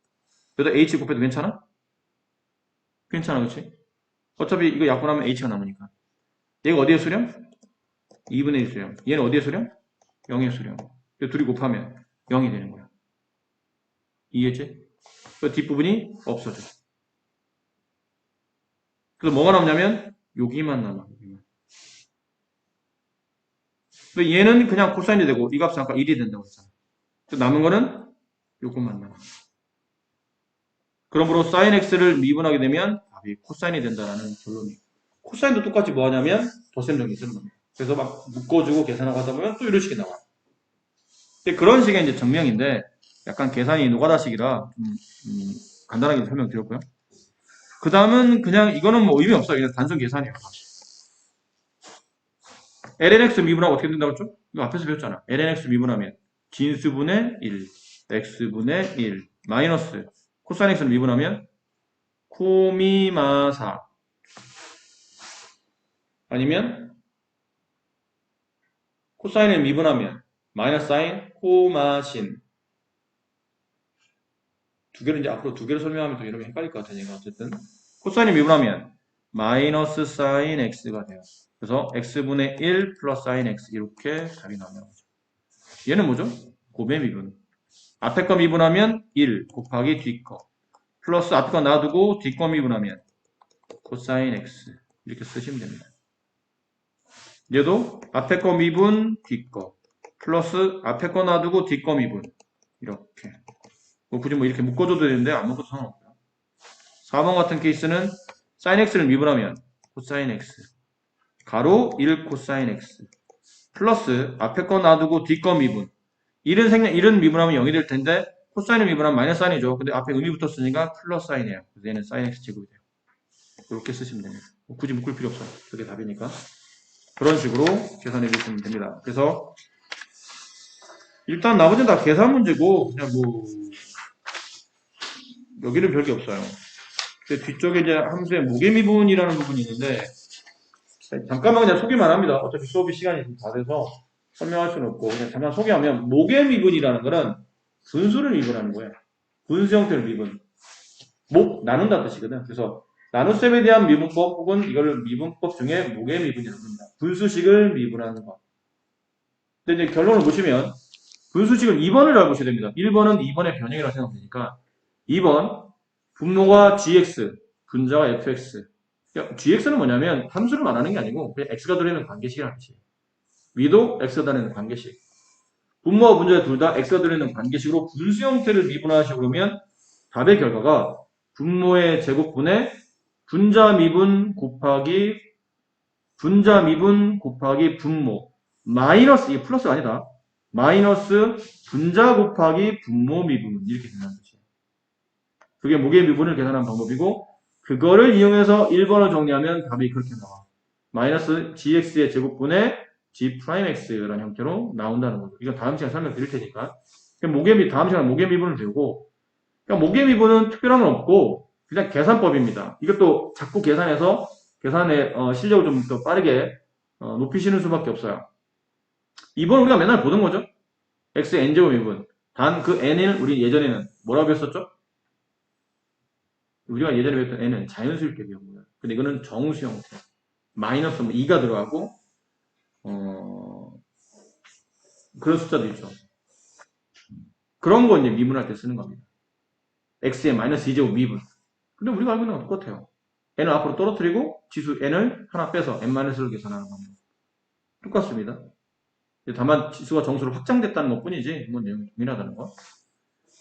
여기다 h 곱해도 괜찮아? 괜찮아, 그치? 어차피 이거 약분하면 h가 남으니까. 얘가 어디에 수렴? 2분의 1 수렴. 얘는 어디에 수렴? 0의 수렴. 둘이 곱하면 0이 되는 거야. 이해했지? 그 뒷부분이 없어져. 그래서 뭐가 남냐면 여기만 남아. 여기만. 얘는 그냥 코사인이 되고 이 값은 아까 1이 된다고 했잖아. 남은 거는 요것만 남아. 그러므로 sin x를 미분하게 되면 답이 코사인이 된다라는 결론이. 코사인도 똑같이 뭐 하냐면 덧셈 정리 쓰는 겁니다. 그래서 막 묶어주고 계산하고 하다 보면 또 이런 식이 나와. 그런 식의 이제 증명인데 약간 계산이 노가다식이라 간단하게 설명드렸고요. 그 다음은 그냥 이거는 뭐 의미 없어요. 그냥 단순 계산이에요. lnx 미분하면 어떻게 된다고 했죠? 이거 앞에서 배웠잖아. lnx 미분하면 진수분의 1, x분의 1, 마이너스 코사인 x를 미분하면 코미마4 아니면 코사인을 미분하면 마이너스 사인 코마신 두 개를 이제 앞으로 두 개를 설명하면 또 여러분이 헷갈릴 것 같으니까 어쨌든 코사인을 미분하면 마이너스 사인 x가 돼요. 그래서 x분의 1 플러스 사인 x 이렇게 답이 나오는 거죠. 얘는 뭐죠? 곱의 미분. 앞에 거 미분하면 1 곱하기 뒤 거 플러스 앞에 거 놔두고 뒤 거 미분하면 코사인 x 이렇게 쓰시면 됩니다. 얘도 앞에 거 미분 뒤 거 플러스 앞에 거 놔두고 뒤 거 미분 이렇게 뭐 굳이 뭐 이렇게 묶어줘도 되는데 안 묶어도 상관없고요. 4번 같은 케이스는 sin x를 미분하면 코사인 x 가로 1 코사인 x 플러스 앞에 거 놔두고 뒤 거 미분 이런 미분하면 0이 될 텐데 코사인을 미분하면 마이너스 사인이죠. 근데 앞에 의미 붙었으니까 플러스 사인이에요. 그래서 얘는 sin x 제곱이 돼요. 이렇게 쓰시면 됩니다. 뭐 굳이 묶을 필요 없어요. 그게 답이니까. 그런 식으로 계산해 주시면 됩니다. 그래서 일단 나머지는 다 계산 문제고 그냥 뭐 여기는 별게 없어요. 뒤쪽에 이제 함수의 무게미분이라는 부분이 있는데 잠깐만 그냥 소개만 합니다. 어차피 수업이 시간이 좀 다 돼서 설명할 수는 없고 그냥 잠깐 소개하면 무게미분이라는 거는 분수를 미분하는 거예요. 분수 형태를 미분. 나눈다 뜻이거든. 그래서 나눗셈에 대한 미분법 혹은 이걸 미분법 중에 무게미분이라고 합니다. 분수식을 미분하는 것. 근데 이제 결론을 보시면 분수식을 2번을 잘 보셔야 됩니다. 1번은 2번의 변형이라고 생각하면 되니까 2번 분모가 gx, 분자가 fx. gx는 뭐냐면 함수를 말하는 게 아니고 그냥 x가 들어있는 관계식이라는 뜻이에요. 위도 x가 들어있는 관계식. 분모와 분자가 둘 다 x가 들어있는 관계식으로 분수 형태를 미분하시고 그러면 답의 결과가 분모의 제곱분의 분자 미분 곱하기 분모 마이너스 이게 플러스가 아니다. 마이너스 분자 곱하기 분모 미분 이렇게 된다는 뜻이에요. 그게 무게 미분을 계산하는 방법이고 그거를 이용해서 1번을 정리하면 답이 그렇게 나와. 마이너스 gx의 제곱분의 g'x라는 형태로 나온다는 거죠. 이건 다음 시간에 설명드릴 테니까. 다음 시간에 무게 미분을 배우고 무게 미분은 특별한 건 없고 그냥 계산법입니다. 이것도 자꾸 계산해서 계산의 실력을 좀 더 빠르게 높이시는 수밖에 없어요. 이번 우리가 맨날 보던 거죠. x의 n제곱 미분. 단 그 n을 우리 예전에는 뭐라고 했었죠? 우리가 예전에 배웠던 n은 자연수일 때 배운 거예요. 근데 이거는 정수 형태. 마이너스 2가 들어가고 그런 숫자도 있죠. 그런 거 이제 미분할 때 쓰는 겁니다. x의 마이너스 2제곱 미분. 근데 우리가 알고 있는 건 똑같아요. n을 앞으로 떨어뜨리고 지수 n을 하나 빼서 n-를 계산하는 겁니다. 똑같습니다. 다만 지수가 정수로 확장됐다는 것 뿐이지 뭐 내용이 동일하다는 거.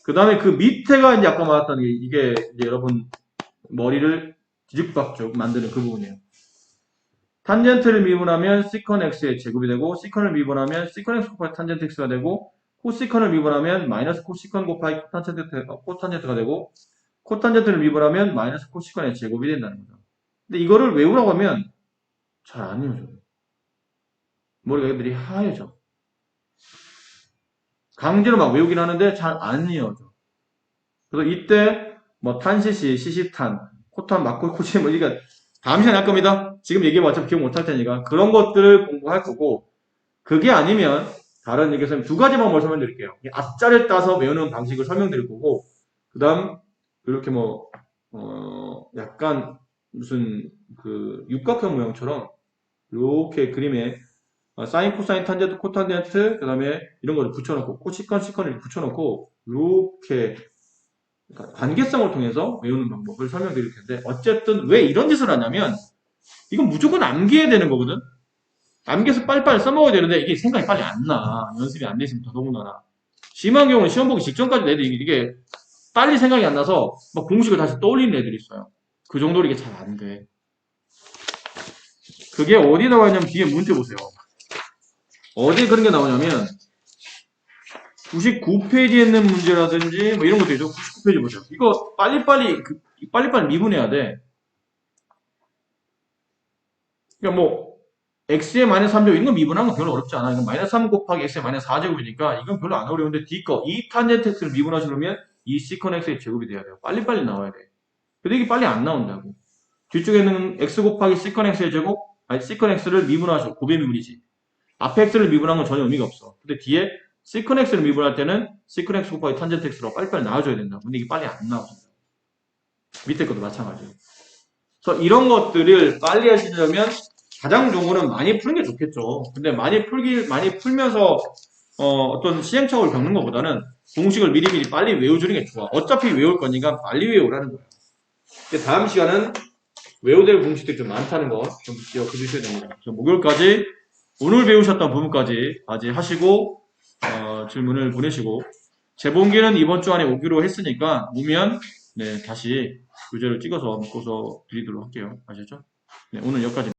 그 다음에 그 밑에가 이제 아까 말했던 이게 이제 여러분 머리를 뒤죽박죽 만드는 그 부분이에요. 탄젠트를 미분하면 시컨 x의 제곱이 되고, 시컨을 미분하면 시컨 x 곱하기 탄젠트 x가 되고, 코시컨을 미분하면 마이너스 코시컨 곱하기 코탄젠트가 되고, 코탄젠트를 미분하면 마이너스 코시컨의 제곱이 된다는 거죠. 근데 이거를 외우라고 하면 잘 안 외워져요. 머리가 애들이 하얘져. 강제로 막 외우긴 하는데 잘 안 외워져. 그래서 이때 뭐 탄시시, 시시탄, 코탄, 마코, 코시 뭐 이게 다음 시간에 할 겁니다. 지금 얘기해봐 어차피 기억 못 할 테니까 그런 것들을 공부할 거고, 그게 아니면 다른 얘기에서 두 가지 방법을 설명드릴게요. 앞자리를 따서 외우는 방식을 설명드릴 거고, 그 다음 이렇게 뭐 약간 무슨 그 육각형 모양처럼 이렇게 그림에 사인, 코사인, 탄젠트, 코탄젠트, 그 다음에 이런 거를 붙여놓고, 코시컨, 시컨을 붙여놓고, 이렇게 관계성을 통해서 외우는 방법을 설명드릴 텐데, 어쨌든 왜 이런 짓을 하냐면, 이건 무조건 암기해야 되는 거거든? 암기해서 빨리빨리 써먹어야 되는데, 이게 생각이 빨리 안 나. 연습이 안 돼 있으면 더더군다나. 심한 경우는 시험 보기 직전까지 애들이 이게 빨리 생각이 안 나서, 막 공식을 다시 떠올리는 애들이 있어요. 그 정도로 이게 잘 안 돼. 그게 어디 나와 있냐면, 뒤에 문제 보세요. 어디 그런 게 나오냐면 99페이지에 있는 문제라든지 뭐 이런 것도 있죠. 99페이지 보세요. 이거 빨리빨리 미분해야 돼. 그러니까 뭐 x의 마이너스 3제곱 이런 거 미분하는 건 별로 어렵지 않아. 이건 마이너스 3 곱하기 x의 마이너스 4제곱이니까 이건 별로 안 어려운데 뒤 거 이 탄젠트 x를 미분하시려면 이 시컨 x의 제곱이 돼야 돼요. 빨리빨리 나와야 돼. 근데 이게 빨리 안 나온다고. 뒤쪽에는 x 곱하기 시컨 x의 제곱, 아니 시컨 x를 미분하셔. 고배 미분이지. 앞에 x를 미분한 건 전혀 의미가 없어. 근데 뒤에 시컨 x를 미분할 때는 시컨 x 곱하기 탄젠트 x로 빨리빨리 나와줘야 된다. 근데 이게 빨리 안 나와준다. 밑에 것도 마찬가지예요. 그래서 이런 것들을 빨리 하시려면 가장 좋은 거는 많이 푸는 게 좋겠죠. 근데 많이 풀면서 어떤 시행착오를 겪는 것보다는 공식을 미리미리 빨리 외워주는 게 좋아. 어차피 외울 거니까 빨리 외우라는 거예요. 근데 다음 시간은 외워야 될 공식들이 좀 많다는 거 좀 기억해 주셔야 됩니다. 목요일까지 오늘 배우셨던 부분까지 하시고 질문을 보내시고, 재본기는 이번 주 안에 오기로 했으니까 오면 네, 다시 교재를 찍어서 묶어서 드리도록 할게요. 아셨죠? 네, 오늘 여기까지.